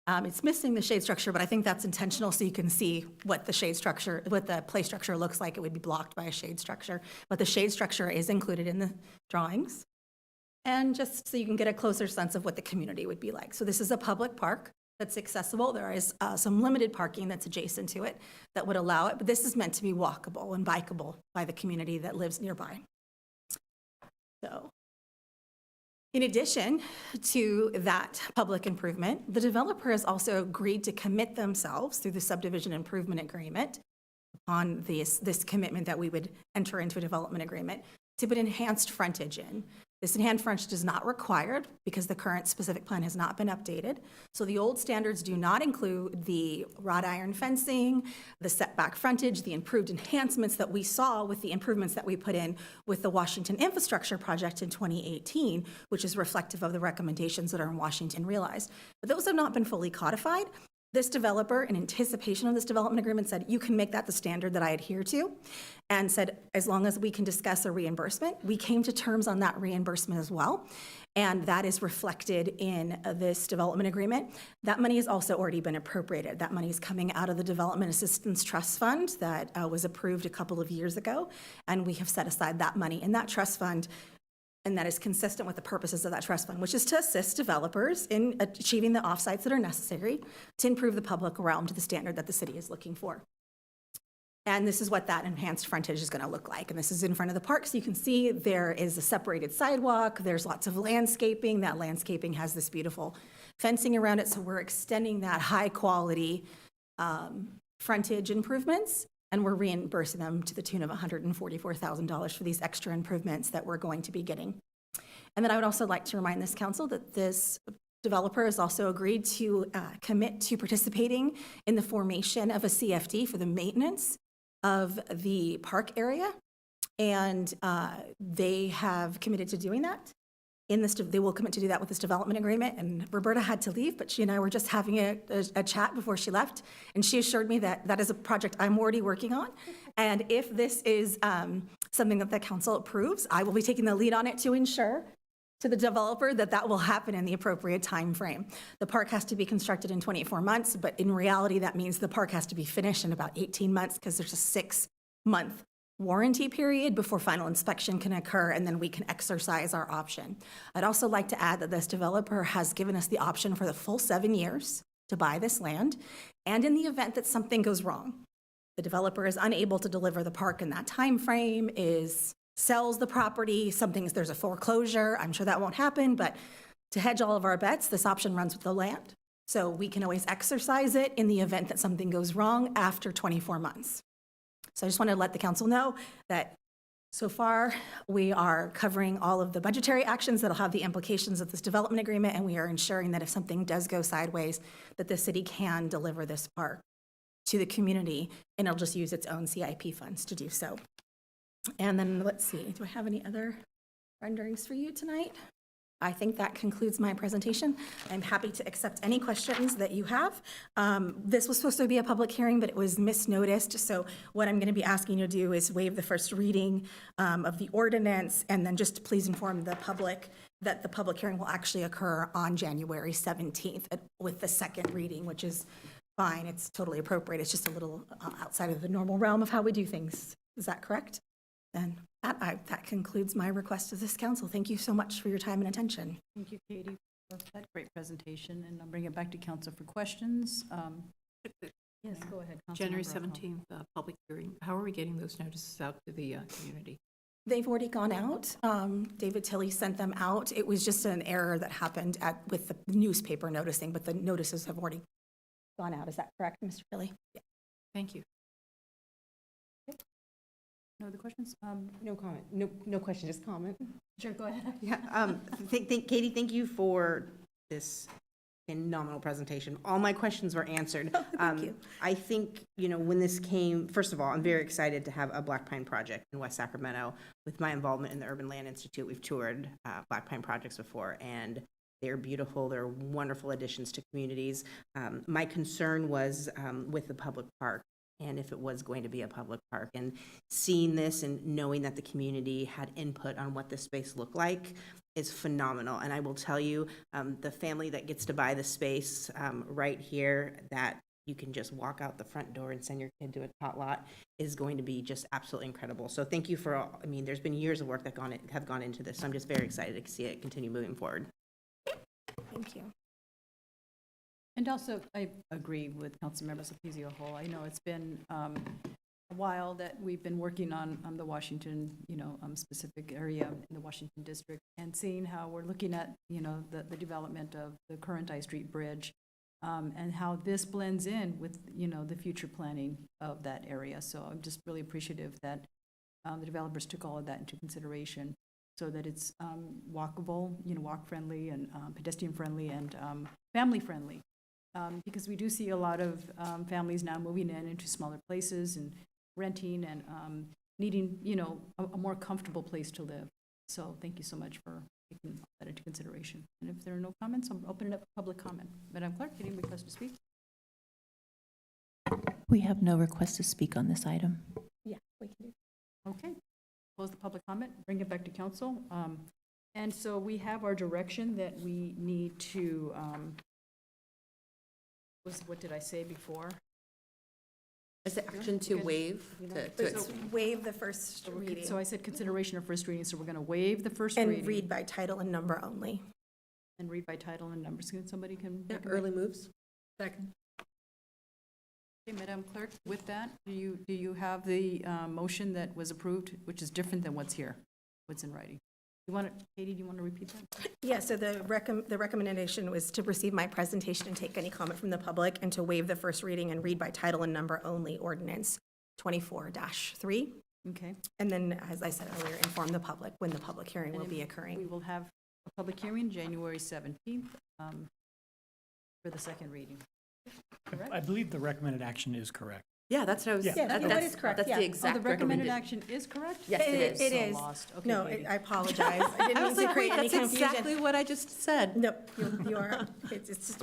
It's missing the shade structure, but I think that's intentional so you can see what the shade structure, what the play structure looks like. It would be blocked by a shade structure, but the shade structure is included in the drawings. And just so you can get a closer sense of what the community would be like. So this is a public park that's accessible. There is some limited parking that's adjacent to it that would allow it, but this is meant to be walkable and bikeable by the community that lives nearby. So, in addition to that public improvement, the developer has also agreed to commit themselves through the subdivision improvement agreement on this commitment that we would enter into a development agreement to put enhanced frontage in. This enhanced frontage is not required because the current specific plan has not been updated. So the old standards do not include the wrought iron fencing, the setback frontage, the improved enhancements that we saw with the improvements that we put in with the Washington infrastructure project in 2018, which is reflective of the recommendations that are in Washington realized. But those have not been fully codified. This developer, in anticipation of this development agreement, said, you can make that the standard that I adhere to, and said, as long as we can discuss a reimbursement. We came to terms on that reimbursement as well, and that is reflected in this development agreement. That money has also already been appropriated. That money is coming out of the Development Assistance Trust Fund that was approved a couple of years ago, and we have set aside that money in that trust fund. And that is consistent with the purposes of that trust fund, which is to assist developers in achieving the offsites that are necessary to improve the public realm to the standard that the city is looking for. And this is what that enhanced frontage is going to look like. And this is in front of the park, so you can see there is a separated sidewalk. There's lots of landscaping. That landscaping has this beautiful fencing around it, so we're extending that high quality frontage improvements. And we're reimbursing them to the tune of $144,000 for these extra improvements that we're going to be getting. And then I would also like to remind this council that this developer has also agreed to commit to participating in the formation of a CFD for the maintenance of the park area. And they have committed to doing that. They will commit to do that with this development agreement. And Roberta had to leave, but she and I were just having a chat before she left. And she assured me that that is a project I'm already working on. And if this is something that the council approves, I will be taking the lead on it to ensure to the developer that that will happen in the appropriate time frame. The park has to be constructed in 24 months, but in reality, that means the park has to be finished in about 18 months because there's a 6-month warranty period before final inspection can occur, and then we can exercise our option. I'd also like to add that this developer has given us the option for the full 7 years to buy this land, and in the event that something goes wrong, the developer is unable to deliver the park in that time frame, sells the property, there's a foreclosure, I'm sure that won't happen, but to hedge all of our bets, this option runs with the land. So we can always exercise it in the event that something goes wrong after 24 months. So I just want to let the council know that so far we are covering all of the budgetary actions that'll have the implications of this development agreement, and we are ensuring that if something does go sideways, that the city can deliver this park to the community, and it'll just use its own CIP funds to do so. And then let's see, do I have any other renderings for you tonight? I think that concludes my presentation. I'm happy to accept any questions that you have. This was supposed to be a public hearing, but it was misnoticed. So what I'm going to be asking you to do is waive the first reading of the ordinance, and then just please inform the public that the public hearing will actually occur on January 17th with the second reading, which is fine. It's totally appropriate. It's just a little outside of the normal realm of how we do things. Is that correct? Then that concludes my request to this council. Thank you so much for your time and attention. Thank you, Katie, for that great presentation, and I'll bring it back to council for questions. Yes, go ahead. January Councilmember O'Connell. 17th, public hearing. How are we getting those notices out to the community? They've already gone out. David Tilley sent them out. It was just an error that happened with the newspaper noticing, but the notices have already gone out. Is that correct, Mr. Tilley? Yeah. Thank you. No other questions? No comment. No question, just comment. Sure, go ahead. Yeah, Katie, thank you for this phenomenal presentation. All my questions were answered. Thank you. I think, when this came, first of all, I'm very excited to have a Black Pine project in West Sacramento. With my involvement in the Urban Land Institute, we've toured Black Pine projects before, and they're beautiful. They're wonderful additions to communities. My concern was with the public park, and if it was going to be a public park. And seeing this and knowing that the community had input on what this space looked like is phenomenal. And I will tell you, the family that gets to buy the space right here, that you can just walk out the front door and send your kid to a tot lot, is going to be just absolutely incredible. So thank you for all, there's been years of work that have gone into this. So I'm just very excited to see it continue moving forward. Thank you. And also, I agree with Councilmember Sulpicio Hall. I know it's been a while that we've been working on the Washington, specific area in the Washington district, and seeing how we're looking at, the development of the current I Street Bridge, and how this blends in with, the future planning of that area. So I'm just really appreciative that the developers took all of that into consideration, so that it's walkable, walk-friendly and pedestrian-friendly and family-friendly. Because we do see a lot of families now moving into smaller places and renting and needing, a more comfortable place to live. So thank you so much for taking that into consideration. And if there are no comments, I'm opening up for public comment. Madam Clerk, any request to speak? We have no request to speak on this item. Yeah, we can do. Okay, close the public comment, bring it back to council. And so we have our direction that we need to, what did I say before? Is it action to waive? So waive the first reading. So I said consideration of first reading, so we're going to waive the first And reading. read by title and number only. And read by title and numbers. Somebody can. Yeah, early moves. Second. Okay, Madam Clerk, with that, do you have the motion that was approved, which is different than what's here, what's in writing? Katie, do you want to repeat that? Yeah, so the recommendation was to receive my presentation and take any comment from the public, and to waive the first reading and read by title and number only ordinance 24-3. Okay. And then, as I said earlier, inform the public when the public hearing will be occurring. We will have a public hearing January 17th for the second reading. Correct? I believe the recommended action is correct. Yeah, that's what I was. Yeah, that is correct. That's Yeah. the exact the recommended action is correct? Yes, it is. It is. Lost. Okay, No, Katie. I apologize. I didn't mean to create any that's confusion. exactly what I just said. Nope, you are,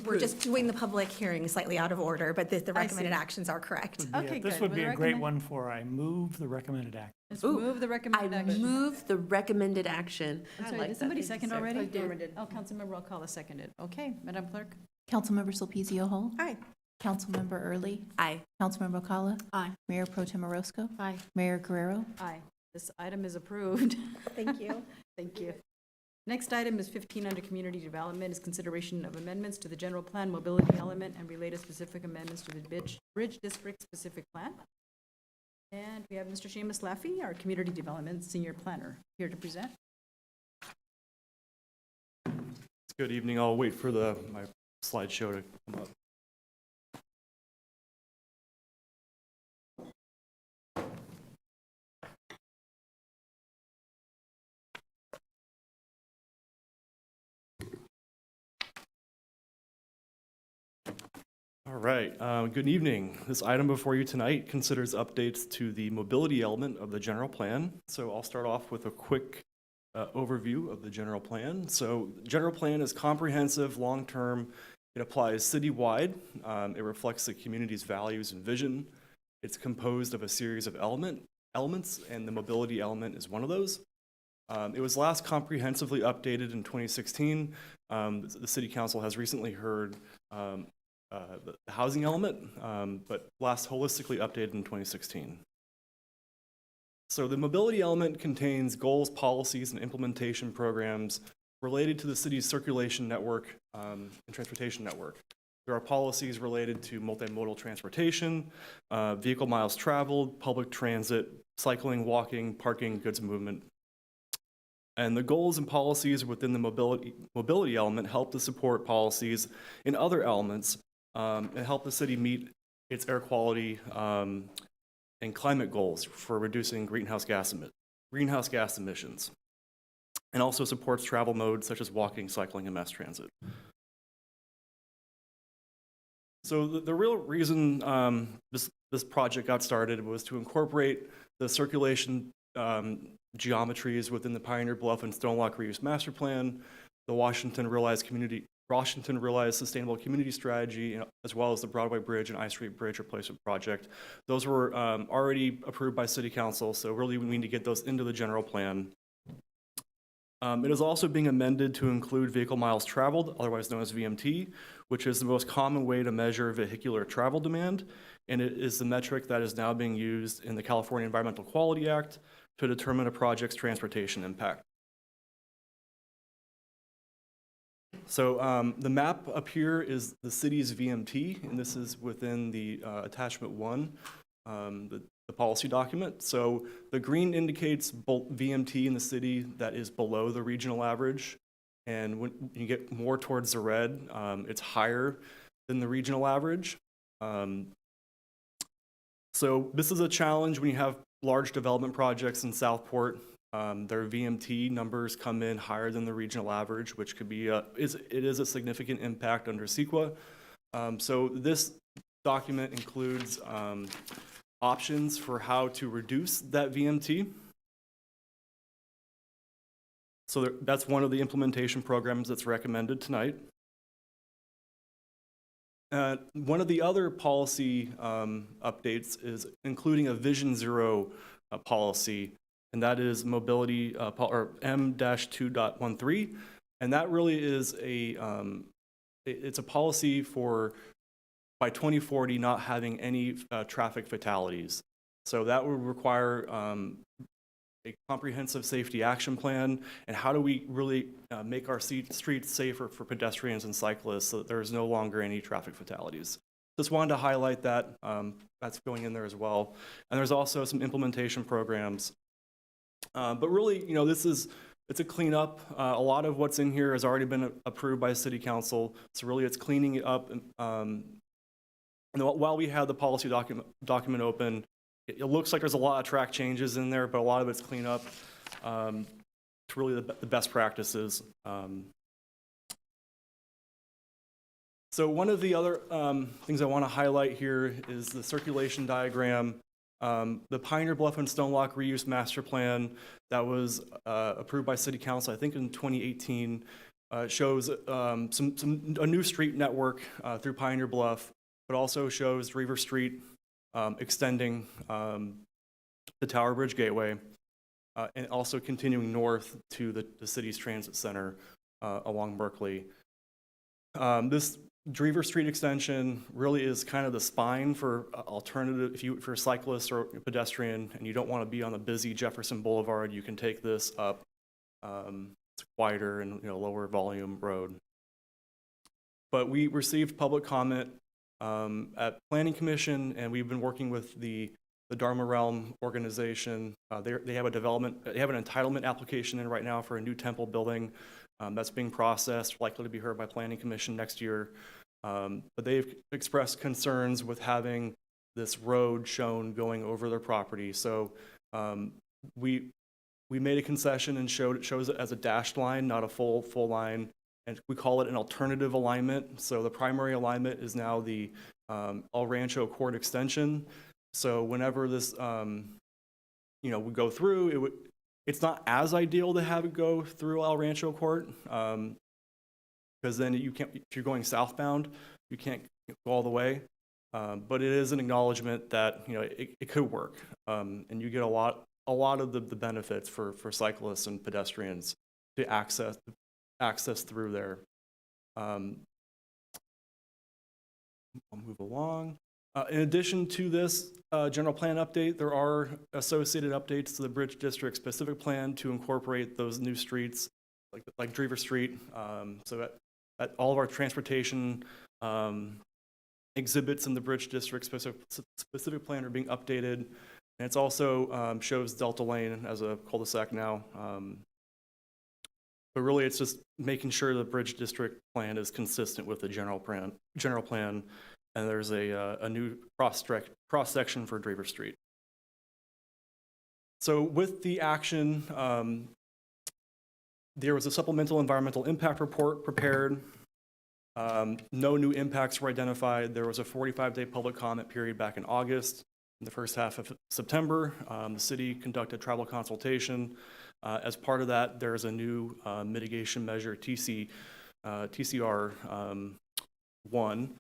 we're just doing the public hearing slightly out of order, but the recommended see. actions are correct. Yeah, Okay, this good. would Well, be the a great recommend- one for I move the recommended action. Let's move the recommended I action. move the recommended action. I'm I sorry, like did that. somebody Thank you, second sir. already? I did. Oh, Councilmember Alcala seconded. Okay, Madam Clerk? Councilmember Sulpicio Hall. Aye. Councilmember Early. Aye. Councilmember Ocala. Aye. Mayor Pro Tem Orozco. Aye. Mayor Guerrero. Aye. This item is approved. Thank you. Thank you. Next item is 15 under community development, is consideration of amendments to the general plan, mobility element, and related specific amendments to the bridge district specific plan. And we have Mr. Seamus Laffey, our community development senior planner, here to present. Good evening. I'll wait for my slideshow to come up. All right, good evening. This item before you tonight considers updates to the mobility element of the general plan. So I'll start off with a quick overview of the general plan. So the general plan is comprehensive, long-term. It applies citywide. It reflects the community's values and vision. It's composed of a series of elements, and the mobility element is one of those. It was last comprehensively updated in 2016. The City Council has recently heard the housing element, but last holistically updated in 2016. So the mobility element contains goals, policies, and implementation programs related to the city's circulation network and transportation network. There are policies related to multimodal transportation, vehicle miles traveled, public transit, cycling, walking, parking, goods movement. And the goals and policies within the mobility element help to support policies in other elements and help the city meet its air quality and climate goals for reducing greenhouse gas emissions, and also supports travel modes such as walking, cycling, and mass transit. So the real reason this project got started was to incorporate the circulation geometries within the Pioneer Bluff and Stonelock Reuse Master Plan, the Washington Realized Sustainable Community Strategy, as well as the Broadway Bridge and I Street Bridge Replacement Project. Those were already approved by City Council, so really we need to get those into the general plan. It is also being amended to include vehicle miles traveled, otherwise known as VMT, which is the most common way to measure vehicular travel demand, and it is the metric that is now being used in the California Environmental Quality Act to determine a project's transportation impact. So the map up here is the city's VMT, and this is within the attachment 1, the policy document. So the green indicates VMT in the city that is below the regional average, and when you get more towards the red, it's higher than the regional average. So this is a challenge when you have large development projects in Southport. Their VMT numbers come in higher than the regional average, which could be it is a significant impact under CEQA. So this document includes options for how to reduce that VMT. So that's one of the implementation programs that's recommended tonight. One of the other policy updates is including a Vision Zero policy, and that is mobility or M-2.13, and that really is it's a policy for by 2040 not having any traffic fatalities. So that would require a comprehensive safety action plan, and how do we really make our streets safer for pedestrians and cyclists so that there's no longer any traffic fatalities. Just wanted to highlight that. That's going in there as well. And there's also some implementation programs. But really, you know, it's a cleanup. A lot of what's in here has already been approved by City Council. So really it's cleaning it up. And while we have the policy document open, it looks like there's a lot of track changes in there, but a lot of it's cleanup to really the best practices. So one of the other things I want to highlight here is the circulation diagram. The Pioneer Bluff and Stonelock Reuse Master Plan that was approved by City Council, I think in 2018, shows a new street network through Pioneer Bluff, but also shows Reaver Street extending the Tower Bridge Gateway, and also continuing north to the city's transit center along Berkeley. This Drever Street extension really is kind of the spine for alternative, if you're a cyclist or a pedestrian and you don't want to be on a busy Jefferson Boulevard, you can take this up. It's a quieter and lower volume road. But we received public comment at Planning Commission, and we've been working with the Dharma Realm organization. They have an entitlement application in right now for a new temple building. That's being processed, likely to be heard by Planning Commission next year. But they've expressed concerns with having this road shown going over their property. So we made a concession and shows it as a dashed line, not a full line. And we call it an alternative alignment. So the primary alignment is now the El Rancho Court extension. So whenever this would go through, it's not as ideal to have it go through El Rancho Court, because then you can't, if you're going southbound, you can't go all the way. But it is an acknowledgement that it could work, and you get a lot of the benefits for cyclists and pedestrians to access through there. I'll move along. In addition to this general plan update, there are associated updates to the Bridge District specific plan to incorporate those new streets, like Drever Street. So that all of our transportation Exhibits in the Bridge District specific plan are being updated. And it's also shows Delta Lane as a cul-de-sac now. But really, it's just making sure the Bridge District plan is consistent with the general plan, and there's a new cross-section for Draper Street. So with the action, there was a supplemental environmental impact report prepared. No new impacts were identified. There was a 45-day public comment period back in August. In the first half of September, the city conducted tribal consultation. As part of that, there's a new mitigation measure, TCR 1.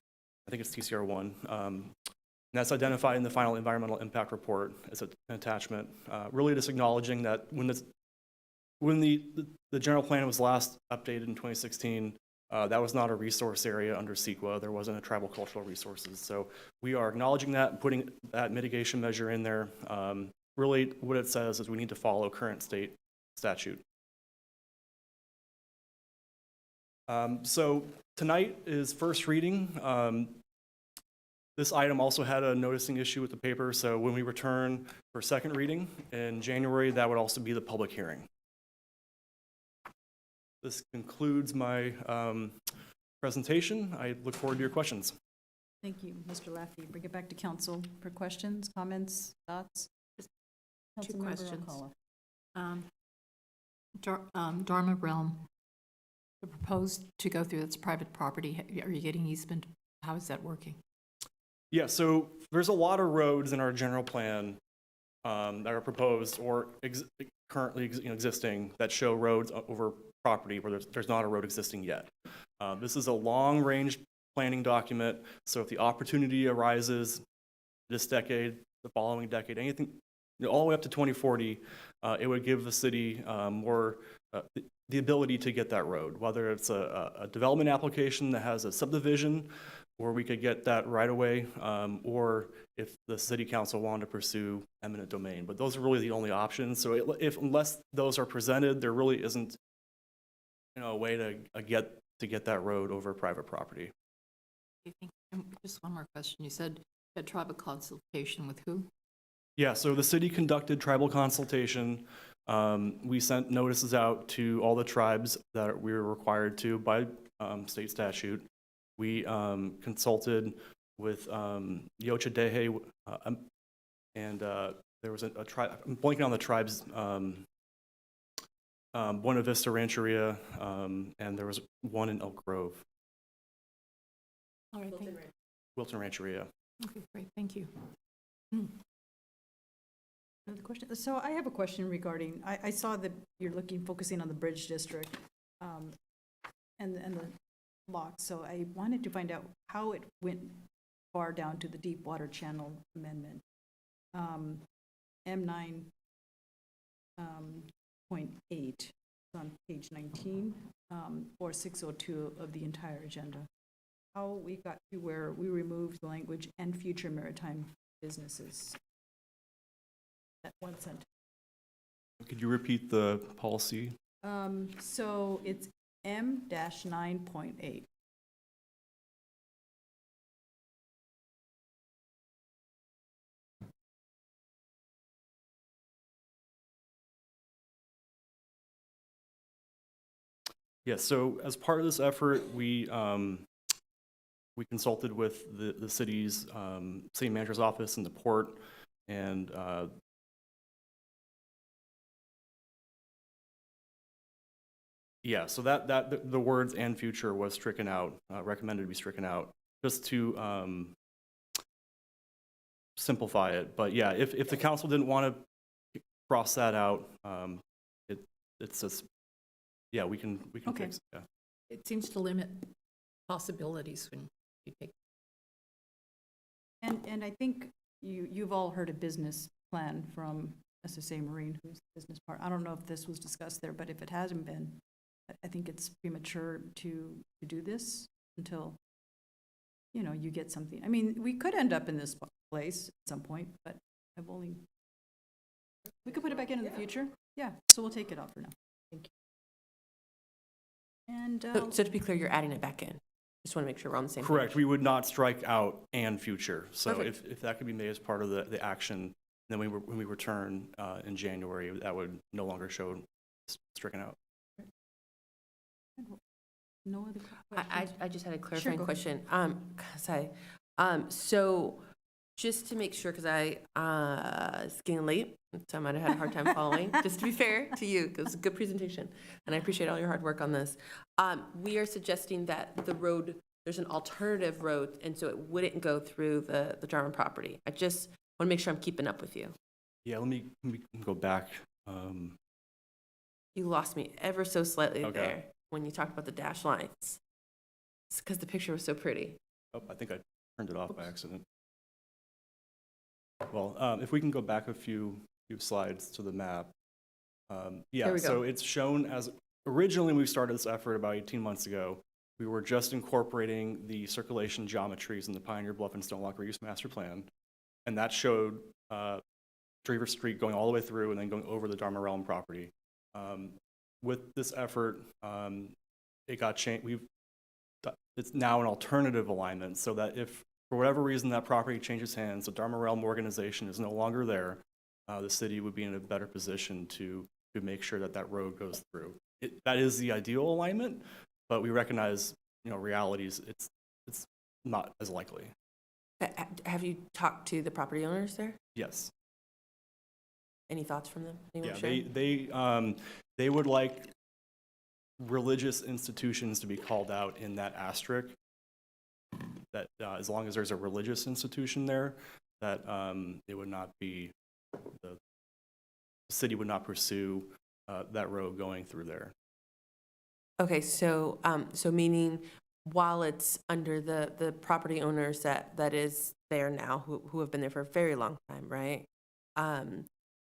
I think it's TCR 1. And that's identified in the final environmental impact report as an attachment. Really just acknowledging that when the general plan was last updated in 2016, that was not a resource area under CEQA. There wasn't a tribal cultural resources. So we are acknowledging that and putting that mitigation measure in there. Really what it says is we need to follow current state statute. So tonight is first reading. This item also had a noticing issue with the paper. So when we return for second reading in January, that would also be the public hearing. This concludes my presentation. I look forward to your questions. Thank you, Mr. Laffey. Bring it back to council for questions, comments, thoughts. Two Councilmember questions. Alcala. Dharma Realm, the proposed to go through its private property, are you getting easement? How is that working? Yeah, so there's a lot of roads in our general plan that are proposed or currently existing that show roads over property where there's not a road existing yet. This is a long-range planning document, so if the opportunity arises this decade, the following decade, anything, all the way up to 2040, it would give the city more the ability to get that road, whether it's a development application that has a subdivision, or we could get that right away, or if the city council wanted to pursue eminent domain. But those are really the only options. So unless those are presented, there really isn't a way to get that road over private property. Just one more question. You said you had tribal consultation with who? Yeah, so the city conducted tribal consultation. We sent notices out to all the tribes that we were required to by state statute. We consulted with Yochadehe, and there was a tribe, I'm blanking on the tribes, Buena Vista Rancheria, and there was one in Elk Grove. All right, thank you. Wilton Rancheria. Okay, great, thank you. Another question. So I have a question regarding, I saw that you're focusing on the Bridge District and the locks. So I wanted to find out how it went far down to the deep water channel amendment. M9.8 on page 19 or 602 of the entire agenda. How we got to where we removed the language and future maritime businesses. That one sentence. Could you repeat the policy? So it's M-9.8. Yes, so as part of this effort, we consulted with the city's city manager's office and the port, and yeah, so that the words "and future" was stricken out, recommended to be stricken out, just to simplify it. But yeah, if the council didn't want to cross that out, it's just, yeah, we can Okay. fix it. Yeah. It seems to limit possibilities when you take. And I think you've all heard a business plan from SSA Marine, who's the business part. I don't know if this was discussed there, but if it hasn't been, I think it's premature to do this until, you get something. I mean, we could end up in this place at some point, but we could put it back in the future. Yeah, so we'll take it off for now. Thank you. And So to be clear, you're adding it back in? Just want to make sure we're on the same page. Correct. We would not strike out and future. So Perfect. if that could be made as part of the action, then when we return in January, that would no longer show stricken out. No other questions? I just had a clarifying go ahead. question. So just to make sure, because it's getting late, so I might have had a hard time following. Just to be fair to you, because it's a good presentation, and I appreciate all your hard work on this. We are suggesting that the road, there's an alternative road, and so it wouldn't go through the Jarman property. I just want to make sure I'm keeping up with you. Yeah, let me go back. You lost me ever so slightly Okay. there when you talked about the dashed lines. It's because the picture was so pretty. Oh, I think I turned it off by accident. Well, if we can go back a few slides to the map. Yeah, There we go. so it's shown as, originally we started this effort about 18 months ago. We were just incorporating the circulation geometries in the Pioneer Bluff and Stone Walk Reuse Master Plan. And that showed Drever Street going all the way through and then going over the Dharma Realm property. With this effort, it got changed. It's now an alternative alignment so that if for whatever reason that property changes hands, the Dharma Realm organization is no longer there, the city would be in a better position to make sure that that road goes through. That is the ideal alignment, but we recognize, realities. It's not as likely. Have you talked to the property owners there? Yes. Any thoughts from them? Anyone Yeah, they would like religious institutions to be called out in that asterisk. That as long as there's a religious institution there, that it would not be, the city would not pursue that road going through there. Okay, so meaning while it's under the property owners that is there now, who have been there for a very long time, right?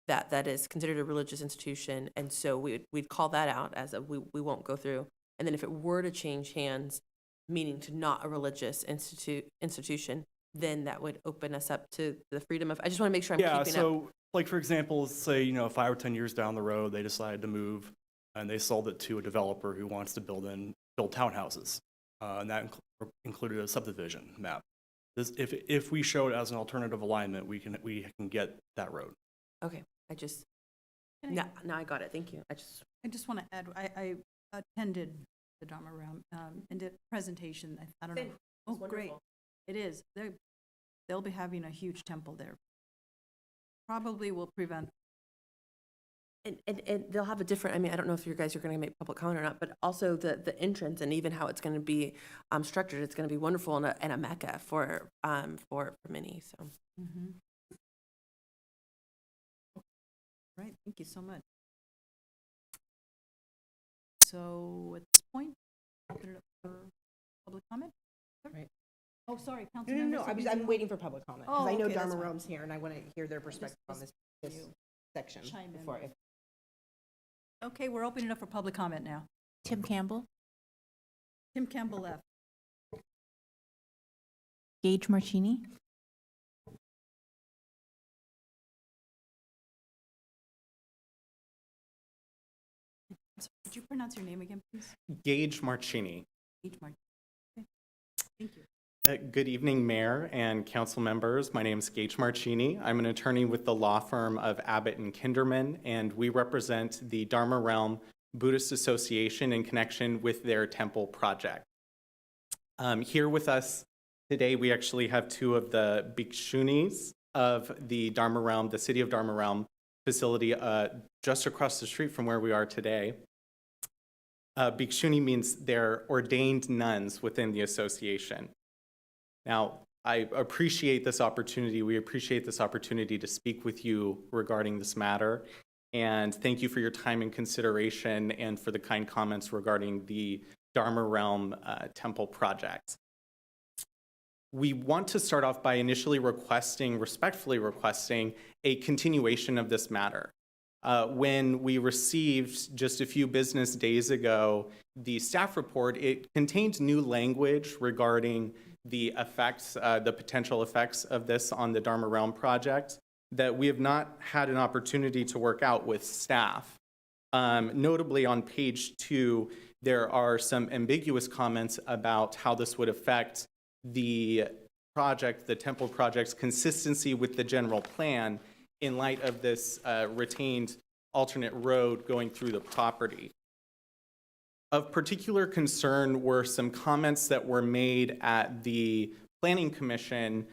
That is considered a religious institution, and so we'd call that out as we won't go through. And then if it were to change hands, meaning to not a religious institution, then that would open us up to the freedom of, I just want to make sure I'm keeping up. Yeah, so like for example, say 5 or 10 years down the road, they decided to move and they sold it to a developer who wants to build townhouses, and that included a subdivision map. If we show it as an alternative alignment, we can get that road. Okay, now I got it. Thank you. I just want to add, I attended the Dharma Realm and did a presentation. I don't know. Oh, great. It is. They'll be having a huge temple there. Probably will prevent. And they'll have a different, I don't know if you guys are going to make public comment or not, but also the entrance and even how it's going to be structured, it's going to be wonderful and a mecca for many. So. Mm-hmm. Right, thank you so much. So at this point, open it up for public comment? Right. Oh, sorry, No, Councilmember. I'm waiting for public comment, because Oh, I know okay, that's Dharma fine. Realm's here, and I want to hear their perspective on this you section. chime in. Before Okay, we're opening it up for public comment now. Tim Campbell, Tim Campbell left. Gage Marchini, Could you pronounce your name again, please? Gage Marchini. Gage Marchini. Okay, thank you. Good evening, Mayor and council members. My name is Gage Marchini. I'm an attorney with the law firm of Abbott and Kinderman, and we represent the Dharma Realm Buddhist Association in connection with their temple project. Here with us today, we actually have two of the bhikshunis of the Dharma Realm, the City of Dharma Realm facility just across the street from where we are today. Bhikshuni means they're ordained nuns within the association. Now, I appreciate this opportunity. We appreciate this opportunity to speak with you regarding this matter. And thank you for your time and consideration and for the kind comments regarding the Dharma Realm Temple project. We want to start off by initially respectfully requesting a continuation of this matter. When we received just a few business days ago the staff report, it contained new language regarding the effects, the potential effects of this on the Dharma Realm project that we have not had an opportunity to work out with staff. Notably on page 2, there are some ambiguous comments about how this would affect the project, the Temple project's consistency with the general plan in light of this retained alternate road going through the property. Of particular concern were some comments that were made at the Planning Commission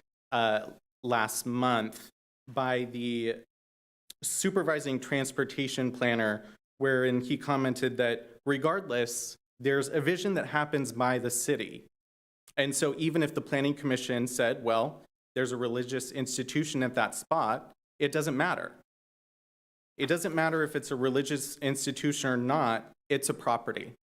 last month by the supervising transportation planner, wherein he commented that regardless, there's a vision that happens by the city. And so even if the Planning Commission said, well, there's a religious institution at that spot, it doesn't matter. It doesn't matter if it's a religious institution or not, it's a property.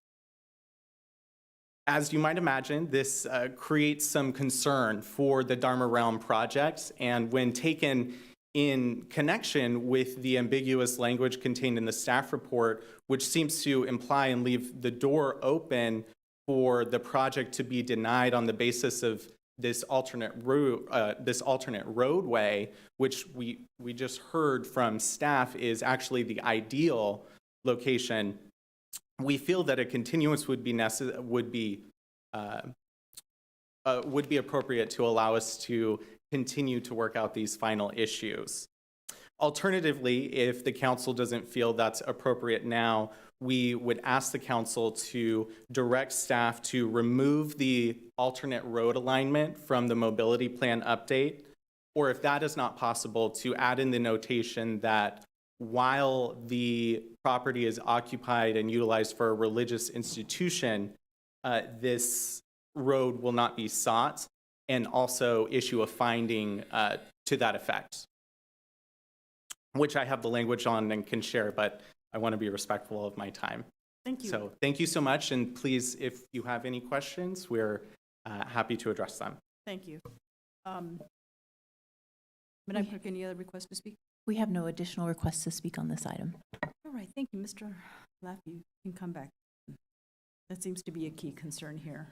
As you might imagine, this creates some concern for the Dharma Realm project, and when taken in connection with the ambiguous language contained in the staff report, which seems to imply and leave the door open for the project to be denied on the basis of this alternate roadway, which we just heard from staff is actually the ideal location. We feel that a continuance would be appropriate to allow us to continue to work out these final issues. Alternatively, if the council doesn't feel that's appropriate now, we would ask the council to direct staff to remove the alternate road alignment from the mobility plan update, or if that is not possible, to add in the notation that while the property is occupied and utilized for a religious institution, this road will not be sought, and also issue a finding to that effect, which I have the language on and can share, but I want to be respectful of my time. Thank you. So thank you so much, and please, if you have any questions, we're happy to address them. Thank you. Madam Clerk, any other requests to speak? We have no additional requests to speak on this item. All right, thank you, Mr. Lapp. You can come back. That seems to be a key concern here.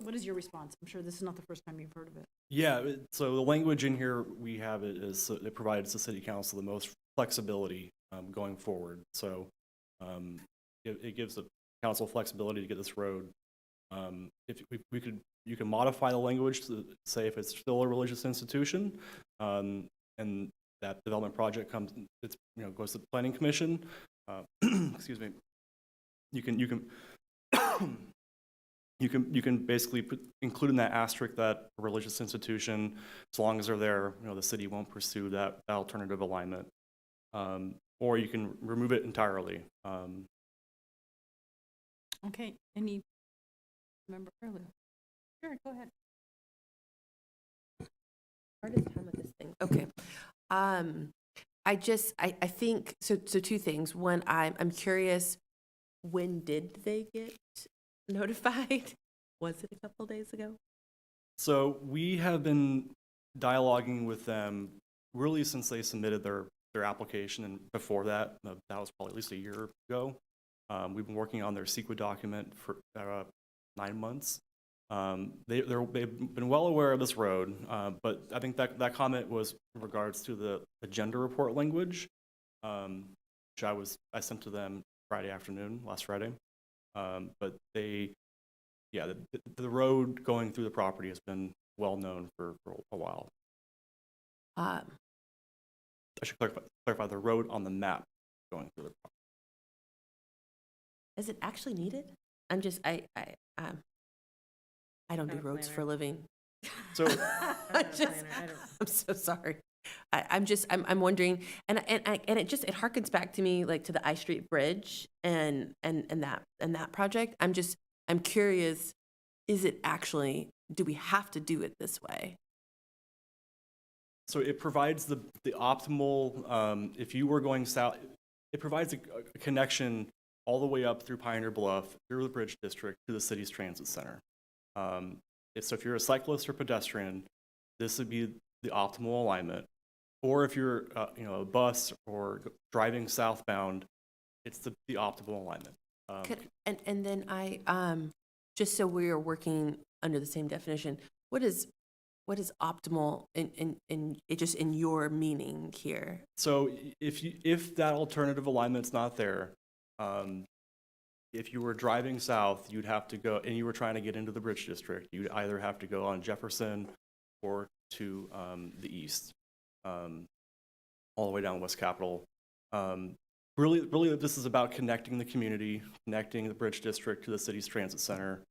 What is your response? I'm sure this is not the first time you've heard of it. Yeah, so the language in here we have it provides the city council the most flexibility going forward. So it gives the council flexibility to get this road. If you can modify the language to say if it's still a religious institution, and that development project goes to the Planning Commission. Excuse me. You can basically include in that asterisk that a religious institution, as long as they're there, the city won't pursue that alternative alignment, or you can remove it entirely. Okay. Any member earlier? Sure. Go ahead. Hardest time with this thing. Okay. I think so. Two things. One, I'm curious. When did they get notified? Was it a couple days ago? So we have been dialoguing with them really since they submitted their application, and before that, that was probably at least a year ago. We've been working on their CEQA document for 9 months. They've been well aware of this road, but I think that comment was in regards to the agenda report language, which I sent to them last Friday. But the road going through the property has been well known for a while. I should clarify the road on the map going through the property. Is it actually needed? I don't do roads for a living. So I'm so sorry. I'm wondering, and it harkens back to me like to the I Street Bridge and that project. I'm curious, is it actually, do we have to do it this way? So it provides the optimal, if you were going south, it provides a connection all the way up through Pioneer Bluff, through the Bridge District, to the city's transit center. So if you're a cyclist or pedestrian, this would be the optimal alignment. Or if you're a bus or driving southbound, it's the optimal alignment. And then just so we are working under the same definition, what is What is optimal in your meaning here? So if that alternative alignment's not there, if you were driving south, you'd have to go, and you were trying to get into the Bridge District, you'd either have to go on Jefferson or to the east, all the way down West Capitol. Really, this is about connecting the community, connecting the Bridge District to the city's transit center.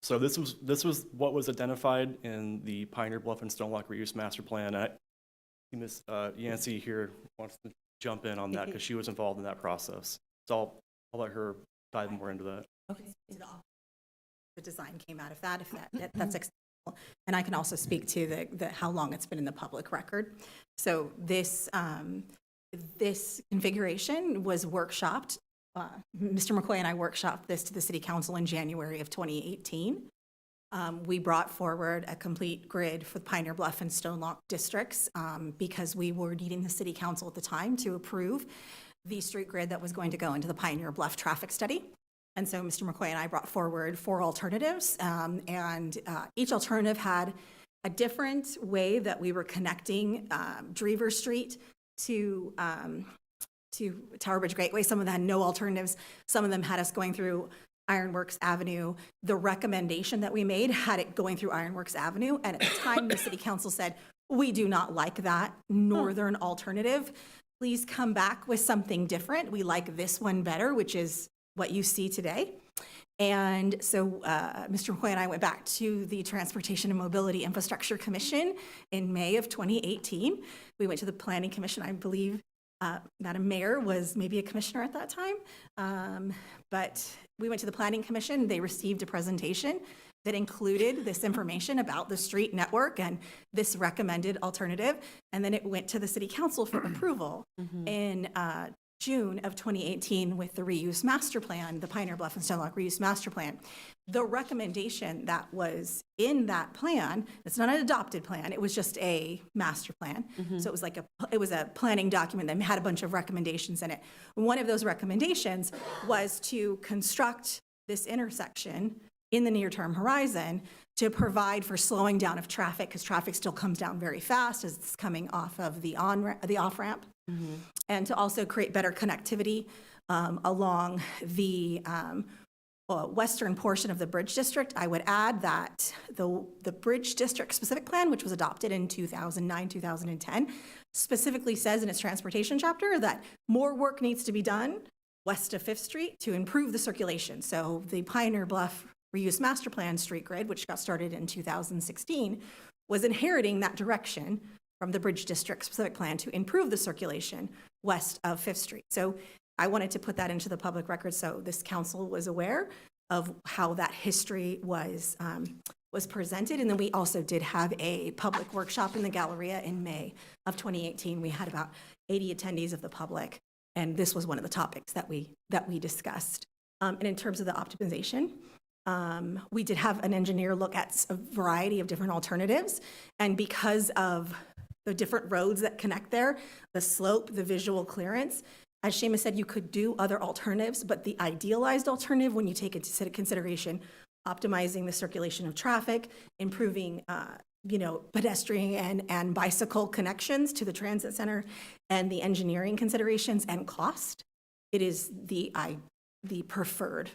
So this was what was identified in the Pioneer Bluff and Stone Lake Reuse Master Plan. Ms. Yancey here wants to jump in on that because she was involved in that process. So I'll let her dive more into that. Okay. The design came out of that, that's acceptable. And I can also speak to the how long it's been in the public record. So this configuration was workshopped. Mr. McCoy and I workshopped this to the City Council in January of 2018. We brought forward a complete grid for the Pioneer Bluff and Stone Lake districts because we were needing the City Council at the time to approve the street grid that was going to go into the Pioneer Bluff traffic study. And so Mr. McCoy and I brought forward 4 alternatives, and each alternative had a different way that we were connecting Drever Street to Tower Bridge Gateway. Some of them had no alternatives. Some of them had us going through Ironworks Avenue. The recommendation that we made had it going through Ironworks Avenue. And at the time, the City Council said, we do not like that northern alternative. Please come back with something different. We like this one better, which is what you see today. And so Mr. McCoy and I went back to the Transportation and Mobility Infrastructure Commission in May of 2018. We went to the Planning Commission, I believe. Madam Mayor was maybe a commissioner at that time, but we went to the Planning Commission. They received a presentation that included this information about the street network and this recommended alternative, and then it went to the City Council for approval in June of 2018 with the reuse master plan, the Pioneer Bluff and Stone Lake reuse master plan. The recommendation that was in that plan, it's not an adopted plan, it was just a master plan. So it was a planning document that had a bunch of recommendations in it. One of those recommendations was to construct this intersection in the near-term horizon to provide for slowing down of traffic, because traffic still comes down very fast as it's coming off of the off-ramp, and to also create better connectivity along the western portion of the Bridge District. I would add that the Bridge District specific plan, which was adopted in 2009, 2010, specifically says in its transportation chapter that more work needs to be done west of 5th Street to improve the circulation. So the Pioneer Bluff Reuse Master Plan street grid, which got started in 2016, was inheriting that direction from the Bridge District specific plan to improve the circulation west of 5th Street. So I wanted to put that into the public record so this council was aware of how that history was presented. And then we also did have a public workshop in the Galleria in May of 2018. We had about 80 attendees of the public, and this was one of the topics that we discussed. And in terms of the optimization, we did have an engineer look at a variety of different alternatives, and because of the different roads that connect there, the slope, the visual clearance, as Seamus said, you could do other alternatives, but the idealized alternative, when you take into consideration optimizing the circulation of traffic, improving pedestrian and bicycle connections to the transit center, and the engineering considerations and cost, it is the preferred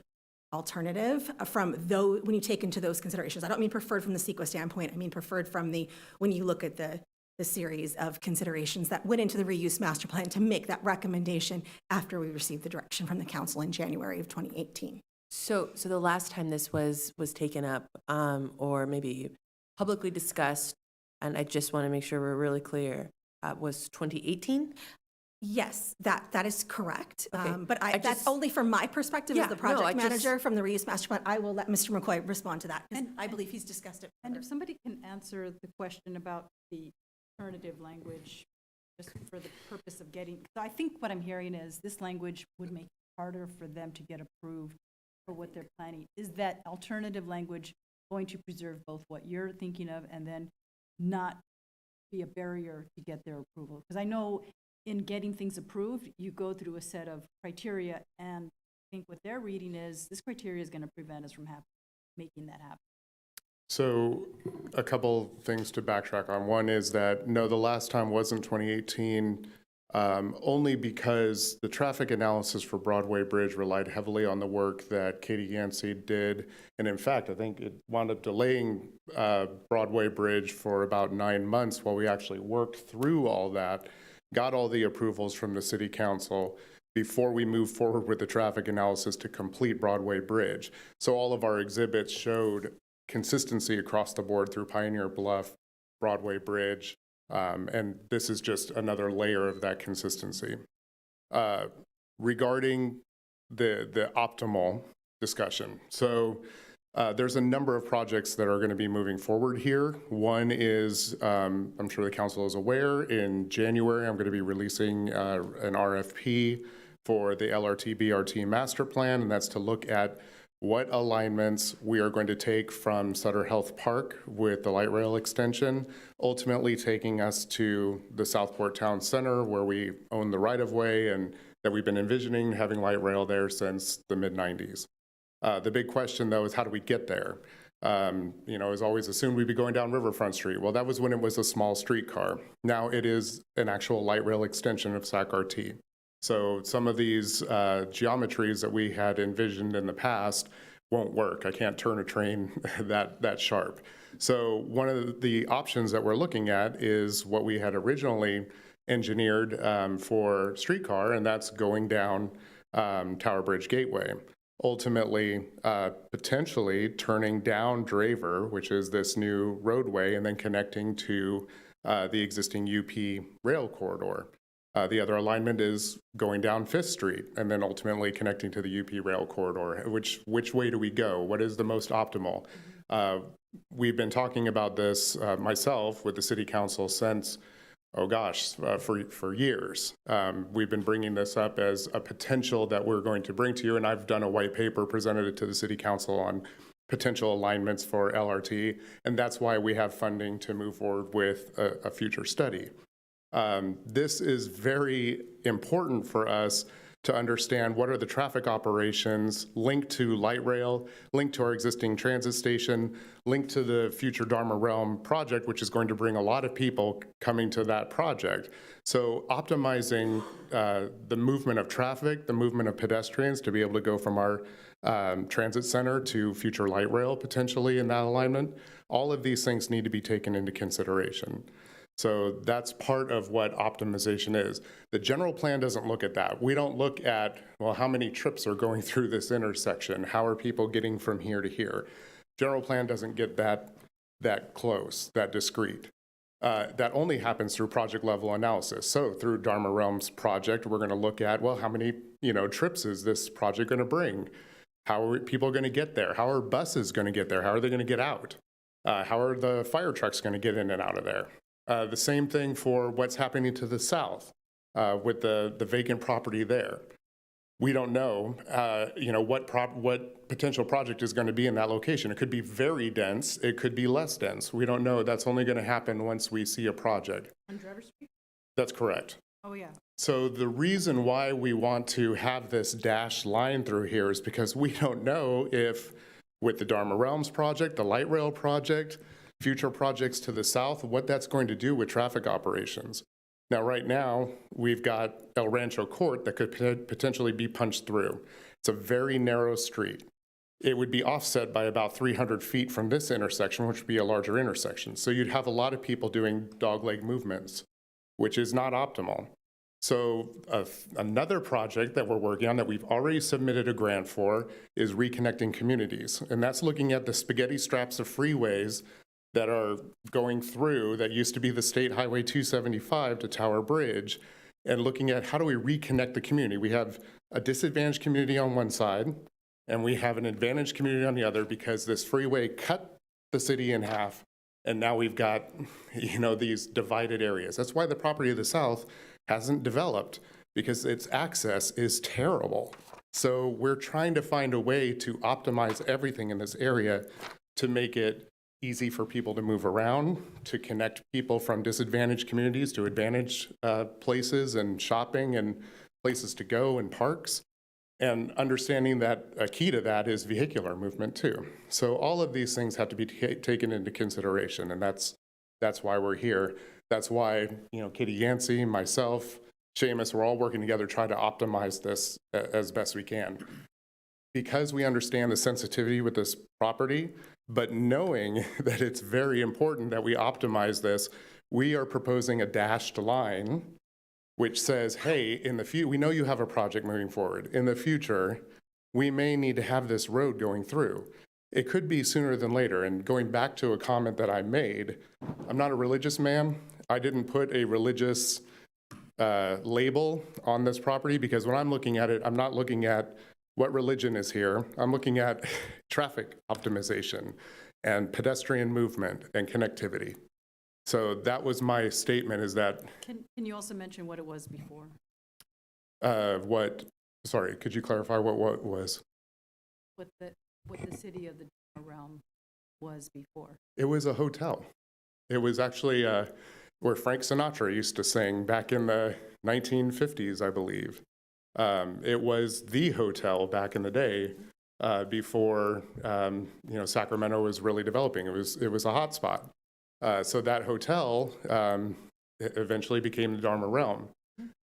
alternative from those, when you take into those considerations. I don't mean preferred from the CEQA standpoint, I mean preferred from when you look at the series of considerations that went into the reuse master plan to make that recommendation after we received the direction from the council in January of 2018. So the last time this was taken up or maybe publicly discussed, and I just want to make sure we're really clear, was 2018? Yes, that is correct. Okay. But that's only from my perspective as the project manager from the reuse master plan. I will let Mr. McCoy respond to that, because I believe he's discussed it. And if somebody can answer the question about the alternative language, just for the purpose of getting, so I think what I'm hearing is this language would make it harder for them to get approved for what they're planning. Is that alternative language going to preserve both what you're thinking of and then not be a barrier to get their approval? Because I know in getting things approved, you go through a set of criteria, and I think what they're reading is this criteria is going to prevent us from making that happen. So a couple things to backtrack on. One is that, no, the last time wasn't 2018, only because the traffic analysis for Broadway Bridge relied heavily on the work that Katie Yancey did. And in fact, I think it wound up delaying Broadway Bridge for about 9 months while we actually worked through all that, got all the approvals from the city council before we moved forward with the traffic analysis to complete Broadway Bridge. So all of our exhibits showed consistency across the board through Pioneer Bluff, Broadway Bridge, and this is just another layer of that consistency. Regarding the optimal discussion, so there's a number of projects that are going to be moving forward here. One is, I'm sure the council is aware, in January I'm going to be releasing an RFP for the LRT BRT master plan, and that's to look at what alignments we are going to take from Sutter Health Park with the light rail extension, ultimately taking us to the Southport Town Center where we own the right-of-way and that we've been envisioning having light rail there since the mid-90s. The big question, though, is how do we get there? You know, as always assumed we'd be going down Riverfront Street. Well, that was when it was a small streetcar. Now it is an actual light rail extension of SAC-RT. So some of these geometries that we had envisioned in the past won't work. I can't turn a train that sharp. So one of the options that we're looking at is what we had originally engineered for streetcar, and that's going down Tower Bridge Gateway. Ultimately, potentially turning down Draver, which is this new roadway, and then connecting to the existing UP rail corridor. The other alignment is going down 5th Street and then ultimately connecting to the UP rail corridor. Which way do we go? What is the most optimal? We've been talking about this myself with the city council since, oh gosh, for years. We've been bringing this up as a potential that we're going to bring to you, and I've done a white paper, presented it to the city council on potential alignments for LRT, and that's why we have funding to move forward with a future study. This is very important for us to understand what are the traffic operations linked to light rail, linked to our existing transit station, linked to the future Dharma Realm project, which is going to bring a lot of people coming to that project. So optimizing the movement of traffic, the movement of pedestrians to be able to go from our transit center to future light rail potentially in that alignment, all of these things need to be taken into consideration. So that's part of what optimization is. The general plan doesn't look at that. We don't look at, well, how many trips are going through this intersection? How are people getting from here to here? General plan doesn't get that close, that discrete. That only happens through project level analysis. So through Dharma Realms project, we're going to look at, well, how many trips is this project going to bring? How are people going to get there? How are buses going to get there? How are they going to get out? How are the fire trucks going to get in and out of there? The same thing for what's happening to the south with the vacant property there. We don't know, what potential project is going to be in that location. It could be very dense. It could be less dense. We don't know. That's only going to happen once we see a project. On Driver Street? That's correct. Oh, yeah. So the reason why we want to have this dashed line through here is because we don't know if with the Dharma Realms project, the light rail project, future projects to the south, what that's going to do with traffic operations. Now, right now, we've got El Rancho Court that could potentially be punched through. It's a very narrow street. It would be offset by about 300 feet from this intersection, which would be a larger intersection. So you'd have a lot of people doing dogleg movements, which is not optimal. So another project that we're working on that we've already submitted a grant for is reconnecting communities. And that's looking at the spaghetti straps of freeways that are going through, that used to be the State Highway 275 to Tower Bridge, and looking at how do we reconnect the community. We have a disadvantaged community on one side, and we have an advantaged community on the other because this freeway cut the city in half, and now we've got, these divided areas. That's why the property of the south hasn't developed, because its access is terrible. So we're trying to find a way to optimize everything in this area to make it easy for people to move around, to connect people from disadvantaged communities to advantaged places and shopping and places to go and parks. And understanding that a key to that is vehicular movement too. So all of these things have to be taken into consideration, and that's why we're here. That's why, Kitty Yancey, myself, Seamus, we're all working together trying to optimize this as best we can. Because we understand the sensitivity with this property, but knowing that it's very important that we optimize this, we are proposing a dashed line which says, hey, we know you have a project moving forward. In the future, we may need to have this road going through. It could be sooner than later. And going back to a comment that I made, I'm not a religious man. I didn't put a religious label on this property because when I'm looking at it, I'm not looking at what religion is here. I'm looking at traffic optimization and pedestrian movement and connectivity. So that was my statement, is that... Can you also mention what it was before? Sorry, could you clarify what was? What the city of the realm was before? It was a hotel. It was actually where Frank Sinatra used to sing back in the 1950s, I believe. It was the hotel back in the day before Sacramento was really developing. It was a hot spot. So that hotel eventually became the Dharma Realm.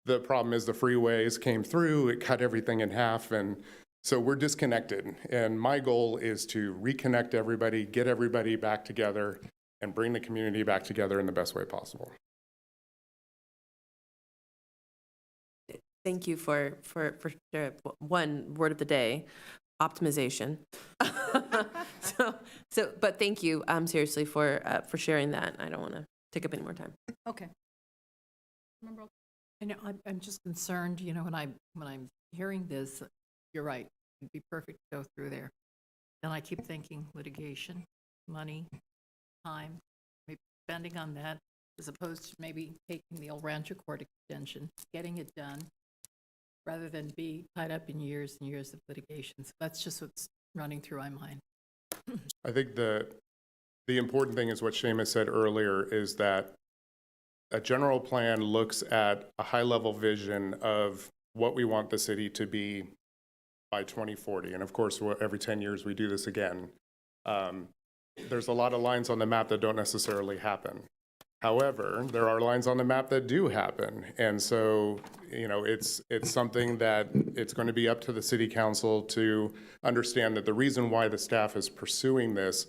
The problem is the freeways came through, it cut everything in half, and so we're disconnected. And my goal is to reconnect everybody, get everybody back together, and bring the community back together in the best way possible. Thank you for one word of the day, optimization. But thank you seriously for sharing that. I don't want to take up any more time. Okay. I know, I'm just concerned, when I'm hearing this, you're right, it'd be perfect to go through there. Then I keep thinking litigation, money, time, maybe spending on that, as opposed to maybe taking the El Rancho Court extension, getting it done, rather than be tied up in years and years of litigation. So that's just what's running through my mind. I think the important thing is what Seamus said earlier, is that a general plan looks at a high-level vision of what we want the city to be by 2040. And of course, every 10 years we do this again. There's a lot of lines on the map that don't necessarily happen. However, there are lines on the map that do happen. And so, it's something that it's going to be up to the city council to understand that the reason why the staff is pursuing this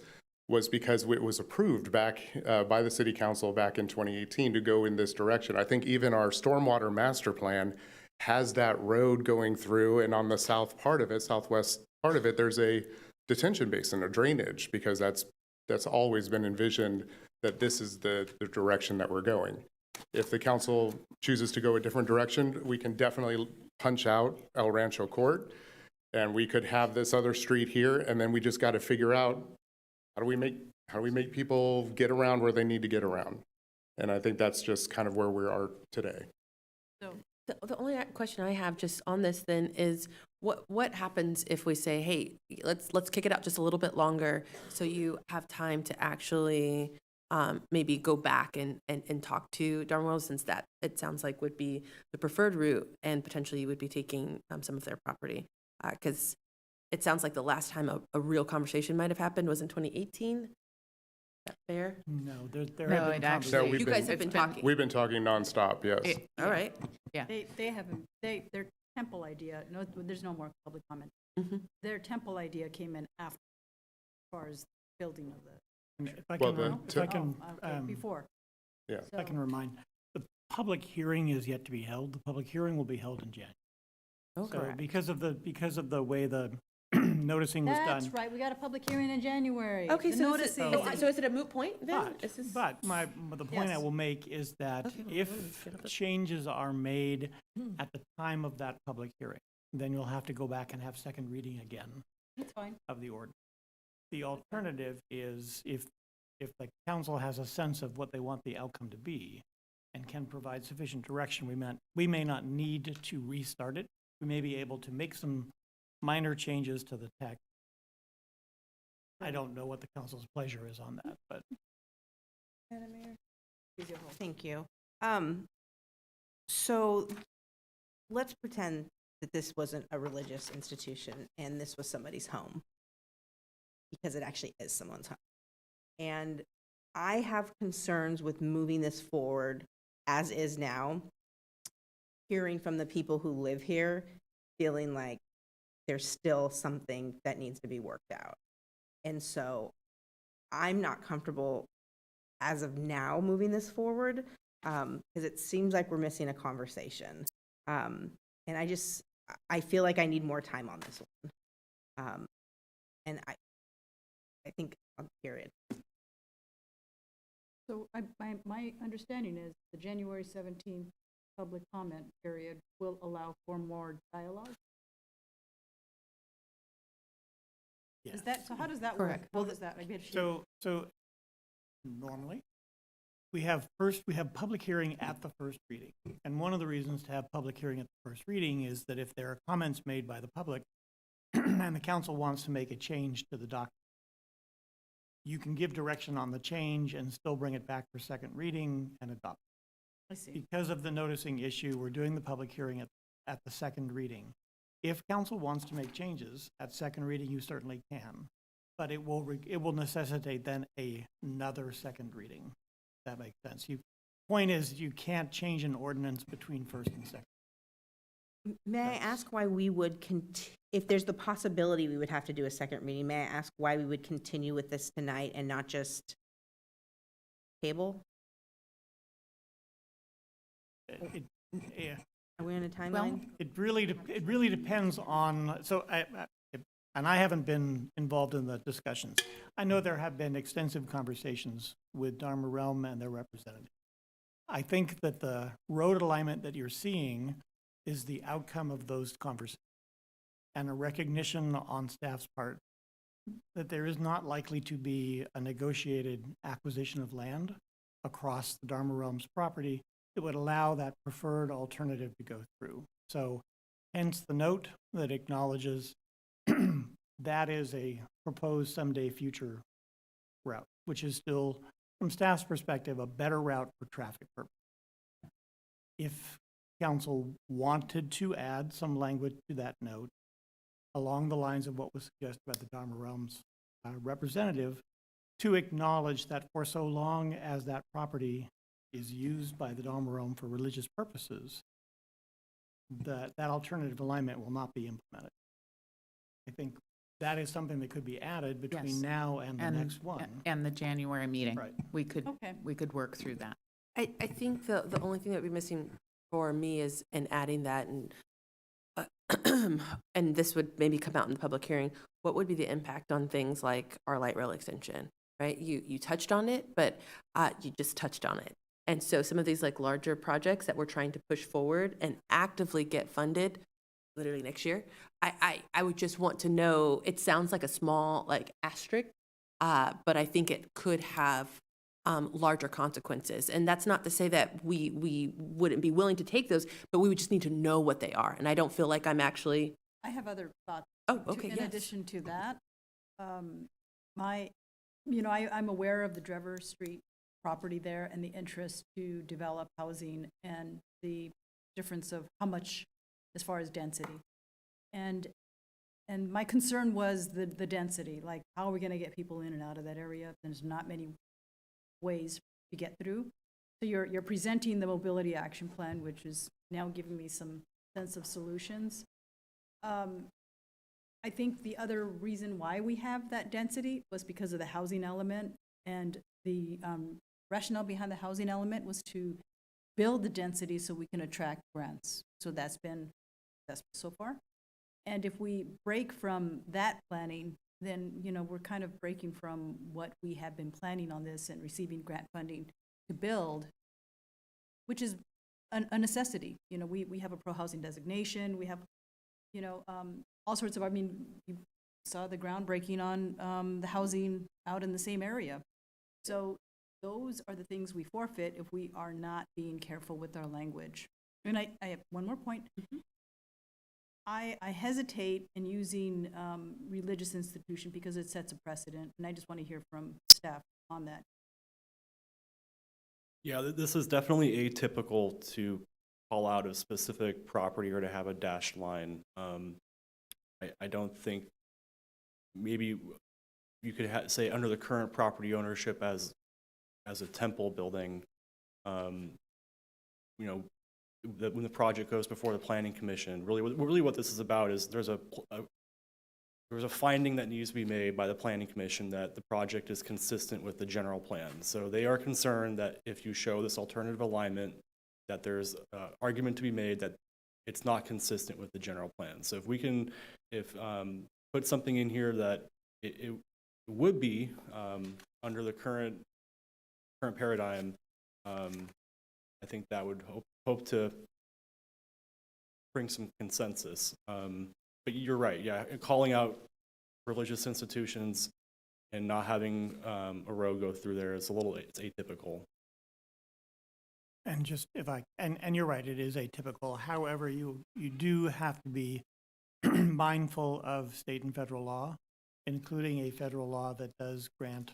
was because it was approved back by the city council back in 2018 to go in this direction. I think even our stormwater master plan has that road going through, and on the southwest part of it, there's a detention basin, a drainage, because that's always been envisioned that this is the direction that we're going. If the council chooses to go a different direction, we can definitely punch out El Rancho Court, and we could have this other street here, and then we just got to figure out how do we make people get around where they need to get around. And I think that's just kind of where we are today. So the only question I have just on this then is what happens if we say, hey, let's kick it out just a little bit longer so you have time to actually maybe go back and talk to Dharma World, since that it sounds like would be the preferred route, and potentially you would be taking some of their property, because it sounds like the last time a real conversation might have happened was in 2018. Is that fair? No, there No, have it been actually- conversations. No, You guys have been talking. We've been talking nonstop, yes. All right. Yeah. Their temple idea, no, there's no more public comment. Their temple idea came in after, as far as building of the. If I Well, can, Before. Yeah. if I can remind, the public hearing is yet to be held. The public hearing will be held in January. Okay. So because of the way the noticing was done. That's right, we got a public hearing in January. Okay, The so noticing. is it a moot point then? But the point I will make is that Okay, well, if get up it. changes are made at the time of that public hearing, then you'll have to go back and have second reading again That's fine. of the ordinance. The alternative is if the council has a sense of what they want the outcome to be and can provide sufficient direction, we may not need to restart it. We may be able to make some minor changes to the text. I don't know what the council's pleasure is on that, but. Thank you. So let's pretend that this wasn't a religious institution and this was somebody's home, because it actually is someone's home. And I have concerns with moving this forward as is now, hearing from the people who live here, feeling like there's still something that needs to be worked out. And so I'm not comfortable as of now moving this forward, because it seems like we're missing a conversation. And I feel like I need more time on this one. And I think, period. So my understanding is the January 17th public comment period will allow for more dialogue? Is that, so how does that work? How does that, So normally, we have public hearing at the first reading. And one of the reasons to have public hearing at the first reading is that if there are comments made by the public and the council wants to make a change to the document, you can give direction on the change and still bring it back for second reading and adopt. I see. Because of the noticing issue, we're doing the public hearing at the second reading. If council wants to make changes at second reading, you certainly can, but it will necessitate then another second reading. That makes sense. Point is, you can't change an ordinance between first and second. May I ask why we would, if there's the possibility we would have to do a second reading, may I ask why we would continue with this tonight and not just table? Yeah. Are we on a timeline? It really depends on, and I haven't been involved in the discussions. I know there have been extensive conversations with Dharma Realm and their representative. I think that the road alignment that you're seeing is the outcome of those conversations and a recognition on staff's part that there is not likely to be a negotiated acquisition of land across the Dharma Realm's property that would allow that preferred alternative to go through. So hence the note that acknowledges that is a proposed someday future route, which is still, from staff's perspective, a better route for traffic purposes. If council wanted to add some language to that note along the lines of what was suggested by the Dharma Realm's representative, to acknowledge that for so long as that property is used by the Dharma Realm for religious purposes, that alternative alignment will not be implemented. I think that is something that could be added between now and the next one. And the January meeting. Right. We could work through that. I think the only thing that would be missing for me is in adding that, and and this would maybe come out in the public hearing, what would be the impact on things like our light rail extension, right? You touched on it, but you just touched on it. And so some of these like larger projects that we're trying to push forward and actively get funded literally next year, I would just want to know, it sounds like a small like asterisk, but I think it could have larger consequences. And that's not to say that we wouldn't be willing to take those, but we would just need to know what they are. And I don't feel like I'm actually. I have other thoughts. Oh, okay, In addition to that, I'm aware of the Drever Street property there and the interest to develop housing and the difference of how much as far as density. And my concern was the density, like how are we going to get people in and out of that area? There's not many ways to get through. So you're presenting the mobility action plan, which is now giving me some sense of solutions. I think the other reason why we have that density was because of the housing element, and the rationale behind the housing element was to build the density so we can attract grants. So that's been so far. And if we break from that planning, then, we're kind of breaking from what we have been planning on this and receiving grant funding to build, which is a necessity. We have a pro-housing designation. We have, all sorts of, you saw the groundbreaking on the housing out in the same area. So those are the things we forfeit if we are not being careful with our language. And I have one more point. Mm-hmm. I hesitate in using religious institution because it sets a precedent, and I just want to hear from staff on that. Yeah, this is definitely atypical to call out a specific property or to have a dashed line. I don't think, maybe you could say under the current property ownership as a temple building, you know, when the project goes before the planning commission, really what this is about is there's a finding that needs to be made by the planning commission that the project is consistent with the general plan. So they are concerned that if you show this alternative alignment, that there's argument to be made that it's not consistent with the general plan. So if we can, put something in here that it would be under the current paradigm, I think that would hope to bring some consensus. But you're right, yeah, calling out religious institutions and not having a row go through there is it's atypical. And just and you're right, it is atypical. However, you do have to be mindful of state and federal law, including a federal law that does grant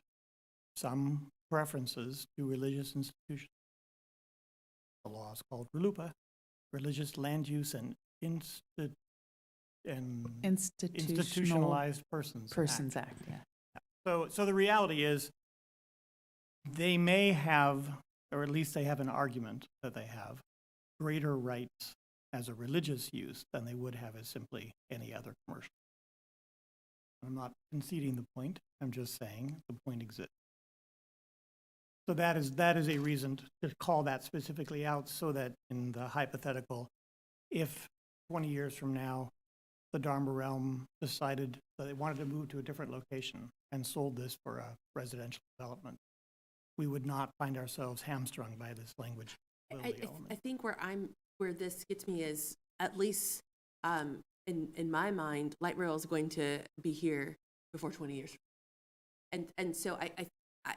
some preferences to religious institutions. The law is called RLUIPA, Religious Land Use and Institutionalized Persons Act. Yeah. So the reality is they may have, or at least they have an argument that they have, greater rights as a religious use than they would have as simply any other commercial. I'm not conceding the point, I'm just saying the point exists. So that is a reason to call that specifically out, so that in the hypothetical, if 20 years from now, the Dharma realm decided that they wanted to move to a different location and sold this for a residential development, we would not find ourselves hamstrung by this language. I think where this gets me is, at least in my mind, light rail is going to be here before 20 years. And so I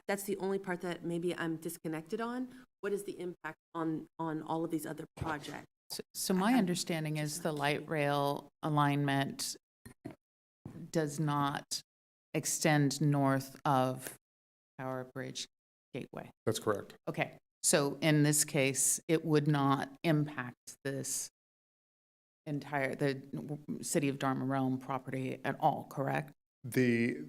that's the only part that maybe I'm disconnected on. What is the impact on all of these other projects? So my understanding is the light rail alignment does not extend north of Tower Bridge Gateway. That's correct. Okay, so in this case, it would not impact the city of Dharma Realm property at all, correct? The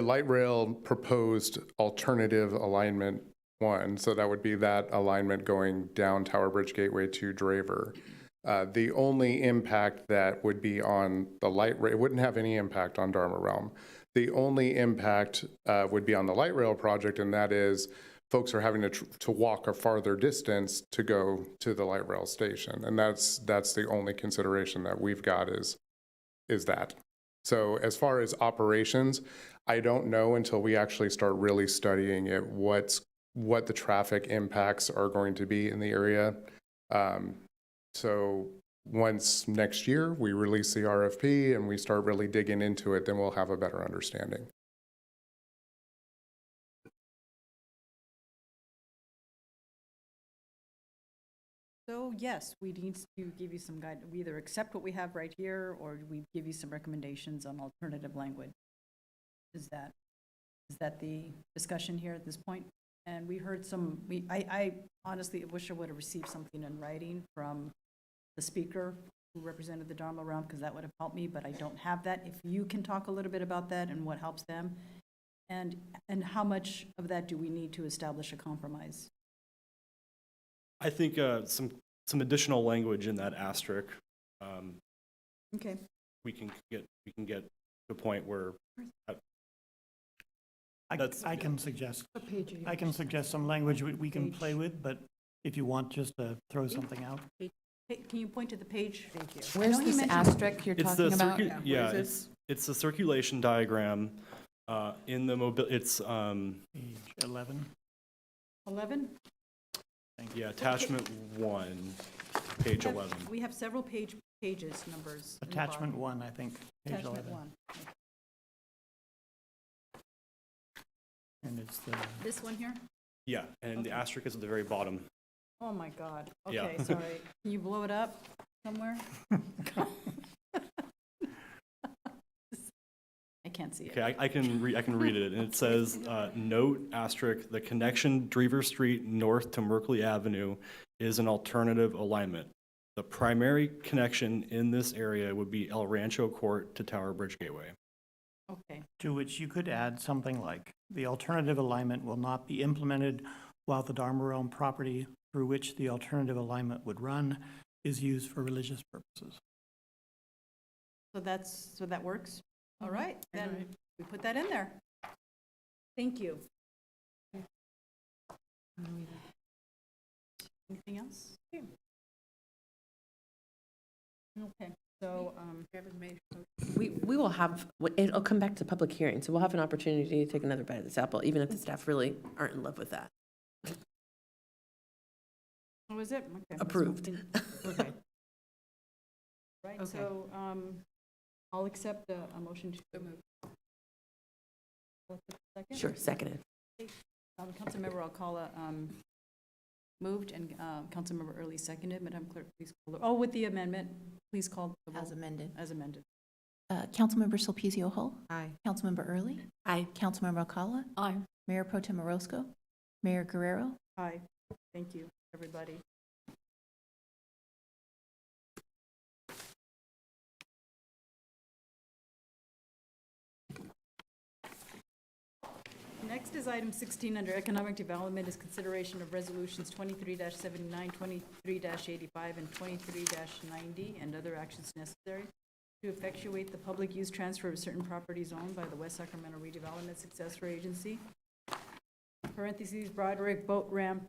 light rail proposed alternative alignment 1, so that would be that alignment going down Tower Bridge Gateway to Draver. The only impact that would be on the light rail, it wouldn't have any impact on Dharma Realm. The only impact would be on the light rail project, and that is folks are having to walk a farther distance to go to the light rail station, and that's the only consideration that we've got is that. So as far as operations, I don't know until we actually start really studying it what the traffic impacts are going to be in the area. So once next year we release the RFP and we start really digging into it, then we'll have a better understanding. So yes, we need to give you some guide. We either accept what we have right here, or we give you some recommendations on alternative language. Is that the discussion here at this point? And we heard I honestly wish I would have received something in writing from the speaker who represented the Dharma realm, because that would have helped me, but I don't have that. If you can talk a little bit about that and what helps them, and how much of that do we need to establish a compromise? I think some additional language in that asterisk. Okay. We can get to a point where I can suggest some language we can play with, but if you want just to throw something out. Can you point to the page? Thank you. Where's this asterisk you're talking about? It's the circulation diagram in the it's page 11. 11? Yeah, attachment 1, page 11. We have several pages numbers. Attachment 1, I think, page Attachment 11. 1. And it's This one here? Yeah, and the asterisk is at the very bottom. Oh my God. Okay, Yeah. sorry. Can you blow it up somewhere? I can't see it. Okay, I can read it, and it says, note, asterisk, the connection Drever Street north to Merkley Avenue is an alternative alignment. The primary connection in this area would be El Rancho Court to Tower Bridge Gateway. Okay. To which you could add something like, the alternative alignment will not be implemented while the Dharma Realm property through which the alternative alignment would run is used for religious purposes. So that works? All right, then we put that in there. Thank you. Anything else? Okay, so, We will have, it'll come back to public hearing, so we'll have an opportunity to take another bite of this apple, even if the staff really aren't in love with that. what was it? Okay. Approved. Okay. Right, Okay. so, I'll accept a motion to move. Second? Sure, seconded. Councilmember Alcala moved and Councilmember Early seconded. Madam Clerk, please call with the amendment, please call the vote. As amended. As amended. Councilmember Sulpicio Hull? Aye. Councilmember Early? Aye. Councilmember Alcala? Aye. Mayor Pro Tem Orozco? Mayor Guerrero? Aye. Thank you, everybody. Next is item 16 under Economic Development is consideration of resolutions 23-79, 23-85, and 23-90, and other actions necessary to effectuate the public use transfer of certain properties owned by the West Sacramento Redevelopment Successor Agency, parentheses, Broderick Boat Ramp,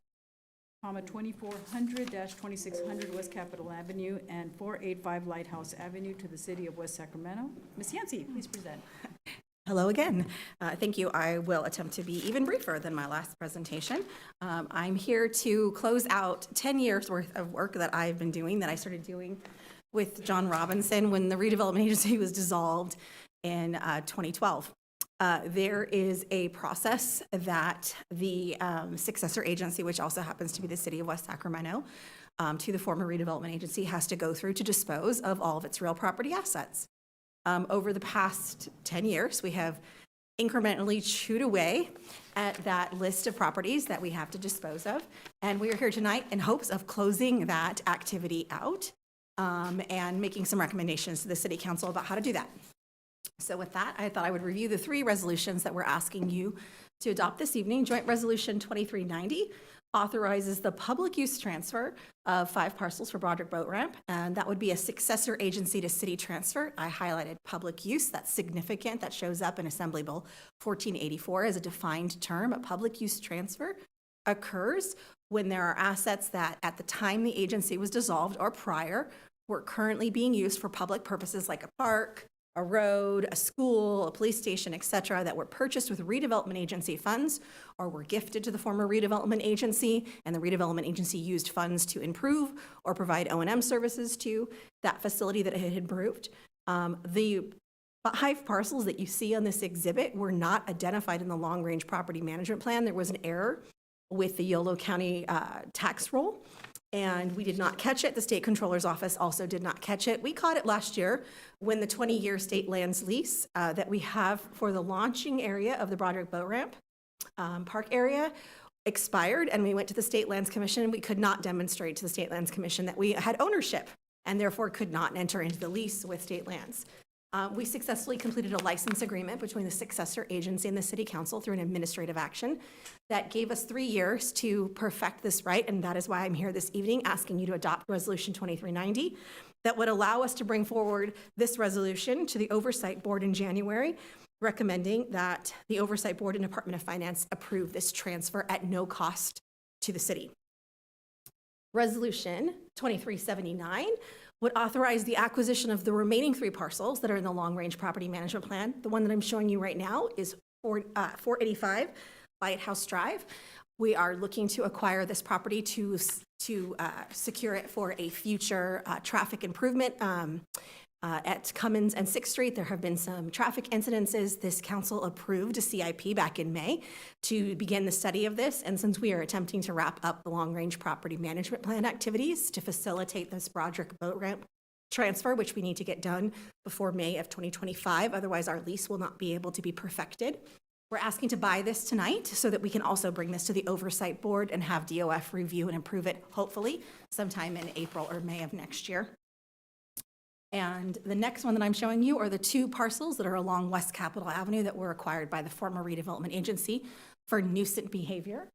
2400-2600 West Capitol Avenue, and 485 Lighthouse Avenue to the city of West Sacramento. Ms. Yancey, please present. Hello again. Thank you. I will attempt to be even briefer than my last presentation. I'm here to close out 10 years worth of work that I've been doing, that I started doing with John Robinson when the redevelopment agency was dissolved in 2012. There is a process that the successor agency, which also happens to be the city of West Sacramento, to the former redevelopment agency, has to go through to dispose of all of its real property assets. Over the past 10 years, we have incrementally chewed away at that list of properties that we have to dispose of. And we are here tonight in hopes of closing that activity out and making some recommendations to the City Council about how to do that. So with that, I thought I would review the three resolutions that we're asking you to adopt this evening. Joint Resolution 2390 authorizes the public use transfer of 5 parcels for Broderick Boat Ramp, and that would be a successor agency to city transfer. I highlighted public use. That's significant. That shows up in Assembly Bill 1484 as a defined term. A public use transfer occurs when there are assets that at the time the agency was dissolved or prior were currently being used for public purposes like a park, a road, a school, a police station, et cetera, that were purchased with redevelopment agency funds or were gifted to the former redevelopment agency, and the redevelopment agency used funds to improve or provide O&M services to that facility that it had improved. The 5 parcels that you see on this exhibit were not identified in the long-range property management plan. There was an error with the Yolo County tax roll, and we did not catch it. The state controller's office also did not catch it. We caught it last year when the 20-year state lands lease that we have for the launching area of the Broderick Boat Ramp park area expired, and we went to the State Lands Commission. We could not demonstrate to the State Lands Commission that we had ownership and therefore could not enter into the lease with state lands. We successfully completed a license agreement between the successor agency and the city council through an administrative action that gave us 3 years to perfect this right, and that is why I'm here this evening asking you to adopt Resolution 2390 that would allow us to bring forward this resolution to the Oversight Board in January, recommending that the Oversight Board and Department of Finance approve this transfer at no cost to the city. Resolution 2379 would authorize the acquisition of the remaining 3 parcels that are in the long-range property management plan. The one that I'm showing you right now is 485 Lighthouse Drive. We are looking to acquire this property to secure it for a future traffic improvement at Cummins and 6th Street. There have been some traffic incidences. This council approved a CIP back in May to begin the study of this. And since we are attempting to wrap up the long-range property management plan activities to facilitate this Broderick Boat Ramp transfer, which we need to get done before May of 2025, otherwise our lease will not be able to be perfected, We're asking to buy this tonight so that we can also bring this to the Oversight Board and have DOF review and approve it, hopefully, sometime in April or May of next year. And the next one that I'm showing you are the 2 parcels that are along West Capitol Avenue that were acquired by the former redevelopment agency for nuisance behavior.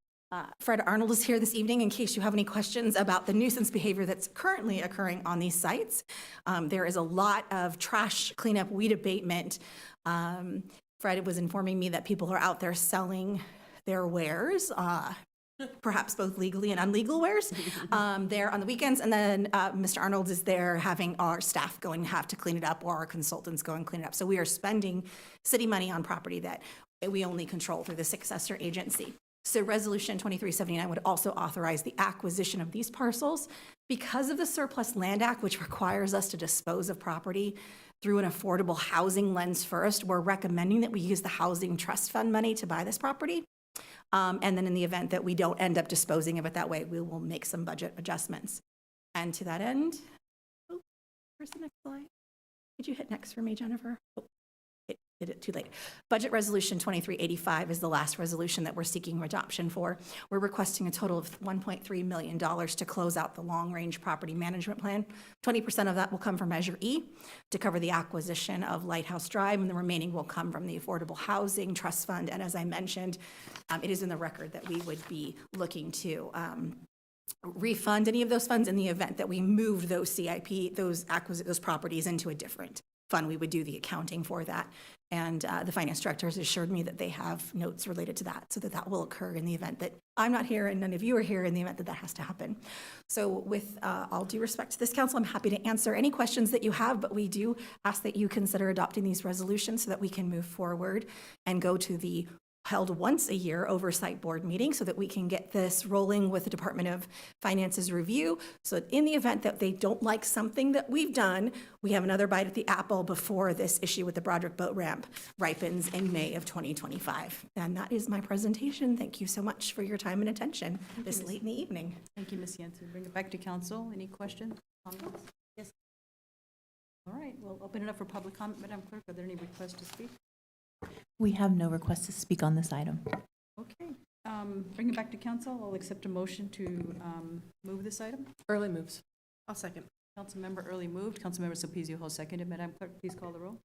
Fred Arnold is here this evening in case you have any questions about the nuisance behavior that's currently occurring on these sites. There is a lot of trash cleanup, weed abatement. Fred was informing me that people are out there selling their wares, perhaps both legally and unlegal wares, there on the weekends. And then Mr. Arnold is there having our staff go and have to clean it up, or our consultants go and clean it up. So we are spending city money on property that we only control through the Successor agency. So Resolution 2379 would also authorize the acquisition of these parcels. Because of the Surplus Land Act, which requires us to dispose of property through an affordable housing lens first, we're recommending that we use the Housing Trust Fund money to buy this property. And then in the event that we don't end up disposing of it that way, we will make some budget adjustments. And to that end, oh, where's the next slide? Could you hit next for me, Jennifer? Oh, it did it too late. Budget Resolution 2385 is the last resolution that we're seeking adoption for. We're requesting a total of $1.3 million to close out the long-range property management plan. 20% of that will come from Measure E to cover the acquisition of Lighthouse Drive, and the remaining will come from the Affordable Housing Trust Fund. And as I mentioned, it is in the record that we would be looking to refund any of those funds in the event that we moved those CIP, those properties into a different fund. We would do the accounting for that. And the finance director has assured me that they have notes related to that, so that that will occur in the event that I'm not here and none of you are here, in the event that that has to happen. So with all due respect to this council, I'm happy to answer any questions that you have, but we do ask that you consider adopting these resolutions so that we can move forward and go to the held once a year oversight board meeting so that we can get this rolling with the Department of Finance's review. So in the event that they don't like something that we've done, we have another bite at the apple before this issue with the Broderick Boat Ramp ripens in May of 2025. And that is my presentation. Thank you so much for your time and attention this late in the evening. Thank you, Ms. Jensen. Bring it back to council. Any questions, comments? Yes. All right, we'll open it up for public comment. Madam Clerk, are there any requests to speak? We have no requests to speak on this item. Okay, bring it back to council. I'll accept a motion to move this item. Early moves. I'll second. Councilmember Early moved. Councilmember Sulpicio Hall seconded. Madam Clerk, please call the roll.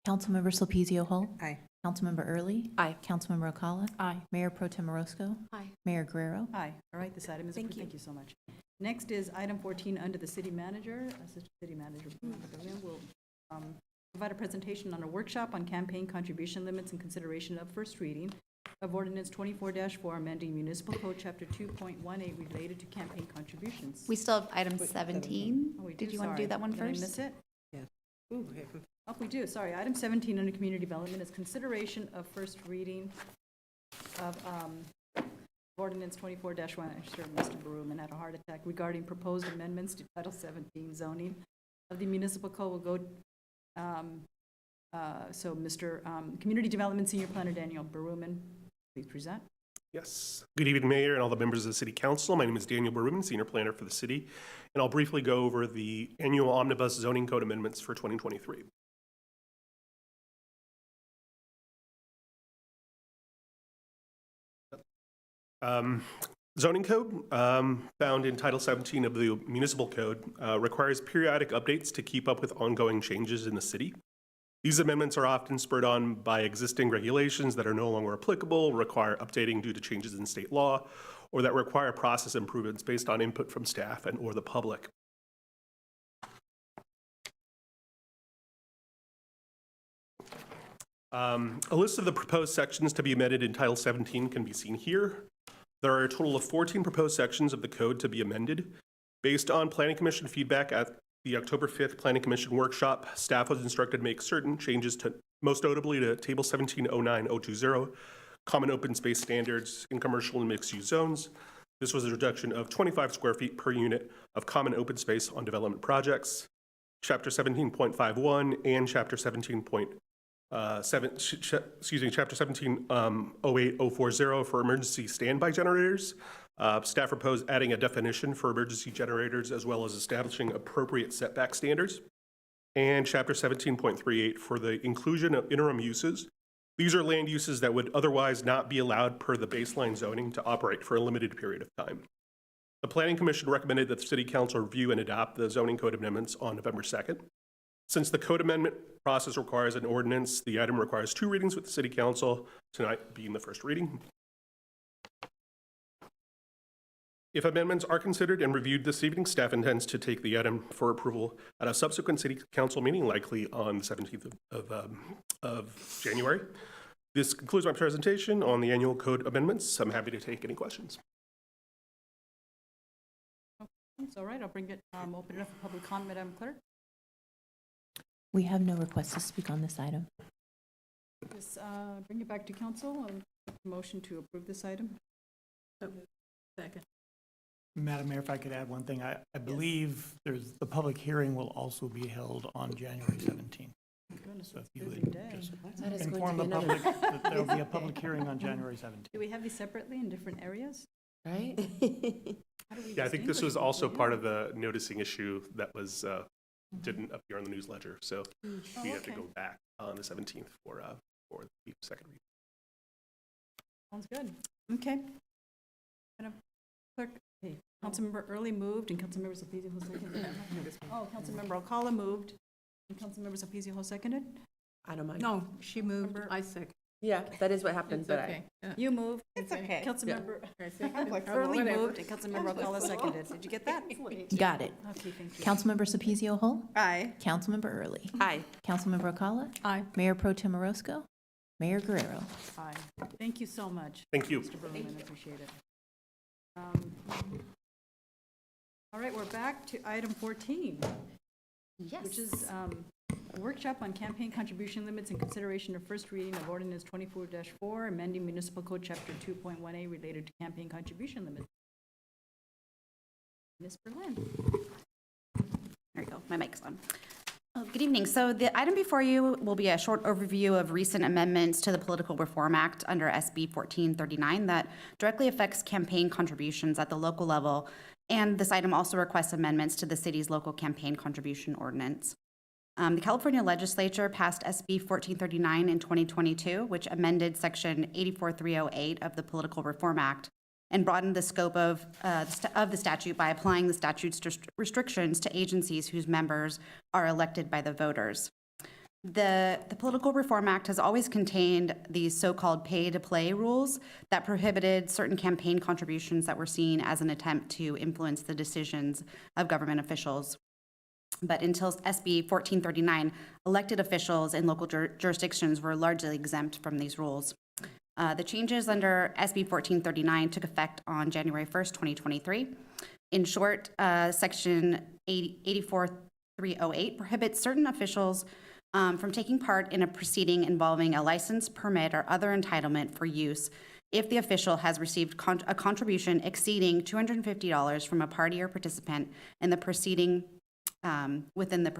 Councilmember Sulpicio Hull. Aye. Councilmember Early. Aye. Councilmember Alcala. Aye. Mayor Pro Tem Orozco. Aye. Mayor Guerrero. Aye. All right, this item is approved. Thank you so much. Next is item 14 under the city manager. Assistant City Manager will provide a presentation on a workshop on campaign contribution limits and consideration of first reading of Ordinance 24-4, amending Municipal Code Chapter 2.18 related to campaign contributions. We still have item 17. Oh, we Did do, you want to sorry. do that one Did I first? miss it? Yeah. Oh, we do, sorry. Item 17 under community development is consideration of first reading of Ordinance 24-1. I'm sure Mr. Berruman had a heart attack regarding proposed amendments to Title 17 zoning of the municipal code. Will go so Mr. Community Development Senior Planner Daniel Berruman, please present. Yes. Good evening, Mayor and all the members of the City Council. My name is Daniel Berruman, Senior Planner for the city, and I'll briefly go over the annual Omnibus Zoning Code amendments for 2023. Zoning code, found in Title 17 of the Municipal Code, requires periodic updates to keep up with ongoing changes in the city. These amendments are often spurred on by existing regulations that are no longer applicable, require updating due to changes in state law, or that require process improvements based on input from staff and or the public. A list of the proposed sections to be amended in Title 17 can be seen here. There are a total of 14 proposed sections of the code to be amended. Based on Planning Commission feedback at the October 5th Planning Commission workshop, staff was instructed to make certain changes to, most notably to Table 1709-020, common open space standards in commercial and mixed-use zones. This was a reduction of 25 square feet per unit of common open space on development projects. Chapter 17.51 and Chapter 17.7, Chapter 17.08040 for emergency standby generators. Staff proposed adding a definition for emergency generators as well as establishing appropriate setback standards. And Chapter 17.38 for the inclusion of interim uses These are land uses that would otherwise not be allowed per the baseline zoning to operate for a limited period of time. The Planning Commission recommended that the City Council review and adopt the zoning code amendments on November 2nd. Since the code amendment process requires an ordinance, the item requires 2 readings with the City Council, tonight being the first reading. If amendments are considered and reviewed this evening, staff intends to take the item for approval at a subsequent City Council meeting, likely on the 17th of January. This concludes my presentation on the annual code amendments. I'm happy to take any questions. It's all right, I'll bring it, open it up for public comment, Madam Clerk. We have no requests to speak on this item. Just bring it back to council, motion to approve this item. Second. Madam Mayor, if I could add one thing, I believe the public hearing will also be held on January 17th. Goodness, So if it's you a busy would day. just That is going to inform be the another public that there will be a public hearing on January 17th. Do we have these separately in different areas? Right? How do we Yeah, I think this was distinguish also between part them? of the noticing issue that was didn't appear on the news ledger, so we have to okay. go back on the 17th for the second reading. Sounds good. Okay. Madam Clerk, okay, Councilmember Early moved and Councilmember Sophia who seconded. Oh, Councilmember Alcala moved and Councilmember Sophia who seconded. I don't mind. No, she moved. I second. Yeah, that is what happened, It's but okay. Yeah. You moved. It's okay. Councilmember I second. Early Whatever. moved and Councilmember Alcala seconded. Did you get that? Got it. Okay, thank you. Councilmember Sapezio Hull? Aye. Councilmember Early? Aye. Councilmember Alcala? Aye. Mayor Pro Tem Orozco? Mayor Guerrero? Aye. Thank you so much. Thank you. Mr. Berlin, I appreciate it. All right, we're back to item 14, Yes. which is a workshop on campaign contribution limits and consideration of first reading of ordinance 24-4, amending municipal code chapter 2.1A related to campaign contribution limits. Ms. Berlin. There you go, my mic's on. Good evening. So the item before you will be a short overview of recent amendments to the Political Reform Act under SB 1439 that directly affects campaign contributions at the local level. And this item also requests amendments to the city's local campaign contribution ordinance. The California legislature passed SB 1439 in 2022, which amended Section 84308 of the Political Reform Act and broadened the scope of the statute by applying the statute's restrictions to agencies whose members are elected by the voters. The Political Reform Act has always contained these so-called pay-to-play rules that prohibited certain campaign contributions that were seen as an attempt to influence the decisions of government officials. But until SB 1439, elected officials in local jurisdictions were largely exempt from these rules. The changes under SB 1439 took effect on January 1st, 2023. In short, Section 84308 prohibits certain officials from taking part in a proceeding involving a license, permit, or other entitlement for use if the official has received a contribution exceeding $250 from a party or participant in the proceeding within the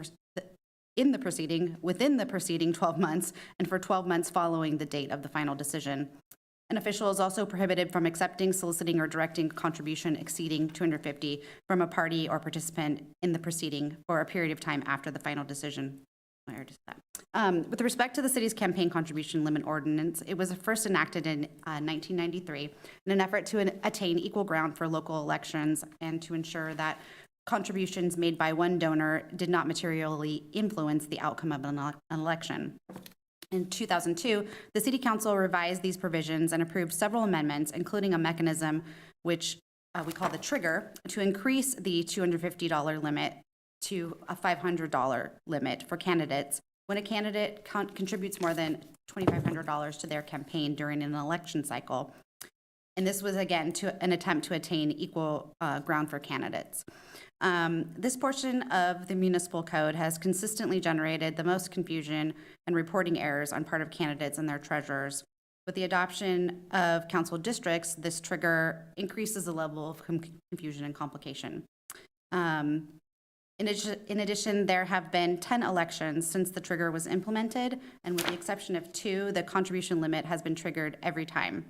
preceding 12 months and for 12 months following the date of the final decision. An official is also prohibited from accepting, soliciting, or directing contribution exceeding $250 from a party or participant in the proceeding for a period of time after the final decision. With respect to the city's campaign contribution limit ordinance, it was first enacted in 1993 in an effort to attain equal ground for local elections and to ensure that contributions made by one donor did not materially influence the outcome of an election. In 2002, the City Council revised these provisions and approved several amendments, including a mechanism which we call the trigger, to increase the $250 limit to a $500 limit for candidates when a candidate contributes more than $2,500 to their campaign during an election cycle. And this was, again, an attempt to attain equal ground for candidates. This portion of the municipal code has consistently generated the most confusion and reporting errors on part of candidates and their treasurers. With the adoption of council districts, this trigger increases the level of confusion and complication. In addition, there have been 10 elections since the trigger was implemented, and with the exception of 2, the contribution limit has been triggered every time.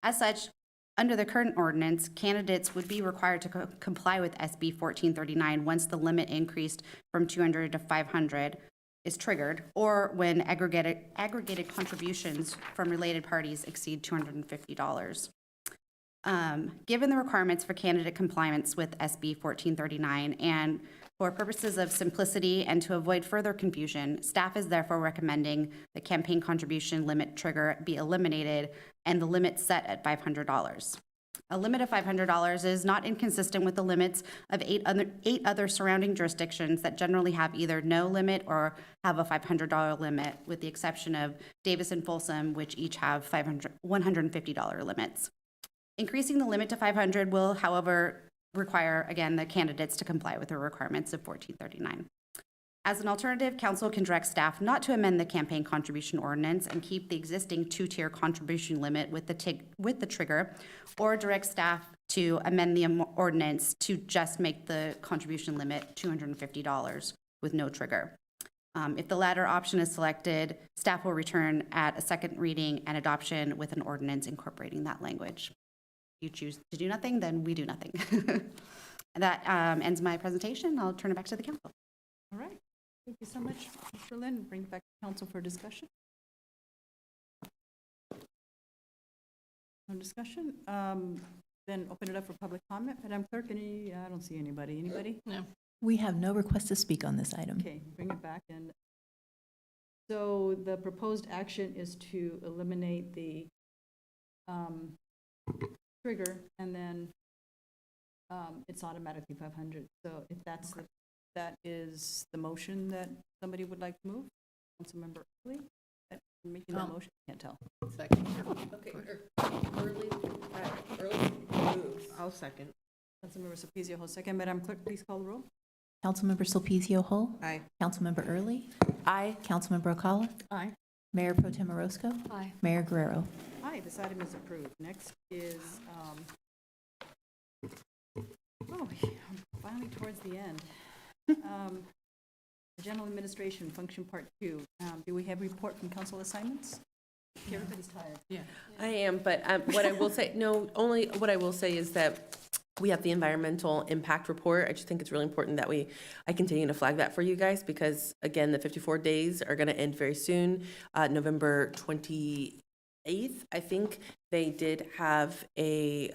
As such, under the current ordinance, candidates would be required to comply with SB 1439 once the limit increased from 200 to 500 is triggered, or when aggregated contributions from related parties exceed $250. Given the requirements for candidate compliance with SB 1439 and for purposes of simplicity and to avoid further confusion, staff is therefore recommending the campaign contribution limit trigger be eliminated and the limit set at $500. A limit of $500 is not inconsistent with the limits of eight other surrounding jurisdictions that generally have either no limit or have a $500 limit, with the exception of Davis and Folsom, which each have $150 limits. Increasing the limit to $500 will, however, require, again, the candidates to comply with the requirements of 1439. As an alternative, council can direct staff not to amend the campaign contribution ordinance and keep the existing two-tier contribution limit with the trigger, or direct staff to amend the ordinance to just make the contribution limit $250 with no trigger. If the latter option is selected, staff will return at a second reading and adoption with an ordinance incorporating that language. If you choose to do nothing, then we do nothing. That ends my presentation. I'll turn it back to the council. All right. Thank you so much, Mr. Lynn. Bring it back to council for discussion. No discussion. Then open it up for public comment. Madam Clerk, I don't see anybody. Anybody? No. We have no request to speak on this item. Okay, bring it back. And so the proposed action is to eliminate the trigger, and then it's automatically 500. So if that's that is the motion that somebody would like to move, Councilmember Early, making that motion, can't tell. Second. Okay, early moves. I'll second. Councilmember Sulpicio Hull, second. Madam Clerk, please call the roll. Councilmember Sulpicio Hull? Aye. Councilmember Early? Aye. Councilmember Alcala? Aye. Mayor Pro Tem Orozco? Aye. Mayor Guerrero? Aye, this item is approved. Next is, I'm finally towards the end. General Administration, Function Part 2. Do we have report from council assignments? Everybody's tired. Yeah. I am, but what I will say, only what I will say is that we have the environmental impact report. I just think it's really important that I continue to flag that for you guys, because again, the 54 days are going to end very soon. November 28th, I think they did have a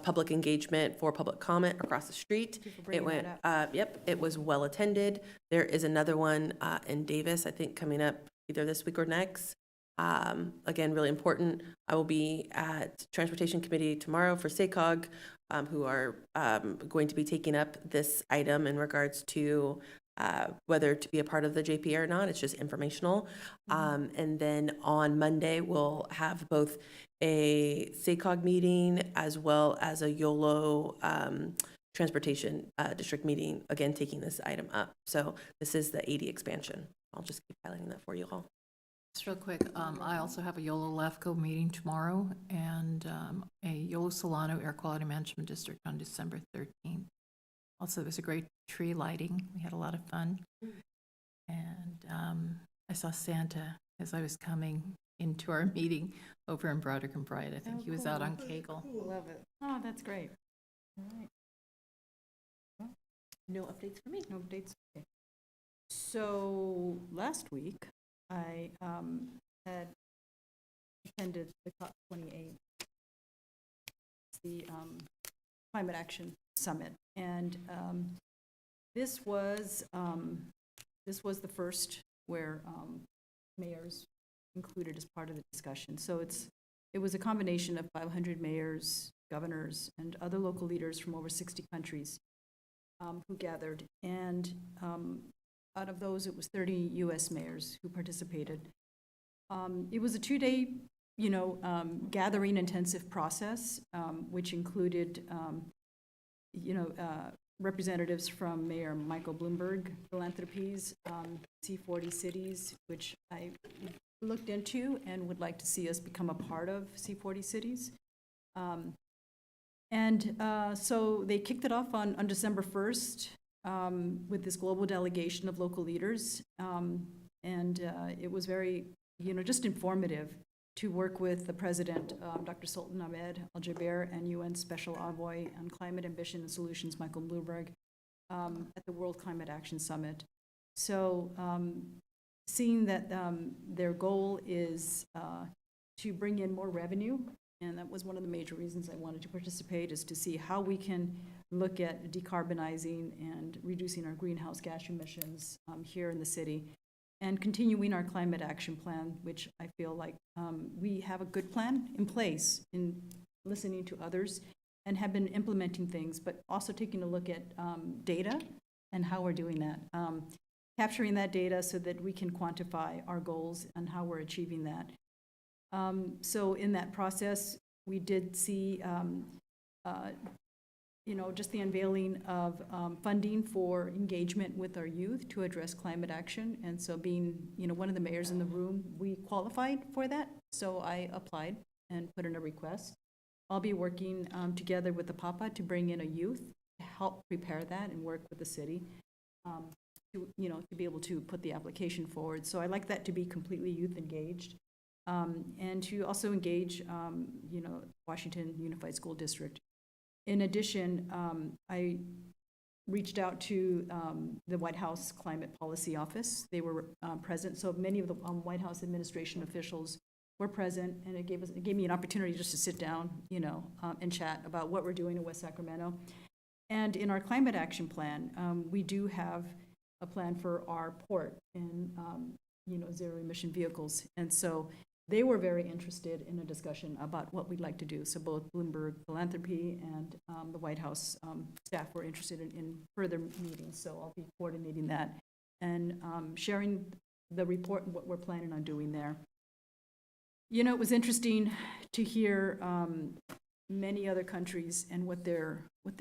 public engagement for public comment across the street. It went, yep, it was well attended. There is another one in Davis, I think, coming up either this week or next. Again, really important. I will be at Transportation Committee tomorrow for SACOG, who are going to be taking up this item in regards to whether to be a part of the JPA or not. It's just informational. And then on Monday, we'll have both a SACOG meeting as well as a YOLO Transportation District meeting, again, taking this item up. So this is the 80 expansion. I'll just keep highlighting that for you all. Just real quick, I also have a YOLO LAFCO meeting tomorrow and a YOLO Solano Air Quality Management District on December 13th. Also, it was a great tree lighting. We had a lot of fun. And I saw Santa as I was coming into our meeting over in Broderick and Bright. I think he was out on Kegel. Love it. Oh, that's great. All right. No updates for me. No updates. Okay. So last week, I had attended the COP28, the Climate Action Summit, and this was the first where mayors included as part of the discussion. So it was a combination of 500 mayors, governors, and other local leaders from over 60 countries who gathered, and out of those, it was 30 U.S. mayors who participated. It was a 2-day, gathering intensive process, which included, representatives from Mayor Michael Bloomberg Philanthropies, C40 Cities, which I looked into and would like to see us become a part of C40 Cities. So they kicked it off on December 1st. With this global delegation of local leaders. It was very, just informative to work with the president, Dr. Sultan Ahmed Al-Jaber, and UN Special Envoy on Climate Ambition and Solutions, Michael Bloomberg, at the World Climate Action Summit. So seeing that their goal is to bring in more revenue, and that was one of the major reasons I wanted to participate, is to see how we can look at decarbonizing and reducing our greenhouse gas emissions here in the city, and continuing our climate action plan, which I feel like we have a good plan in place in listening to others and have been implementing things, but also taking a look at data and how we're doing that. Capturing that data so that we can quantify our goals and how we're achieving that. So in that process, we did see, just the unveiling of funding for engagement with our youth to address climate action. And so being, one of the mayors in the room, we qualified for that. So I applied and put in a request. I'll be working together with the PAPA to bring in a youth to help prepare that and work with the city to be able to put the application forward. So I like that to be completely youth engaged. And to also engage, Washington Unified School District. In addition, I reached out to the White House Climate Policy Office. They were present, so many of the White House administration officials were present, and it gave me an opportunity just to sit down, and chat about what we're doing in West Sacramento. And in our climate action plan, we do have a plan for our port and zero emission vehicles, and so they were very interested in a discussion about what we'd like to do. So both Bloomberg Philanthropy and the White House staff were interested in further meetings. So I'll be coordinating that and sharing the report and what we're planning on doing there. It was interesting to hear many other countries and what they're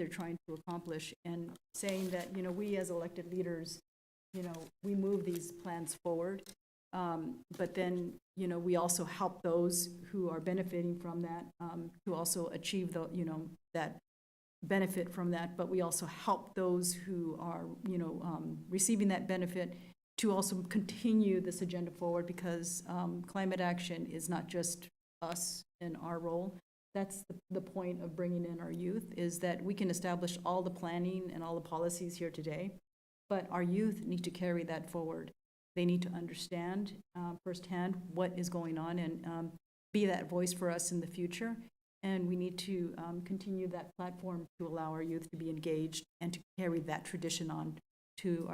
trying to accomplish, and saying that we as elected leaders, we move these plans forward. But then, we also help those who are benefiting from that to also achieve that benefit from that. But we also help those who are, receiving that benefit to also continue this agenda forward, because climate action is not just us and our role. That's the point of bringing in our youth, is that we can establish all the planning and all the policies here today, but our youth need to carry that forward. They need to understand firsthand what is going on and be that voice for us in the future. And we need to continue that platform to allow our youth to be engaged and to carry that tradition on to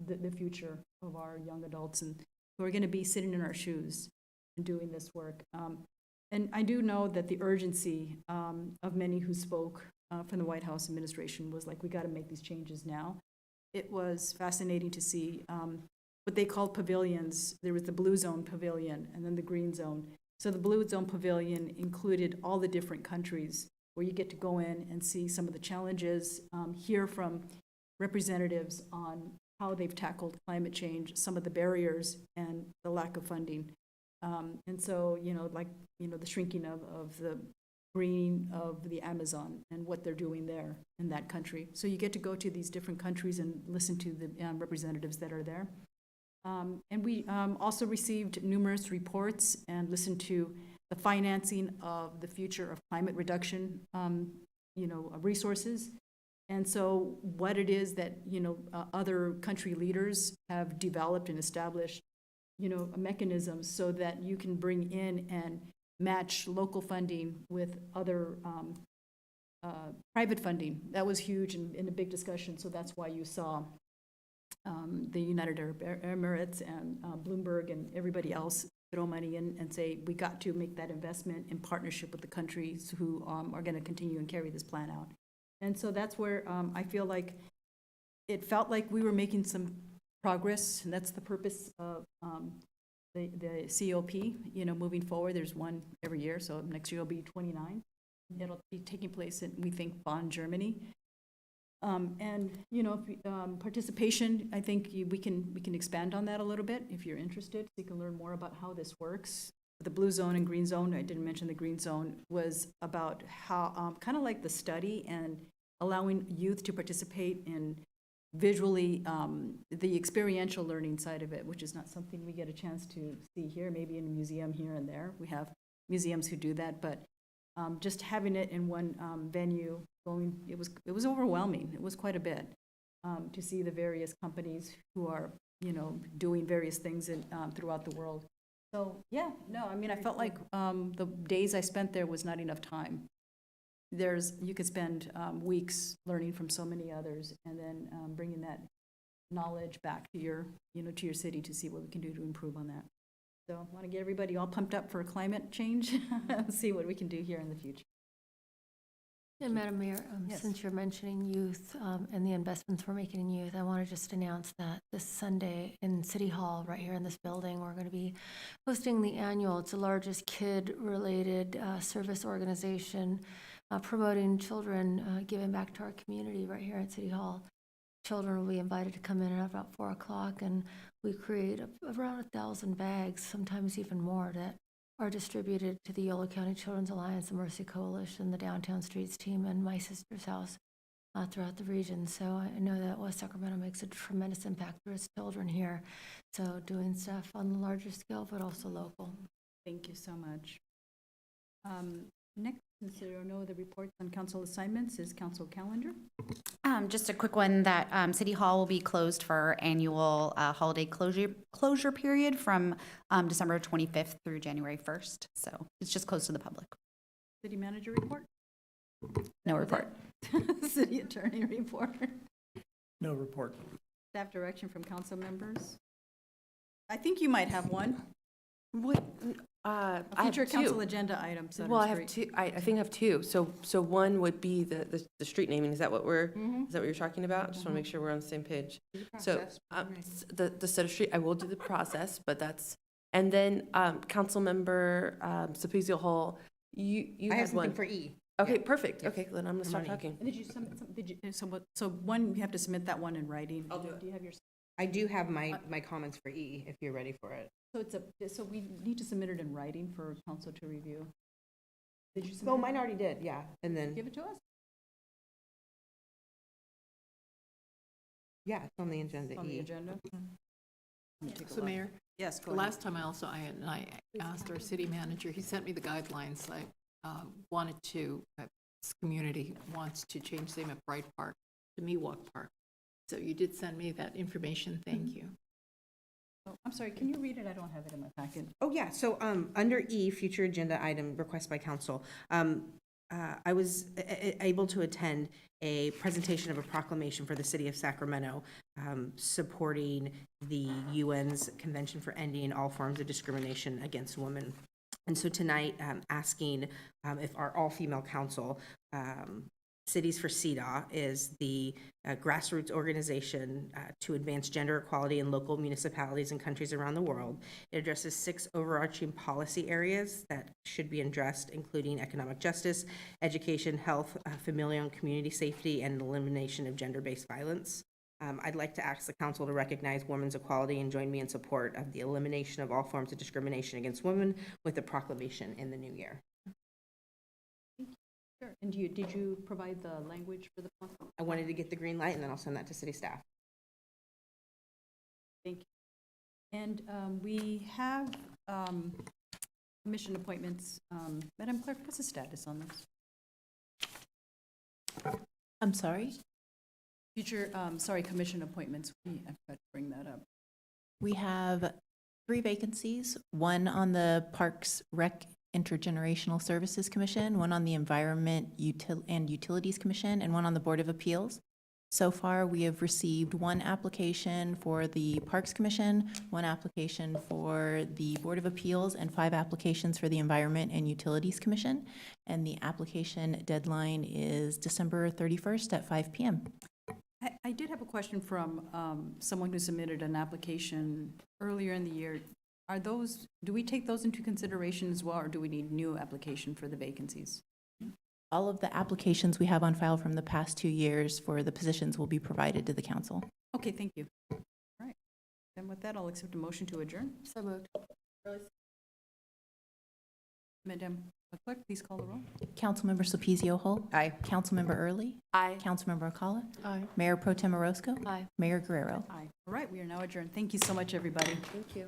the future of our young adults, and who are going to be sitting in our shoes and doing this work. And I do know that the urgency of many who spoke from the White House administration was like, we got to make these changes now. It was fascinating to see what they called pavilions. There was the blue zone pavilion and then the green zone. So the blue zone pavilion included all the different countries, where you get to go in and see some of the challenges, hear from representatives on how they've tackled climate change, some of the barriers, and the lack of funding. And so, the shrinking of the greening of the Amazon and what they're doing there in that country. So you get to go to these different countries and listen to the representatives that are there. And we also received numerous reports and listened to the financing of the future of climate reduction, resources. And so what it is that, other country leaders have developed and established, mechanisms so that you can bring in and match local funding with other private funding. That was huge and a big discussion. So that's why you saw the United Arab Emirates and Bloomberg and everybody else throw money in and say, we got to make that investment in partnership with the countries who are going to continue and carry this plan out. And so that's where I feel like it felt like we were making some progress, and that's the purpose of the COP, moving forward. There's one every year, so next year will be 29. It'll be taking place in, we think, Bonn, Germany. And participation, I think we can expand on that a little bit if you're interested, so you can learn more about how this works. The blue zone and green zone, I didn't mention the green zone, was about how, kind of like the study and allowing youth to participate in visually, the experiential learning side of it, which is not something we get a chance to see here, maybe in a museum here and there. We have museums who do that, but just having it in one venue, it was overwhelming. It was quite a bit. to see the various companies who are, doing various things throughout the world. So, yeah, no, I mean, I felt like the days I spent there was not enough time. You could spend weeks learning from so many others, and then bringing that knowledge back to your city to see what we can do to improve on that. So I want to get everybody all pumped up for climate change, see what we can do here in the future. And Madam Mayor, Yes. since you're mentioning youth and the investments we're making in youth, I want to just announce that this Sunday in City Hall, right here in this building, we're going to be hosting the annual, it's the largest kid-related service organization promoting children giving back to our community right here at City Hall. Children will be invited to come in at about 4 o'clock, and we create around 1,000 bags, sometimes even more, that are distributed to the Yolo County Children's Alliance, the Mercy Coalition, the Downtown Streets team, and my sister's house throughout the region. So I know that West Sacramento makes a tremendous impact for its children here. So doing stuff on the larger scale, but also local. Thank you so much. Next, since there are no other reports on council assignments, is council calendar. Just a quick one that City Hall will be closed for our annual holiday closure period from December 25th through January 1st. So it's just closed to the public. City manager report? No report. City attorney report? No report. Staff direction from council members? I think you might have one. What? A I have future council two. agenda item. Well, I have two. I think I have two. So one would be the street naming. Is that what is that what you're talking about? Just want to make sure we're on the same page. So the set of street, I will do the process, but that's, and then Councilmember Sapizio Hall, you I had have something one. for E. Okay, perfect. Okay, then I'm gonna stop Money. talking. Did you submit some, so one, you have to submit that one in writing. I'll do it. Do you have your, I do have my comments for E, if you're ready for it. so we need to submit it in writing for council to review. Did you submit? No, it? mine already did, yeah, and then, Give it to us? yeah, it's on the agenda, On the E. agenda? So Mayor, Yes, the go ahead. last time I asked our city manager, he sent me the guidelines. I wanted to, this community wants to change the name of Bright Park to Miwok Park. So you did send me that information. Thank you. Oh, I'm sorry, can you read it? I don't have it in my packet. Oh, yeah, so under E, future agenda item, request by council, I was able to attend a presentation of a proclamation for the city of Sacramento supporting the UN's Convention for Ending All Forms of Discrimination Against Women. And so tonight, asking if our all-female council, Cities for CEDAW, is the grassroots organization to advance gender equality in local municipalities and countries around the world. It addresses 6 overarching policy areas that should be addressed, including economic justice, education, health, familial and community safety, and elimination of gender-based violence. I'd like to ask the council to recognize women's equality and join me in support of the elimination of all forms of discrimination against women with a proclamation in the new year. Sure. And did you provide the language for the proclamation? I wanted to get the green light, and then I'll send that to city staff. Thank you. And we have commission appointments. Madam Clerk, what's the status on this? I'm sorry? Future, commission appointments. I've got to bring that up. We have 3 vacancies, one on the Parks Rec Intergenerational Services Commission, one on the Environment and Utilities Commission, and one on the Board of Appeals. So far, we have received 1 application for the Parks Commission, 1 application for the Board of Appeals, and 5 applications for the Environment and Utilities Commission. And the application deadline is December 31st at 5 p.m. I did have a question from someone who submitted an application earlier in the year. Do we take those into consideration as well, or do we need new application for the vacancies? All of the applications we have on file from the past 2 years for the positions will be provided to the council. Okay, thank you. All right. Then with that, I'll accept a motion to adjourn. So moved. Madam Clerk, please call the roll. Councilmember Sulpicio Hull. Aye. Councilmember Early. Aye. Councilmember Alcala. Aye. Mayor Pro Tem Orozco. Aye. Mayor Guerrero. Aye. All right, we are now adjourned. Thank you so much, everybody. Thank you.